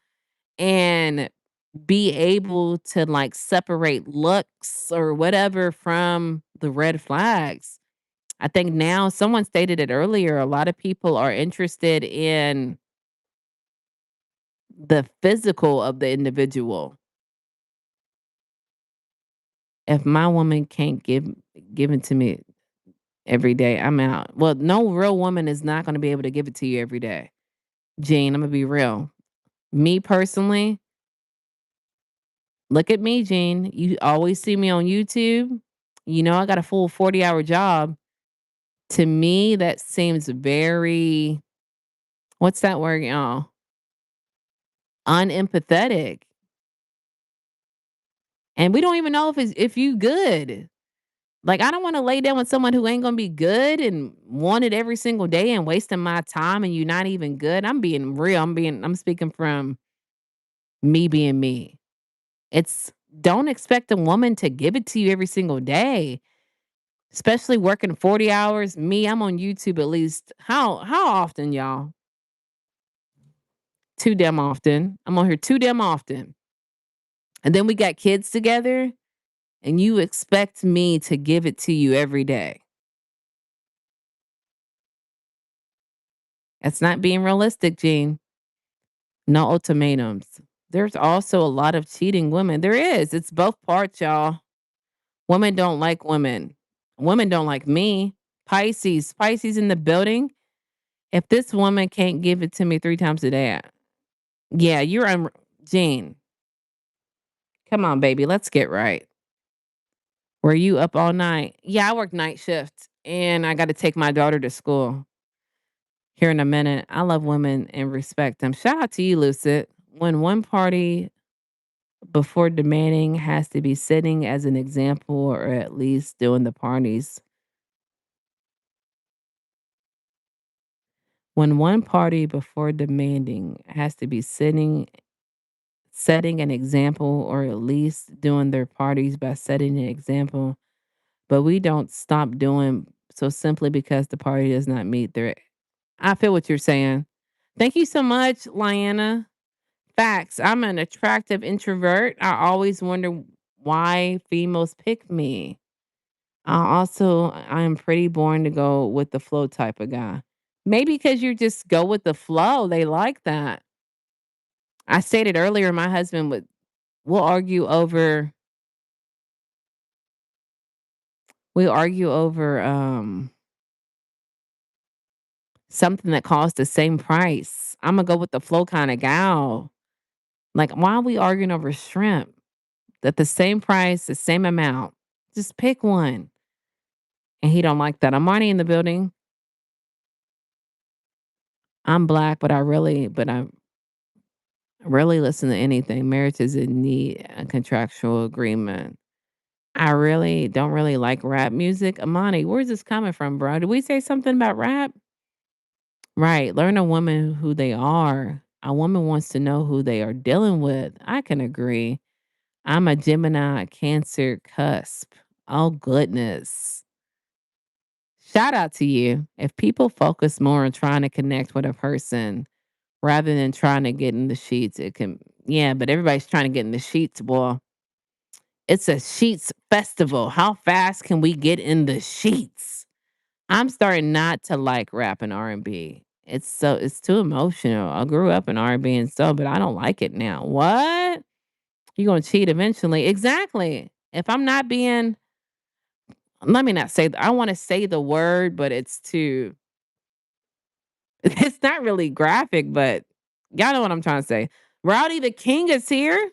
and be able to like separate looks or whatever from the red flags. I think now someone stated it earlier, a lot of people are interested in the physical of the individual. If my woman can't give it to me every day, I'm out. Well, no real woman is not gonna be able to give it to you every day. Gene, Imma be real. Me personally, look at me, Gene. You always see me on YouTube. You know I got a full 40-hour job. To me, that seems very what's that word, y'all? Unempathetic. And we don't even know if you good. Like, I don't wanna lay down with someone who ain't gonna be good and want it every single day and wasting my time and you not even good. I'm being real. I'm speaking from me being me. It's don't expect a woman to give it to you every single day, especially working 40 hours. Me, I'm on YouTube at least how often, y'all? Too damn often. I'm on here too damn often. And then we got kids together and you expect me to give it to you every day. That's not being realistic, Gene. No ultimatums. There's also a lot of cheating women. There is. It's both parts, y'all. Women don't like women. Women don't like me. Pisces. Pisces in the building. If this woman can't give it to me 3 times a day, yeah, Gene, come on, baby. Let's get right. Were you up all night? Yeah, I work night shift and I got to take my daughter to school here in a minute. I love women and respect them. Shout out to you, Lucid. When one party before demanding has to be setting as an example or at least doing the parties. When one party before demanding has to be setting an example or at least doing their parties by setting an example, but we don't stop doing so simply because the party does not meet their I feel what you're saying. Thank you so much, Lyanna. Facts. I'm an attractive introvert. I always wonder why females pick me. I am pretty boring to go with the flow type of guy. Maybe because you just go with the flow. They like that. I stated earlier, my husband would we'll argue over we argue over something that costs the same price. I'm gonna go with the flow kind of gal. Like, why are we arguing over shrimp? At the same price, the same amount. Just pick one. And he don't like that. I'm already in the building. I'm black, but I really listen to anything. Marriage is in need a contractual agreement. I really don't really like rap music. Amani, where's this coming from, bro? Did we say something about rap? Right. Learn a woman who they are. A woman wants to know who they are dealing with. I can agree. I'm a Gemini Cancer cusp. Oh, goodness. Shout out to you. If people focus more on trying to connect with a person rather than trying to get in the sheets, it can, yeah, but everybody's trying to get in the sheets, boy. It's a sheets festival. How fast can we get in the sheets? I'm starting not to like rap and R&B. It's too emotional. I grew up in R&B and so, but I don't like it now. What? You gonna cheat eventually? Exactly. If I'm not being, let me not say. I want to say the word, but it's too. It's not really graphic, but y'all know what I'm trying to say. Rowdy the King is here.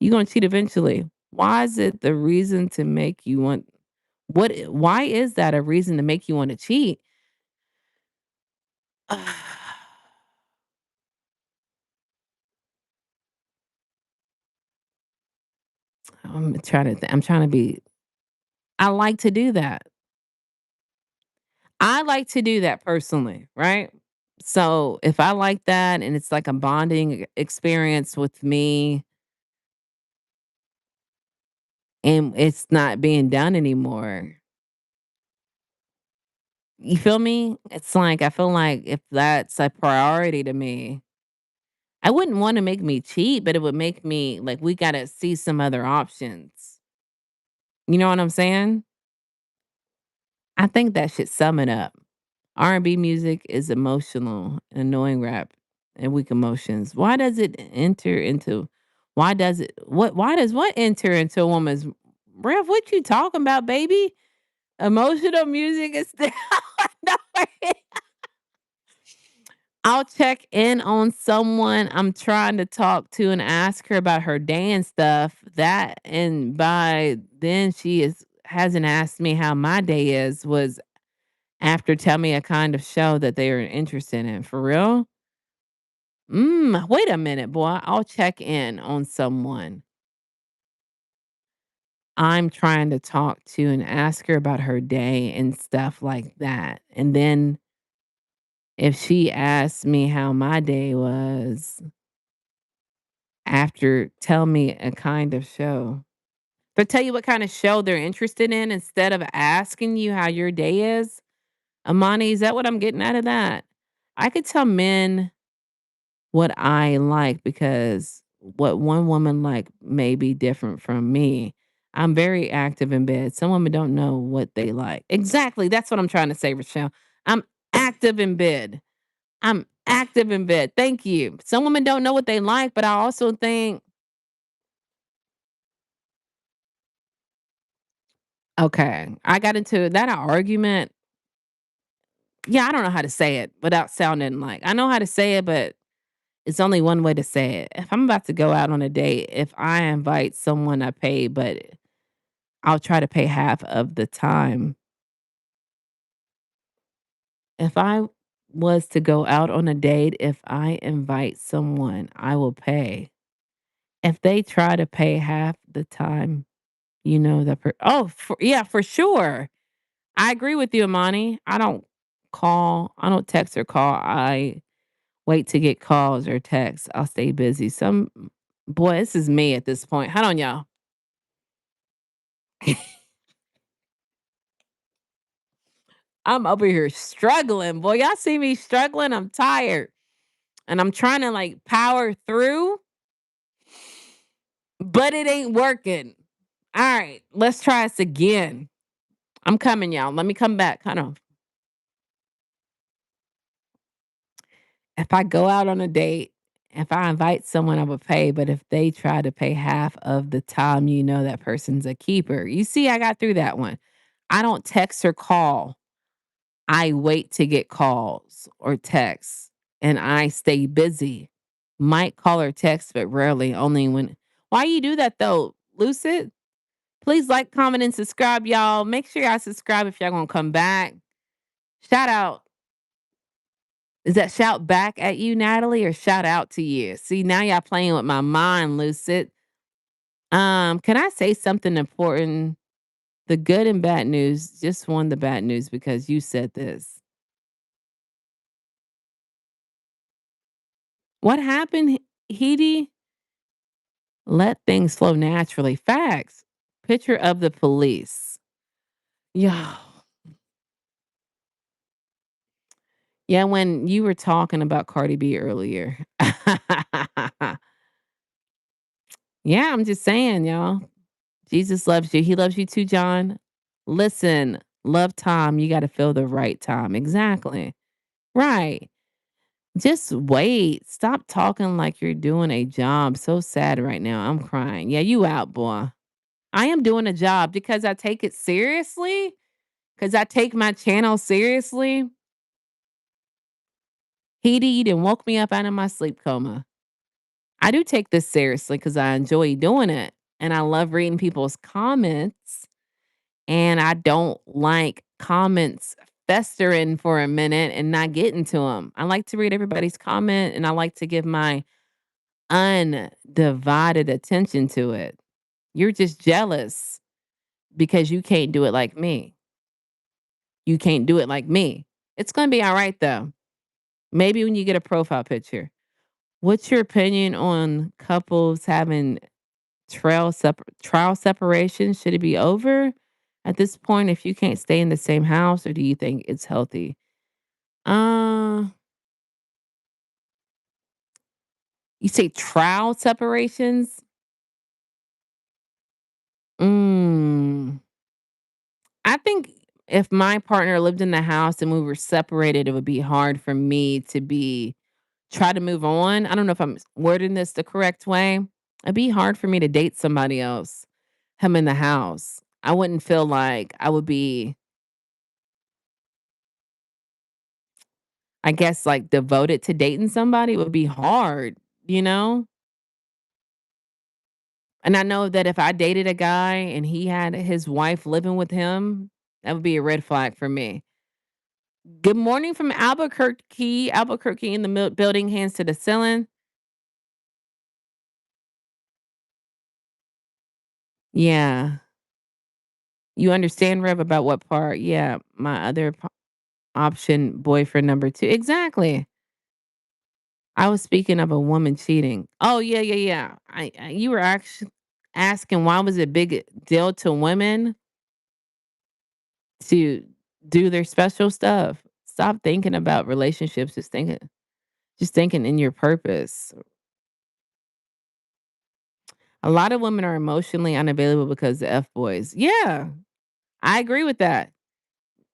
You gonna cheat eventually. Why is it the reason to make you want? Why is that a reason to make you want to cheat? I'm trying to be. I like to do that. I like to do that personally, right? So if I like that and it's like a bonding experience with me and it's not being done anymore, you feel me? It's like I feel like if that's a priority to me, I wouldn't want to make me cheat, but it would make me like we got to see some other options. You know what I'm saying? I think that should sum it up. R&B music is emotional, annoying rap, and weak emotions. Why does what enter into a woman's Rev, what you talking about, baby? Emotional music is still no, I'll check in on someone I'm trying to talk to and ask her about her day and stuff. That and by then she is hasn't asked me how my day is was after tell me a kind of show that they are interested in. For real? Wait a minute, boy. I'll check in on someone I'm trying to talk to and ask her about her day and stuff like that. And then if she asks me how my day was after tell me a kind of show. But tell you what kind of show they're interested in instead of asking you how your day is. Amani, is that what I'm getting out of that? I could tell men what I like because what one woman like may be different from me. I'm very active in bed. Some women don't know what they like. Exactly. That's what I'm trying to say, Rochelle. I'm active in bed. I'm active in bed. Thank you. Some women don't know what they like, but I also think, okay, I got into that argument. Yeah, I don't know how to say it without sounding like I know how to say it, but it's only one way to say it. If I'm about to go out on a date, if I invite someone I pay, but I'll try to pay half of the time. If I was to go out on a date, if I invite someone, I will pay. If they try to pay half the time, you know that yeah, for sure. I agree with you, Amani. I don't text or call. I wait to get calls or texts. I'll stay busy. Boy, this is me at this point. Hold on, y'all. I'm over here struggling. Boy, y'all see me struggling. I'm tired. And I'm trying to like power through, but it ain't working. All right, let's try this again. I'm coming, y'all. Let me come back. Hold on. If I go out on a date, if I invite someone, I would pay. But if they try to pay half of the time, you know that person's a keeper. You see, I got through that one. I don't text or call. I wait to get calls or texts and I stay busy. Might call or text, but rarely, only when. Why you do that though, Lucid? Please like, comment, and subscribe, y'all. Make sure y'all subscribe if y'all gonna come back. Shout out. Is that shout back at you, Natalie, or shout out to you? See, now y'all playing with my mind, Lucid. Can I say something important? The good and bad news, just won the bad news because you said this. What happened, Heidi? Let things flow naturally. Facts. Picture of the police. Yeah. Yeah, when you were talking about Cardi B earlier. Yeah, I'm just saying, y'all. Jesus loves you. He loves you too, John. Listen, love time. You got to feel the right time. Exactly. Right. Just wait. Stop talking like you're doing a job. So sad right now. I'm crying. Yeah, you out, boy. I am doing a job because I take it seriously. Because I take my channel seriously. He did woke me up out of my sleep coma. I do take this seriously because I enjoy doing it. And I love reading people's comments. And I don't like comments festering for a minute and not getting to them. I like to read everybody's comment and I like to give my undivided attention to it. You're just jealous because you can't do it like me. You can't do it like me. It's going to be all right though. Maybe when you get a profile picture. What's your opinion on couples having trial separation? Should it be over at this point if you can't stay in the same house, or do you think it's healthy? Uh, you say trial separations? Mm, I think if my partner lived in the house and we were separated, it would be hard for me to try to move on. I don't know if I'm wording this the correct way. It'd be hard for me to date somebody else, him in the house. I wouldn't feel like I would be, I guess, like devoted to dating somebody. It would be hard, you know? And I know that if I dated a guy and he had his wife living with him, that would be a red flag for me. Good morning from Albuquerque. Albuquerque in the building, hands to the ceiling. Yeah. You understand, Rev, about what part? Yeah. My other option, boyfriend number two. Exactly. I was speaking of a woman cheating. Oh, yeah, yeah, yeah. You were actually asking why was it a big deal to women to do their special stuff. Stop thinking about relationships. Just thinking in your purpose. A lot of women are emotionally unavailable because of F boys. Yeah, I agree with that.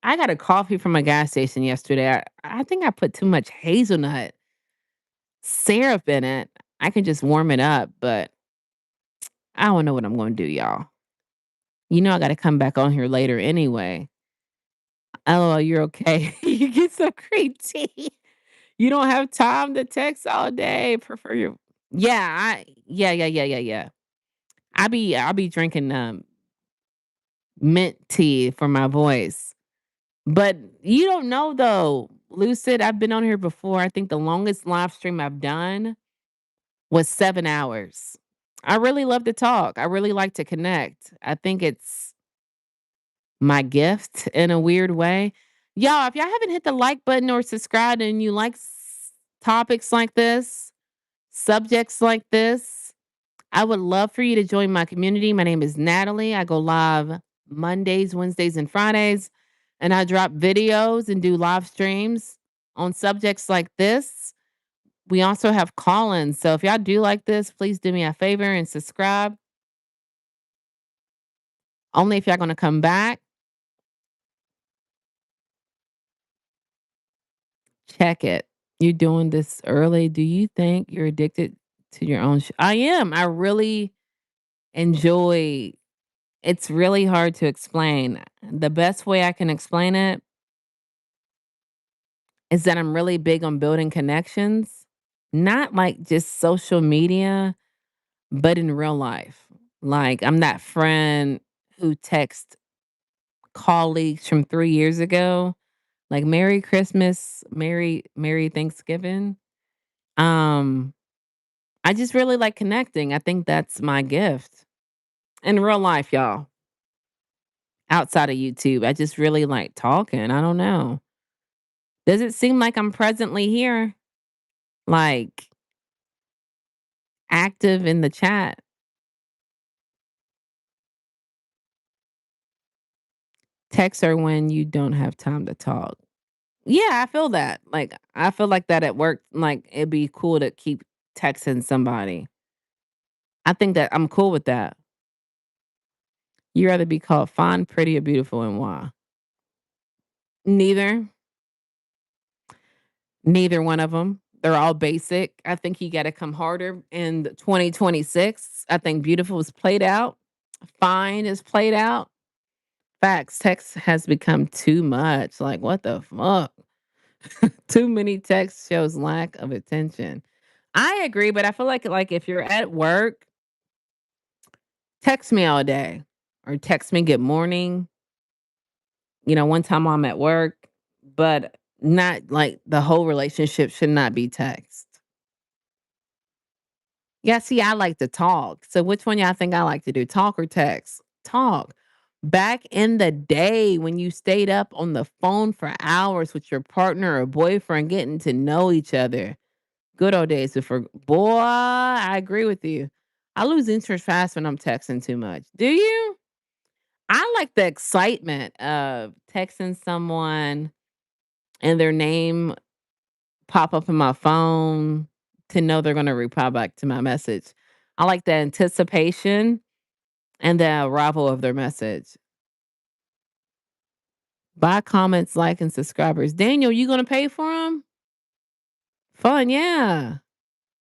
I got a coffee from a gas station yesterday. I think I put too much hazelnut syrup in it. I can just warm it up, but I don't know what I'm going to do, y'all. You know, I got to come back on here later anyway. Oh, you're okay. You get some green tea. You don't have time to text all day. Prefer your yeah. I'll be drinking mint tea for my voice. But you don't know though, Lucid. I've been on here before. I think the longest live stream I've done was 7 hours. I really love to talk. I really like to connect. I think it's my gift in a weird way. Y'all, if y'all haven't hit the like button or subscribed and you like topics like this, subjects like this, I would love for you to join my community. My name is Natalie. I go live Mondays, Wednesdays, and Fridays, and I drop videos and do live streams on subjects like this. We also have call ins. So if y'all do like this, please do me a favor and subscribe. Only if y'all going to come back. Check it. You're doing this early. Do you think you're addicted to your own? I am. I really enjoy. It's really hard to explain. The best way I can explain it is that I'm really big on building connections, not like just social media, but in real life. Like I'm that friend who texts colleagues from 3 years ago, like Merry Christmas, Merry Thanksgiving. Um, I just really like connecting. I think that's my gift in real life, y'all. Outside of YouTube, I just really like talking. I don't know. Does it seem like I'm presently here? Like active in the chat? Text her when you don't have time to talk. Yeah, I feel that. Like I feel like that at work. Like it'd be cool to keep texting somebody. I think that I'm cool with that. You rather be called fine, pretty, or beautiful, and why? Neither. Neither one of them. They're all basic. I think you gotta come harder in 2026. I think beautiful is played out. Fine is played out. Facts. Text has become too much. Like, what the fuck? Too many text shows lack of attention. I agree, but I feel like if you're at work, text me all day or text me good morning. One time I'm at work, but not like the whole relationship should not be text. Yeah, see, I like to talk. So which one y'all think I like to do? Talk or text? Talk. Back in the day when you stayed up on the phone for hours with your partner or boyfriend getting to know each other. Good old days before boy, I agree with you. I lose interest fast when I'm texting too much. Do you? I like the excitement of texting someone and their name pop up in my phone to know they're gonna reply back to my message. I like the anticipation and the arrival of their message. Buy comments, like, and subscribers. Daniel, you gonna pay for them? Fun, yeah.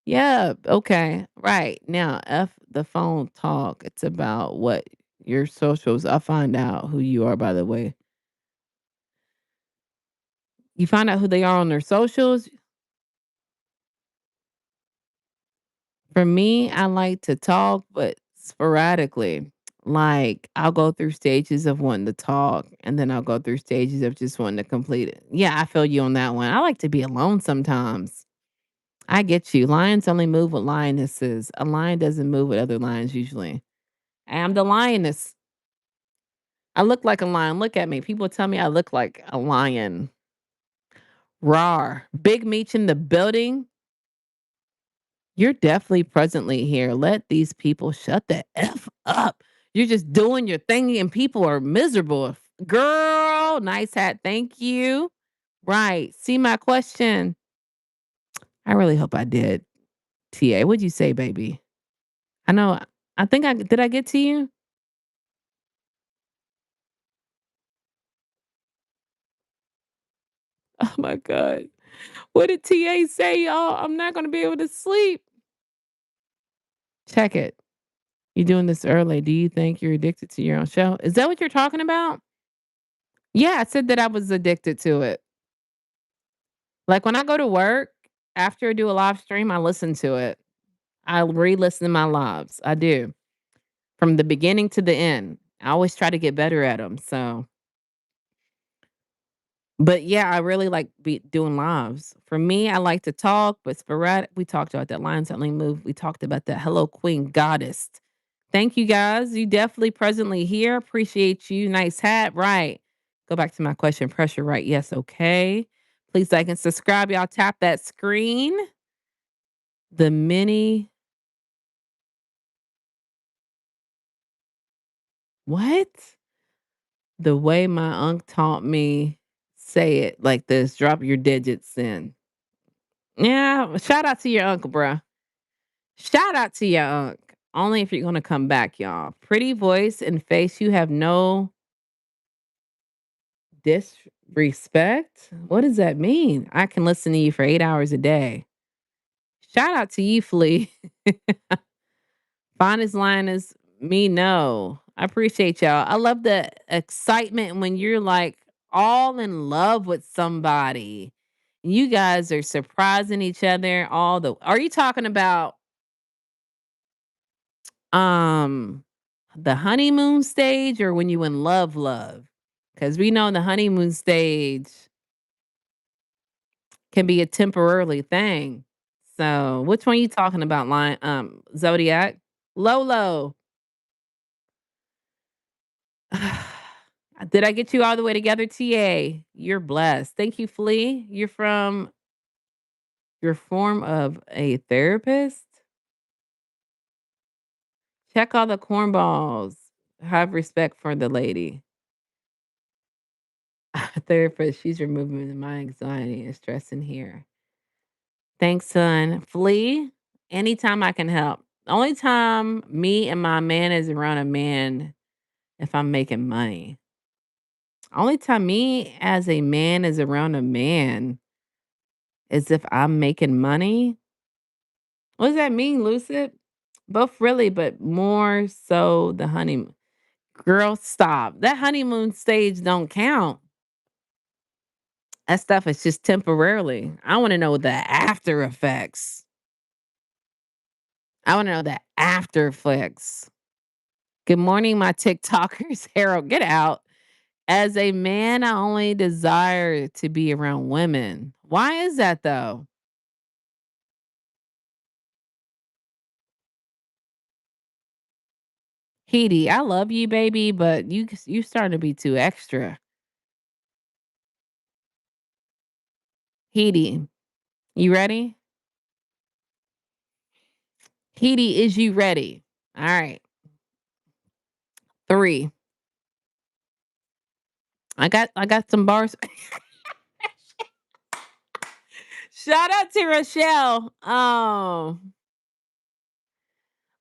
Yeah, okay. Right. Now, F the phone talk. It's about what your socials. I find out who you are, by the way. You find out who they are on their socials. For me, I like to talk, but sporadically. Like, I'll go through stages of wanting to talk, and then I'll go through stages of just wanting to complete it. Yeah, I feel you on that one. I like to be alone sometimes. I get you. Lions only move with lionesses. A lion doesn't move with other lions usually. I am the lioness. I look like a lion. Look at me. People tell me I look like a lion. Rawr. Big Meech in the building. You're definitely presently here. Let these people shut the F up. You're just doing your thing and people are miserable. Girl, nice hat. Thank you. Right. See my question. I really hope I did. TA, what'd you say, baby? I know. I think I did. I get to you? Oh my God. What did TA say, y'all? I'm not going to be able to sleep. Check it. You're doing this early. Do you think you're addicted to your own show? Is that what you're talking about? Yeah, I said that I was addicted to it. Like when I go to work, after I do a live stream, I listen to it. I re-listen to my lives. I do. From the beginning to the end. I always try to get better at them. So, but yeah, I really like doing lives. For me, I like to talk, but sporadic. We talked about that lion suddenly move. We talked about that. Hello, Queen Goddess. Thank you guys. You definitely presently here. Appreciate you. Nice hat. Right. Go back to my question. Pressure right. Yes. Okay. Please like and subscribe. Y'all tap that screen. The mini what? The way my uncle taught me say it like this. Drop your digits in. Yeah. Shout out to your uncle, bruh. Shout out to your uncle. Only if you're gonna come back, y'all. Pretty voice and face. You have no disrespect? What does that mean? I can listen to you for 8 hours a day. Shout out to you, Flea. Finest line is me, no. I appreciate y'all. I love the excitement when you're like all in love with somebody. You guys are surprising each other all the Are you talking about um the honeymoon stage or when you in love? Cuz we know the honeymoon stage can be a temporarily thing. So, which one you talking about, Lion Zodiac? Lolo. Did I get you all the way together, TA? You're blessed. Thank you, Flea. You're from your form of a therapist? Check all the cornballs. Have respect for the lady. Therapist, she's removing my anxiety and stress in here. Thanks, son. Flea, anytime I can help. The only time me and my man is around a man if I'm making money. Only time me as a man is around a man is if I'm making money. What does that mean, Lucid? Both really, but more so the honeymoon. Girl, stop. That honeymoon stage don't count. That stuff is just temporarily. I want to know the after effects. I want to know the after effects. Good morning, my TikTokers. Harold, get out. As a man, I only desire to be around women. Why is that though? Heedy, I love you, baby, but you starting to be too extra. Heedy, you ready? Heedy, is you ready? All right. 3. I got some bars. Shout out to Rochelle.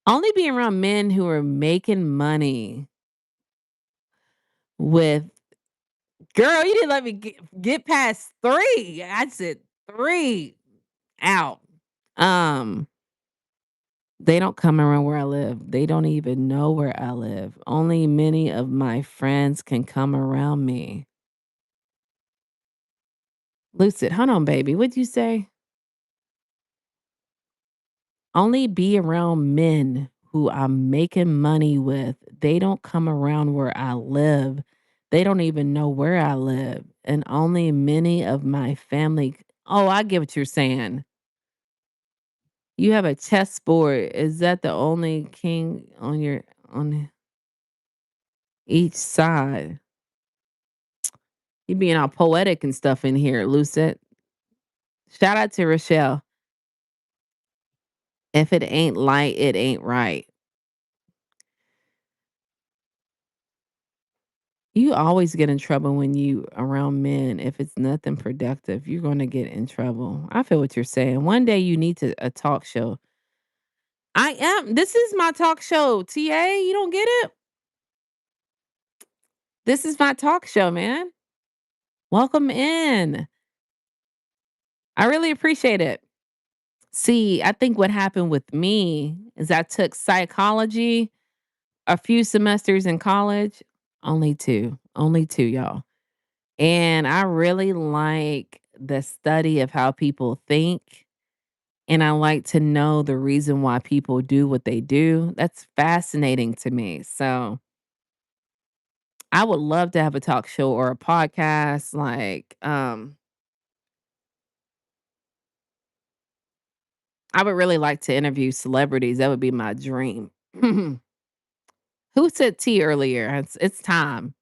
Only being around men who are making money with girl, you didn't let me get past 3. I said 3 out. Um, they don't come around where I live. They don't even know where I live. Only many of my friends can come around me. Lucid, hold on, baby. What'd you say? Only be around men who I'm making money with. They don't come around where I live. They don't even know where I live. And only many of my family. Oh, I get what you're saying. You have a chessboard. Is that the only king on each side? You being all poetic and stuff in here, Lucette. Shout out to Rochelle. If it ain't light, it ain't right. You always get in trouble when you around men. If it's nothing productive, you're gonna get in trouble. I feel what you're saying. One day you need to a talk show. I am. This is my talk show, TA. You don't get it? This is my talk show, man. Welcome in. I really appreciate it. See, I think what happened with me is I took psychology a few semesters in college, only 2, y'all. And I really like the study of how people think. And I like to know the reason why people do what they do. That's fascinating to me. So I would love to have a talk show or a podcast. I would really like to interview celebrities. That would be my dream. Who said tea earlier? It's time.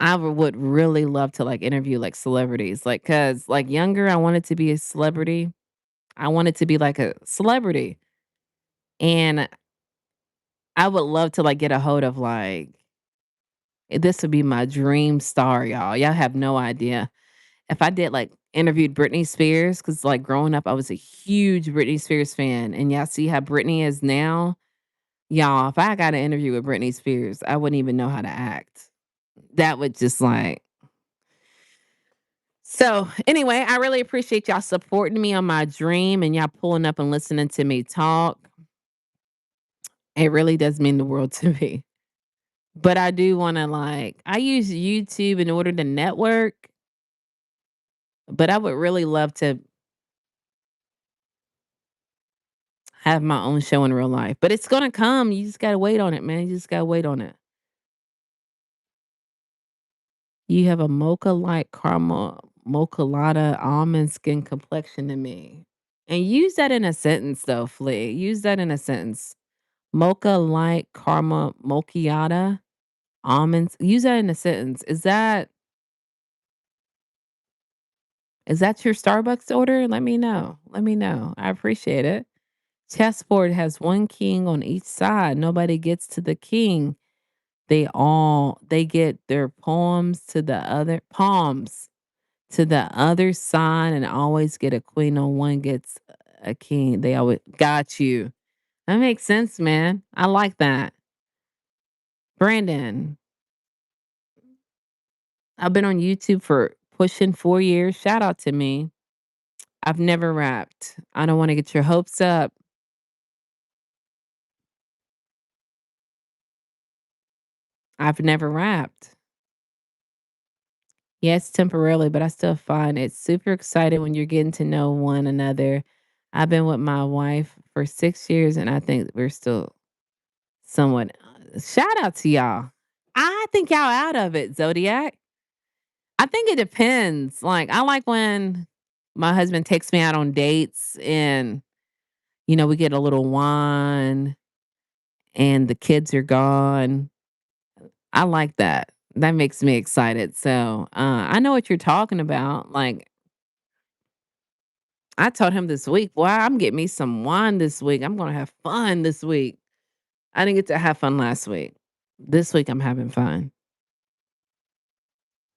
Would really love to like interview like celebrities, like cause like younger, I wanted to be a celebrity. I wanted to be like a celebrity, and I would love to like get a hold of like this would be my dream star, y'all. Y'all have no idea if I did like interviewed Britney Spears, cause like growing up, I was a huge Britney Spears fan, and y'all see how Britney is now. Y'all, if I got an interview with Britney Spears, I wouldn't even know how to act. That would just like so anyway, I really appreciate y'all supporting me on my dream and y'all pulling up and listening to me talk. It really does mean the world to me. But I do want to like I use YouTube in order to network, but I would really love to have my own show in real life. But it's gonna come. You just gotta wait on it, man. You just gotta wait on it. You have a mocha like caramel mocha lotta almond skin complexion to me. And use that in a sentence though, Flea. Use that in a sentence. Mocha light caramel macchiato almonds. Use that in a sentence. Is that your Starbucks order? Let me know. Let me know. I appreciate it. Chessboard has one king on each side. Nobody gets to the king. They get their palms to the other side and always get a queen on one gets a king. They always got you. That makes sense, man. I like that. Brandon, I've been on YouTube for pushing 4 years. Shout out to me. I've never rapped. I don't wanna get your hopes up. I've never rapped. Yes, temporarily, but I still find it super exciting when you're getting to know one another. I've been with my wife for 6 years, and I think we're still somewhat shout out to y'all. I think y'all out of it, Zodiac. I think it depends. Like, I like when my husband takes me out on dates and, we get a little wine and the kids are gone. I like that. That makes me excited. So, I know what you're talking about. Like, I told him this week, "Boy, I'm getting me some wine this week. I'm gonna have fun this week." I didn't get to have fun last week. This week, I'm having fun.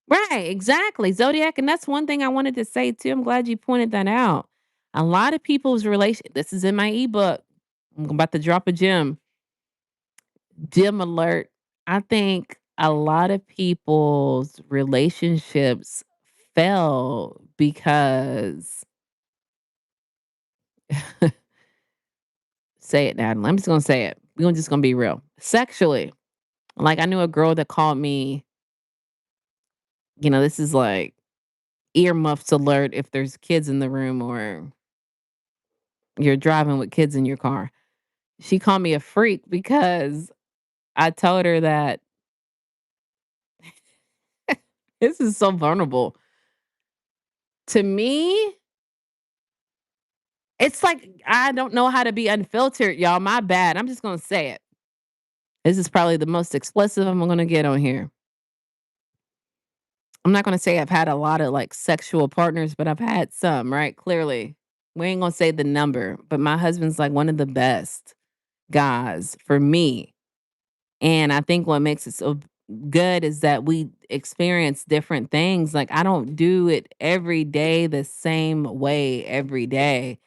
Right, exactly, Zodiac, and that's one thing I wanted to say too. I'm glad you pointed that out. A lot of people's relation this is in my ebook. I'm about to drop a gem alert. I think a lot of people's relationships fell because say it, Natalie. I'm just gonna say it. We're just gonna be real. Sexually. Like I knew a girl that called me, this is like earmuffs alert if there's kids in the room or you're driving with kids in your car. She called me a freak because I told her that this is so vulnerable. To me, it's like I don't know how to be unfiltered, y'all. My bad. I'm just gonna say it. This is probably the most explicit I'm gonna get on here. I'm not gonna say I've had a lot of like sexual partners, but I've had some, right? Clearly. We ain't gonna say the number, but my husband's like one of the best guys for me. And I think what makes it so good is that we experience different things. Like I don't do it every day the same way every day.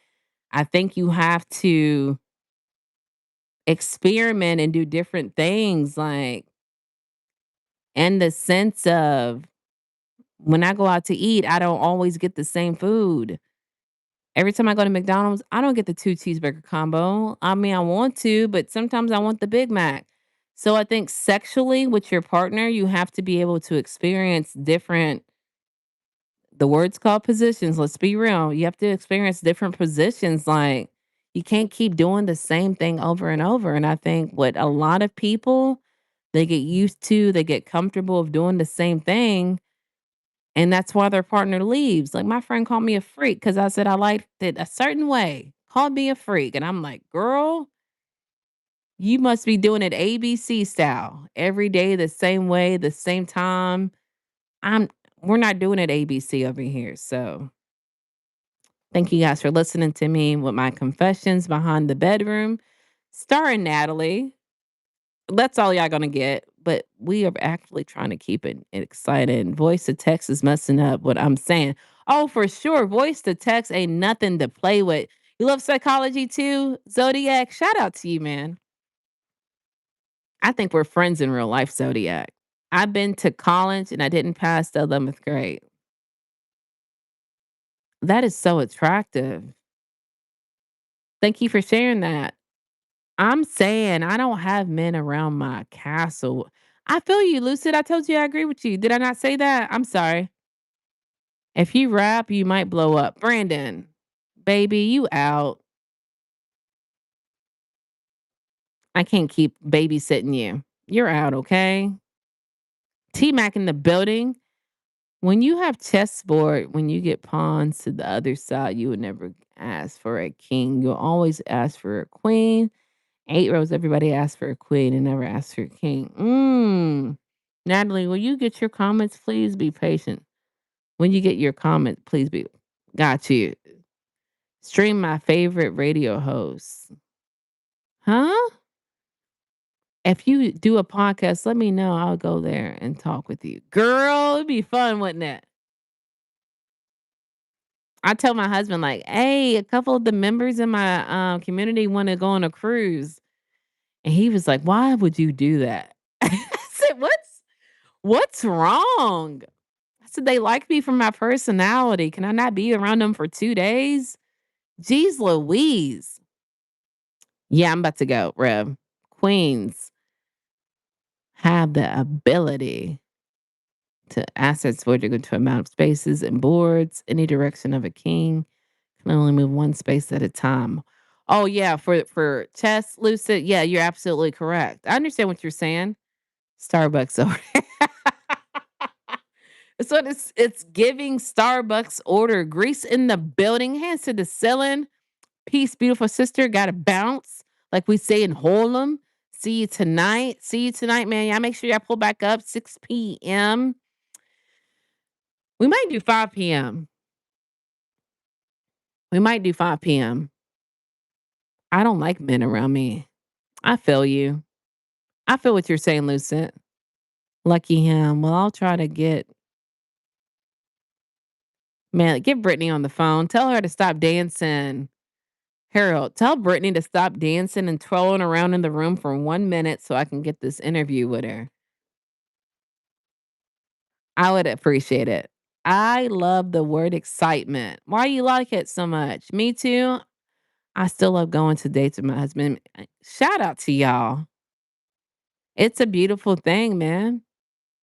I think you have to experiment and do different things like in the sense of when I go out to eat, I don't always get the same food. Every time I go to McDonald's, I don't get the 2 cheeseburger combo. I mean, I want to, but sometimes I want the Big Mac. So I think sexually with your partner, you have to be able to experience different the word's called positions. Let's be real. You have to experience different positions. Like you can't keep doing the same thing over and over. And I think what a lot of people they get used to, they get comfortable of doing the same thing. And that's why their partner leaves. Like my friend called me a freak because I said I liked it a certain way. Called me a freak. And I'm like, girl, you must be doing it ABC style every day, the same way, the same time. I'm we're not doing it ABC over here. So thank you guys for listening to me with my confessions behind the bedroom, starring Natalie. That's all y'all gonna get. But we are actually trying to keep it exciting. Voice to text is messing up what I'm saying. Oh, for sure. Voice to text ain't nothing to play with. You love psychology too? Zodiac, shout out to you, man. I think we're friends in real life, Zodiac. I've been to college and I didn't pass the 11th grade. That is so attractive. Thank you for sharing that. I'm saying I don't have men around my castle. I feel you, Lucid. I told you I agree with you. Did I not say that? I'm sorry. If you rap, you might blow up. Brandon, baby, you out. I can't keep babysitting you. You're out, okay? T Mac in the building. When you have chessboard, when you get pawns to the other side, you would never ask for a king. You'll always ask for a queen. 8 rows, everybody asks for a queen and never asks for a king. Natalie, will you get your comments? Please be patient. When you get your comment, please be. Got you. Stream my favorite radio host. Huh? If you do a podcast, let me know. I'll go there and talk with you. Girl, it'd be fun, wouldn't it? I told my husband, like, "Hey, a couple of the members in my, community wanna go on a cruise." And he was like, "Why would you do that?" I said, "What's wrong?" I said, "They like me for my personality. Can I not be around them for 2 days?" Jeez Louise. Yeah, I'm about to go, Rev. Queens have the ability to assets void to amount of spaces and boards, any direction of a king. Can only move one space at a time. Oh, yeah, for chess, Lucid, yeah, you're absolutely correct. I understand what you're saying. Starbucks order. So it's giving Starbucks order. Grease in the building, hands to the ceiling. Peace, beautiful sister. Gotta bounce. Like we say in Harlem. See you tonight. See you tonight, man. Y'all make sure y'all pull back up 6 p.m. We might do 5 p.m. We might do 5 p.m. I don't like men around me. I feel you. I feel what you're saying, Lucent. Lucky him. Well, I'll try to get Brittany on the phone. Tell her to stop dancing. Harold, tell Brittany to stop dancing and twirling around in the room for 1 minute so I can get this interview with her. I would appreciate it. I love the word excitement. Why you like it so much? Me too. I still love going to dates with my husband. Shout out to y'all. It's a beautiful thing, man.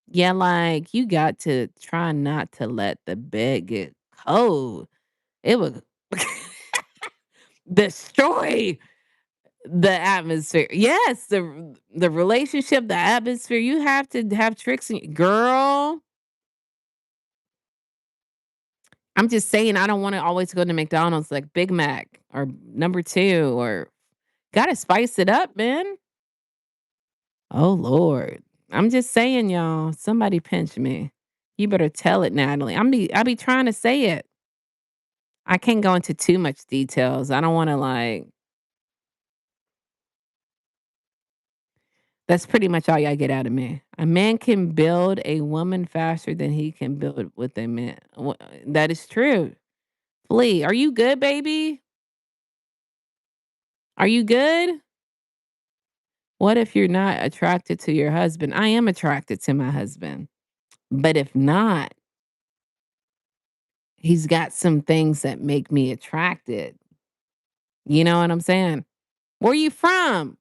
Yeah, like you got to try not to let the bed get cold. It would destroy the atmosphere. Yes, the relationship, the atmosphere. You have to have tricks in girl. I'm just saying I don't wanna always go to McDonald's like Big Mac or number 2 or gotta spice it up, man. Oh Lord. I'm just saying, y'all, somebody pinch me. You better tell it, Natalie. I be trying to say it. I can't go into too much details. I don't wanna like that's pretty much all y'all get out of me. A man can build a woman faster than he can build with a man. That is true. Flea, are you good, baby? Are you good? What if you're not attracted to your husband? I am attracted to my husband. But if not, he's got some things that make me attracted. You know what I'm saying? Where you from?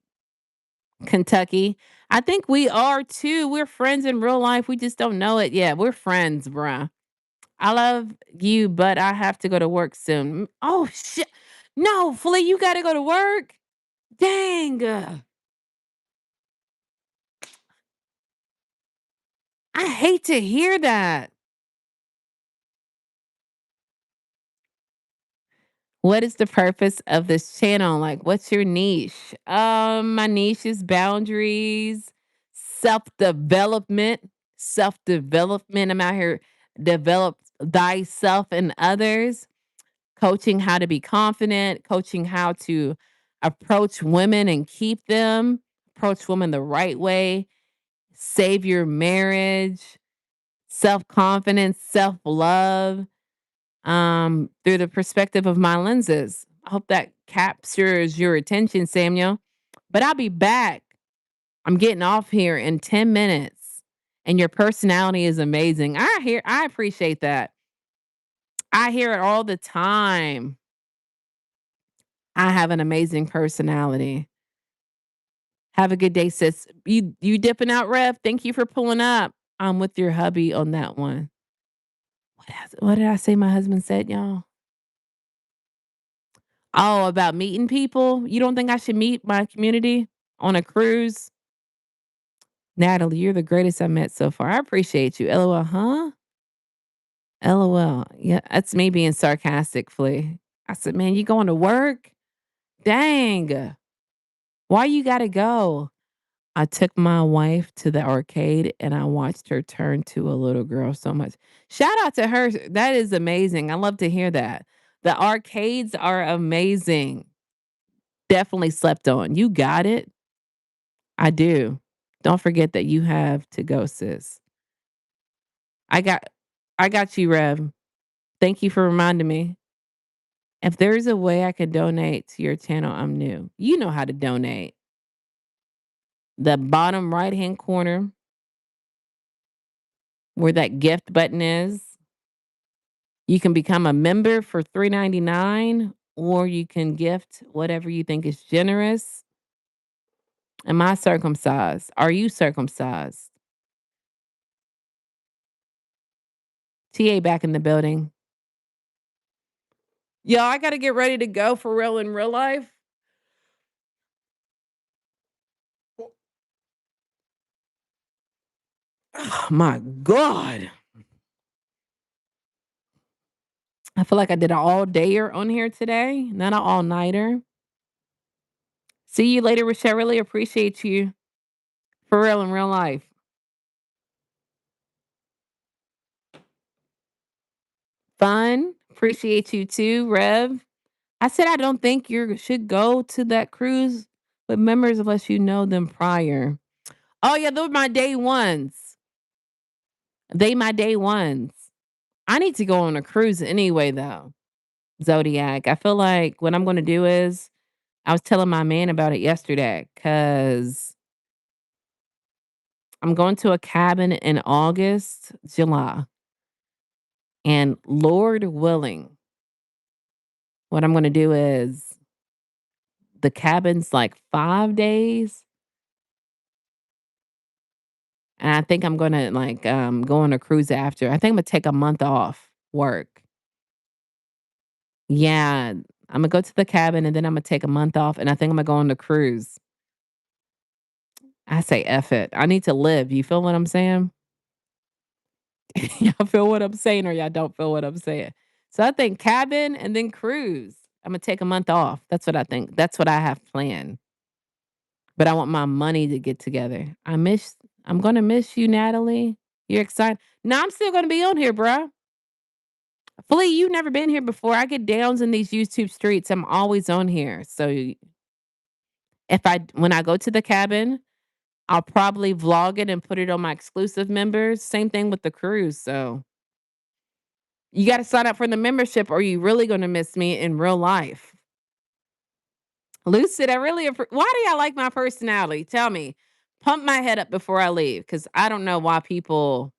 Kentucky. I think we are too. We're friends in real life. We just don't know it yet. We're friends, bruh. I love you, but I have to go to work soon. Oh shit. No, Flea, you gotta go to work. Dang. I hate to hear that. What is the purpose of this channel? Like, what's your niche? My niche is boundaries, self-development, self-development. I'm out here develop thyself and others, coaching how to be confident, coaching how to approach women and keep them, approach women the right way, save your marriage, self-confidence, self-love through the perspective of my lenses. I hope that captures your attention, Samuel. But I'll be back. I'm getting off here in 10 minutes. And your personality is amazing. I appreciate that. I hear it all the time. I have an amazing personality. Have a good day, sis. You dipping out, Rev? Thank you for pulling up. I'm with your hubby on that one. What did I say my husband said, y'all? Oh, about meeting people? You don't think I should meet my community on a cruise? Natalie, you're the greatest I met so far. I appreciate you. LOL, huh? LOL. Yeah, that's me being sarcastic, Flea. I said, man, you going to work? Dang. Why you gotta go? I took my wife to the arcade and I watched her turn to a little girl so much. Shout out to her. That is amazing. I love to hear that. The arcades are amazing. Definitely slept on. You got it. I do. Don't forget that you have to go, sis. I got I got you, Rev. Thank you for reminding me. If there's a way I could donate to your channel, I'm new. You know how to donate. The bottom right-hand corner where that gift button is, you can become a member for $3.99, or you can gift whatever you think is generous. Am I circumcised? Are you circumcised? TA back in the building. Yo, I gotta get ready to go for real in real life. Oh my God. I feel like I did an all dayer on here today, not an all nighter. See you later, Rich. I really appreciate you for real in real life. Fun. Appreciate you too, Rev. I said I don't think you should go to that cruise with members unless you know them prior. Oh yeah, those are my day ones. They my day ones. I need to go on a cruise anyway though. Zodiac. I feel like what I'm gonna do is I was telling my man about it yesterday because I'm going to a cabin in August, July. And Lord willing, what I'm gonna do is the cabin's like 5 days. And I think I'm gonna like go on a cruise after. I think I'm gonna take a month off work. Yeah. I'm gonna go to the cabin and then I'm gonna take a month off and I think I'm gonna go on the cruise. I say F it. I need to live. You feel what I'm saying? Y'all feel what I'm saying or y'all don't feel what I'm saying? So I think cabin and then cruise. I'm gonna take a month off. That's what I think. That's what I have planned. But I want my money to get together. I'm gonna miss you, Natalie. You're excited. No, I'm still gonna be on here, bruh. Flea, you've never been here before. I get downs in these YouTube streets. I'm always on here. So if I when I go to the cabin, I'll probably vlog it and put it on my exclusive members. Same thing with the cruise. So you got to sign up for the membership or you really going to miss me in real life. Lucid, I really why do y'all like my personality? Tell me. Pump my head up before I leave cuz I don't know why people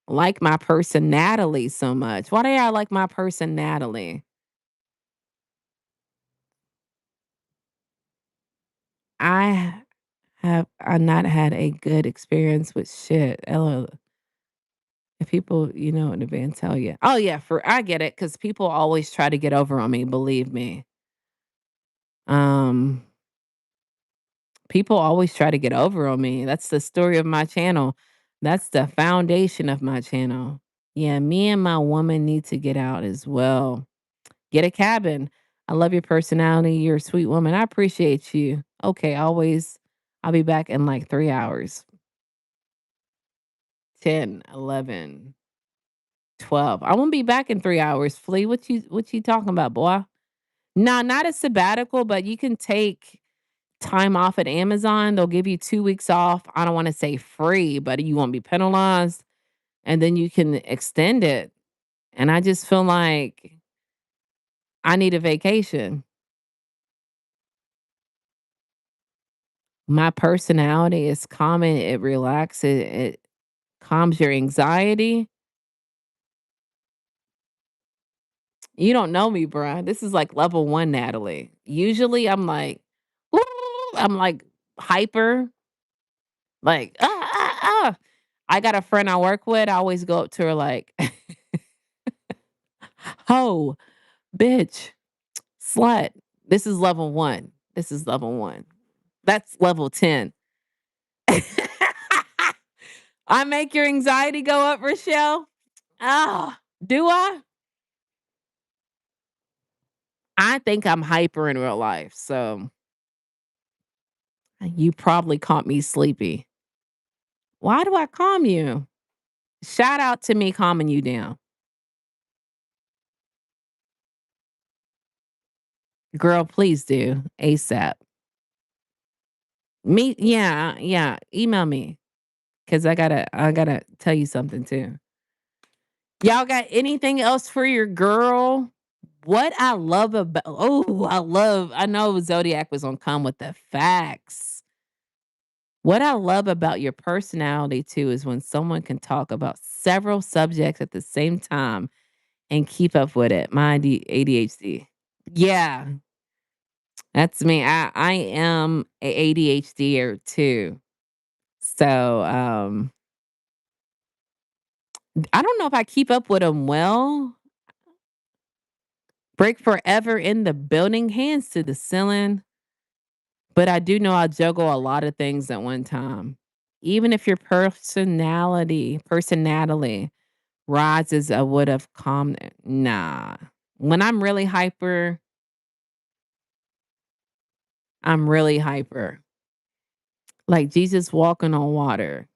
like my personality so much. Why do y'all like my personality? I have I not had a good experience with shit. LOL. If people, in advance tell you. Oh yeah, for I get it because people always try to get over on me. Believe me. Um, People always try to get over on me. That's the story of my channel. That's the foundation of my channel. Yeah, me and my woman need to get out as well. Get a cabin. I love your personality. You're a sweet woman. I appreciate you. Okay, always. I'll be back in like 3 hours. 10, 11, 12. I won't be back in 3 hours. Flea, what you talking about, boy? Nah, not a sabbatical, but you can take time off at Amazon. They'll give you 2 weeks off. I don't want to say free, but you won't be penalized. And then you can extend it. And I just feel like I need a vacation. My personality is calming. It relaxes. It calms your anxiety. You don't know me, bruh. This is like level one, Natalie. Usually I'm like, "Woo," I'm like hyper, like, ah. I got a friend I work with. I always go up to her like, ho, bitch, slut. This is level one. This is level one. That's level 10. I make your anxiety go up, Rochelle. Ah, do I? I think I'm hyper in real life. So you probably caught me sleepy. Why do I calm you? Shout out to me calming you down. Girl, please do ASAP. Me, yeah, yeah. Email me because I gotta tell you something too. Y'all got anything else for your girl? What I love about I know Zodiac was gonna come with the facts. What I love about your personality too is when someone can talk about several subjects at the same time and keep up with it. My ADHD. Yeah, that's me. I am a ADHDer too. So, I don't know if I keep up with them well. Break forever in the building, hands to the ceiling. But I do know I juggle a lot of things at one time. Even if your personality rises, I would have calmed it. Nah. When I'm really hyper, I'm really hyper. Like Jesus walking on water.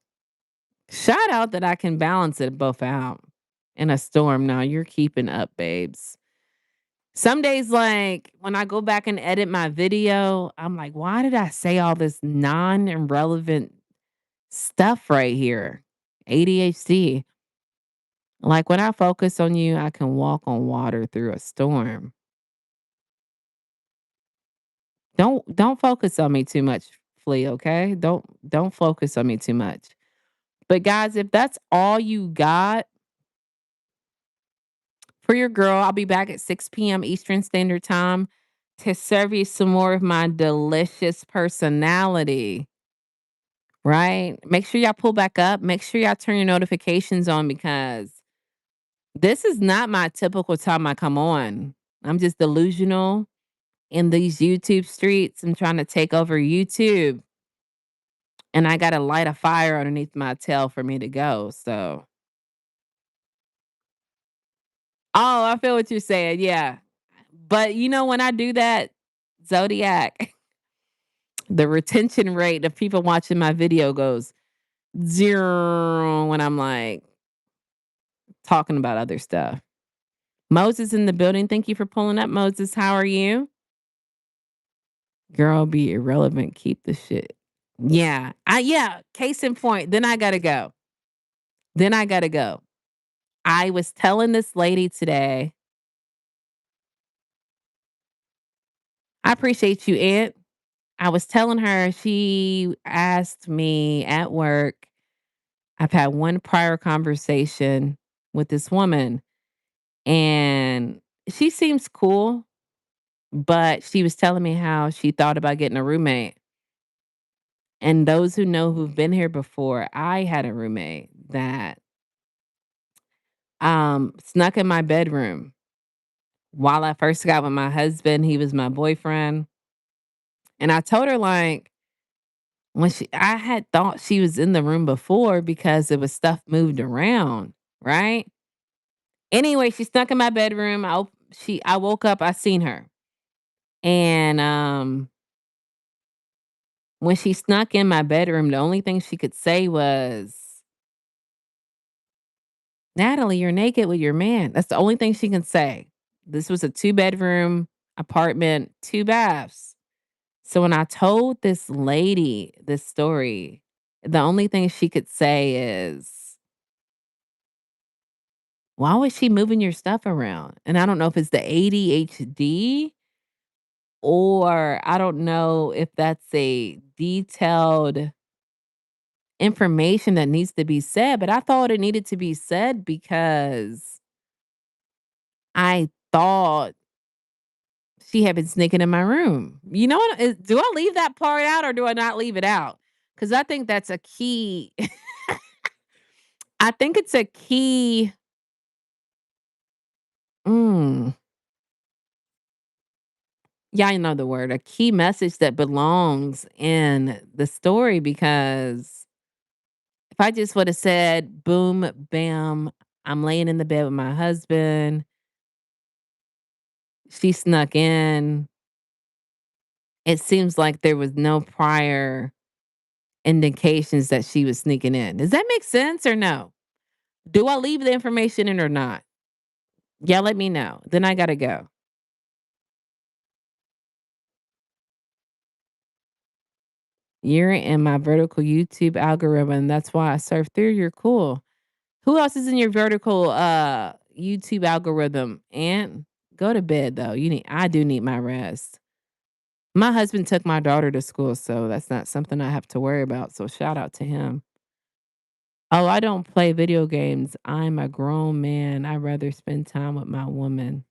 Shout out that I can balance it both out in a storm. Now you're keeping up, babes. Some days, like when I go back and edit my video, I'm like, why did I say all this non irrelevant stuff right here? ADHD. Like when I focus on you, I can walk on water through a storm. Don't focus on me too much, Flea, okay? Don't focus on me too much. But guys, if that's all you got for your girl, I'll be back at 6 p.m. Eastern Standard Time to serve you some more of my delicious personality. Right? Make sure y'all pull back up. Make sure y'all turn your notifications on because this is not my typical time I come on. I'm just delusional in these YouTube streets. I'm trying to take over YouTube and I got to light a fire underneath my tail for me to go. So, oh, I feel what you're saying. Yeah. But you know, when I do that, Zodiac, the retention rate of people watching my video goes zero when I'm like talking about other stuff. Moses in the building. Thank you for pulling up, Moses. How are you? Girl, be irrelevant. Keep the shit. Yeah. Case in point. Then I gotta go. Then I gotta go. I was telling this lady today. I appreciate you, Aunt. I was telling her she asked me at work. I've had one prior conversation with this woman, and she seems cool, but she was telling me how she thought about getting a roommate. And those who know who've been here before, I had a roommate that snuck in my bedroom while I first got with my husband. He was my boyfriend. And I told her like when I had thought she was in the room before because there was stuff moved around, right? Anyway, she snuck in my bedroom. I woke up, I seen her. And when she snuck in my bedroom, the only thing she could say was, Natalie, you're naked with your man. That's the only thing she can say. This was a two-bedroom apartment, 2 baths. So when I told this lady this story, the only thing she could say is, "Why was she moving your stuff around?" And I don't know if it's the ADHD or I don't know if that's a detailed information that needs to be said, but I thought it needed to be said because I thought she had been sneaking in my room. You know what? Do I leave that part out or do I not leave it out? Because I think that's a key. I think it's a key. Mm, yeah, I know the word. A key message that belongs in the story because if I just would have said, boom, bam, I'm laying in the bed with my husband, she snuck in. It seems like there was no prior indications that she was sneaking in. Does that make sense or no? Do I leave the information in or not? Yeah, let me know. Then I gotta go. You're in my vertical YouTube algorithm. That's why I surf through. You're cool. Who else is in your vertical YouTube algorithm? And go to bed though. I do need my rest. My husband took my daughter to school, so that's not something I have to worry about. So shout out to him. Oh, I don't play video games. I'm a grown man. I'd rather spend time with my woman.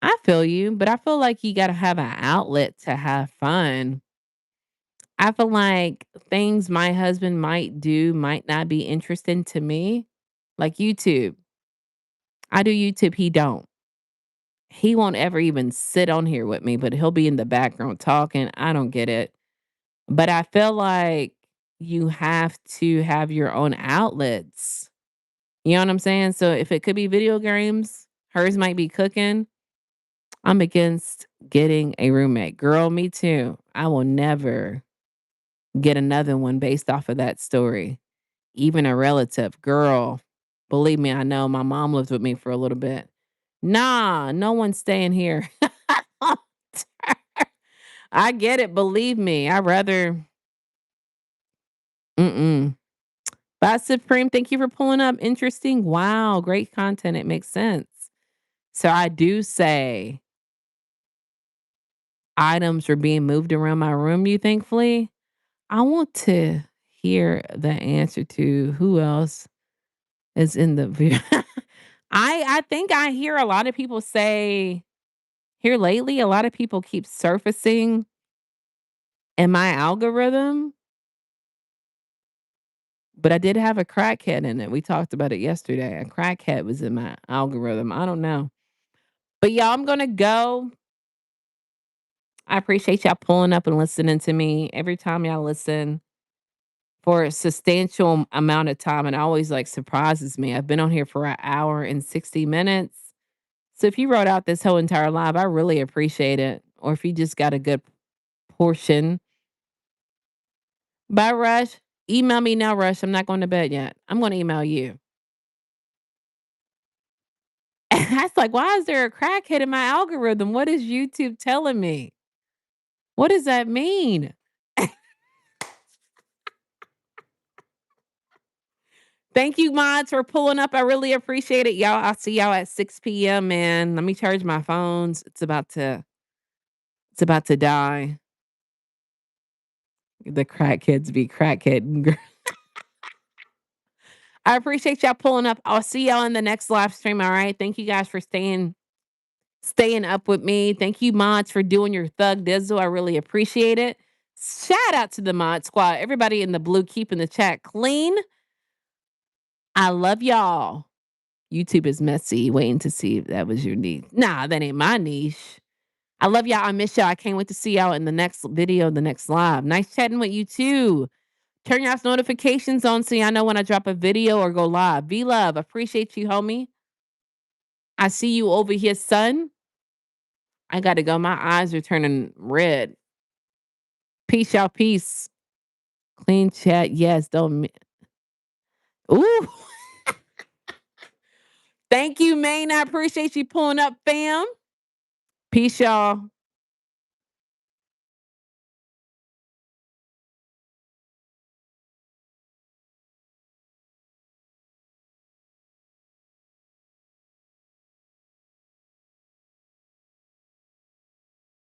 I feel you, but I feel like you got to have an outlet to have fun. I feel like things my husband might do might not be interesting to me, like YouTube. I do YouTube, he don't. He won't ever even sit on here with me, but he'll be in the background talking. I don't get it. But I feel like you have to have your own outlets. You know what I'm saying? So if it could be video games, hers might be cooking. I'm against getting a roommate. Girl, me too. I will never get another one based off of that story. Even a relative. Girl, believe me, I know my mom lived with me for a little bit. Nah, no one's staying here. I get it. Believe me. I rather. Mm-mm. But Supreme, thank you for pulling up. Interesting. Wow. Great content. It makes sense. So I do say items are being moved around my room, you thankfully. I want to hear the answer to who else is in the I think I hear a lot of people say here lately, a lot of people keep surfacing in my algorithm, but I did have a crackhead in it. We talked about it yesterday. A crackhead was in my algorithm. I don't know. But y'all, I'm gonna go. I appreciate y'all pulling up and listening to me. Every time y'all listen for a substantial amount of time, it always like surprises me. I've been on here for an hour and 60 minutes. So if you wrote out this whole entire live, I really appreciate it. Or if you just got a good portion. Bye, Rush. Email me now, Rush. I'm not going to bed yet. I'm going to email you. That's like, why is there a crackhead in my algorithm? What is YouTube telling me? What does that mean? Thank you, mods, for pulling up. I really appreciate it, y'all. I'll see y'all at 6 p.m. Man, let me charge my phones. It's about to die. The crackheads be crackhead. I appreciate y'all pulling up. I'll see y'all in the next live stream. All right. Thank you guys for staying up with me. Thank you, mods, for doing your thug dizzle. I really appreciate it. Shout out to the mod squad. Everybody in the blue keeping the chat clean. I love y'all. YouTube is messy. Waiting to see if that was your niche. Nah, that ain't my niche. I love y'all. I miss y'all. I can't wait to see y'all in the next video, the next live. Nice chatting with you too. Turn y'all's notifications on so y'all know when I drop a video or go live. V love. Appreciate you, homie. I see you over here, son. I gotta go. My eyes are turning red. Peace out, peace. Clean chat. Yes, don't. Ooh. Thank you, Maine. I appreciate you pulling up, fam. Peace, y'all.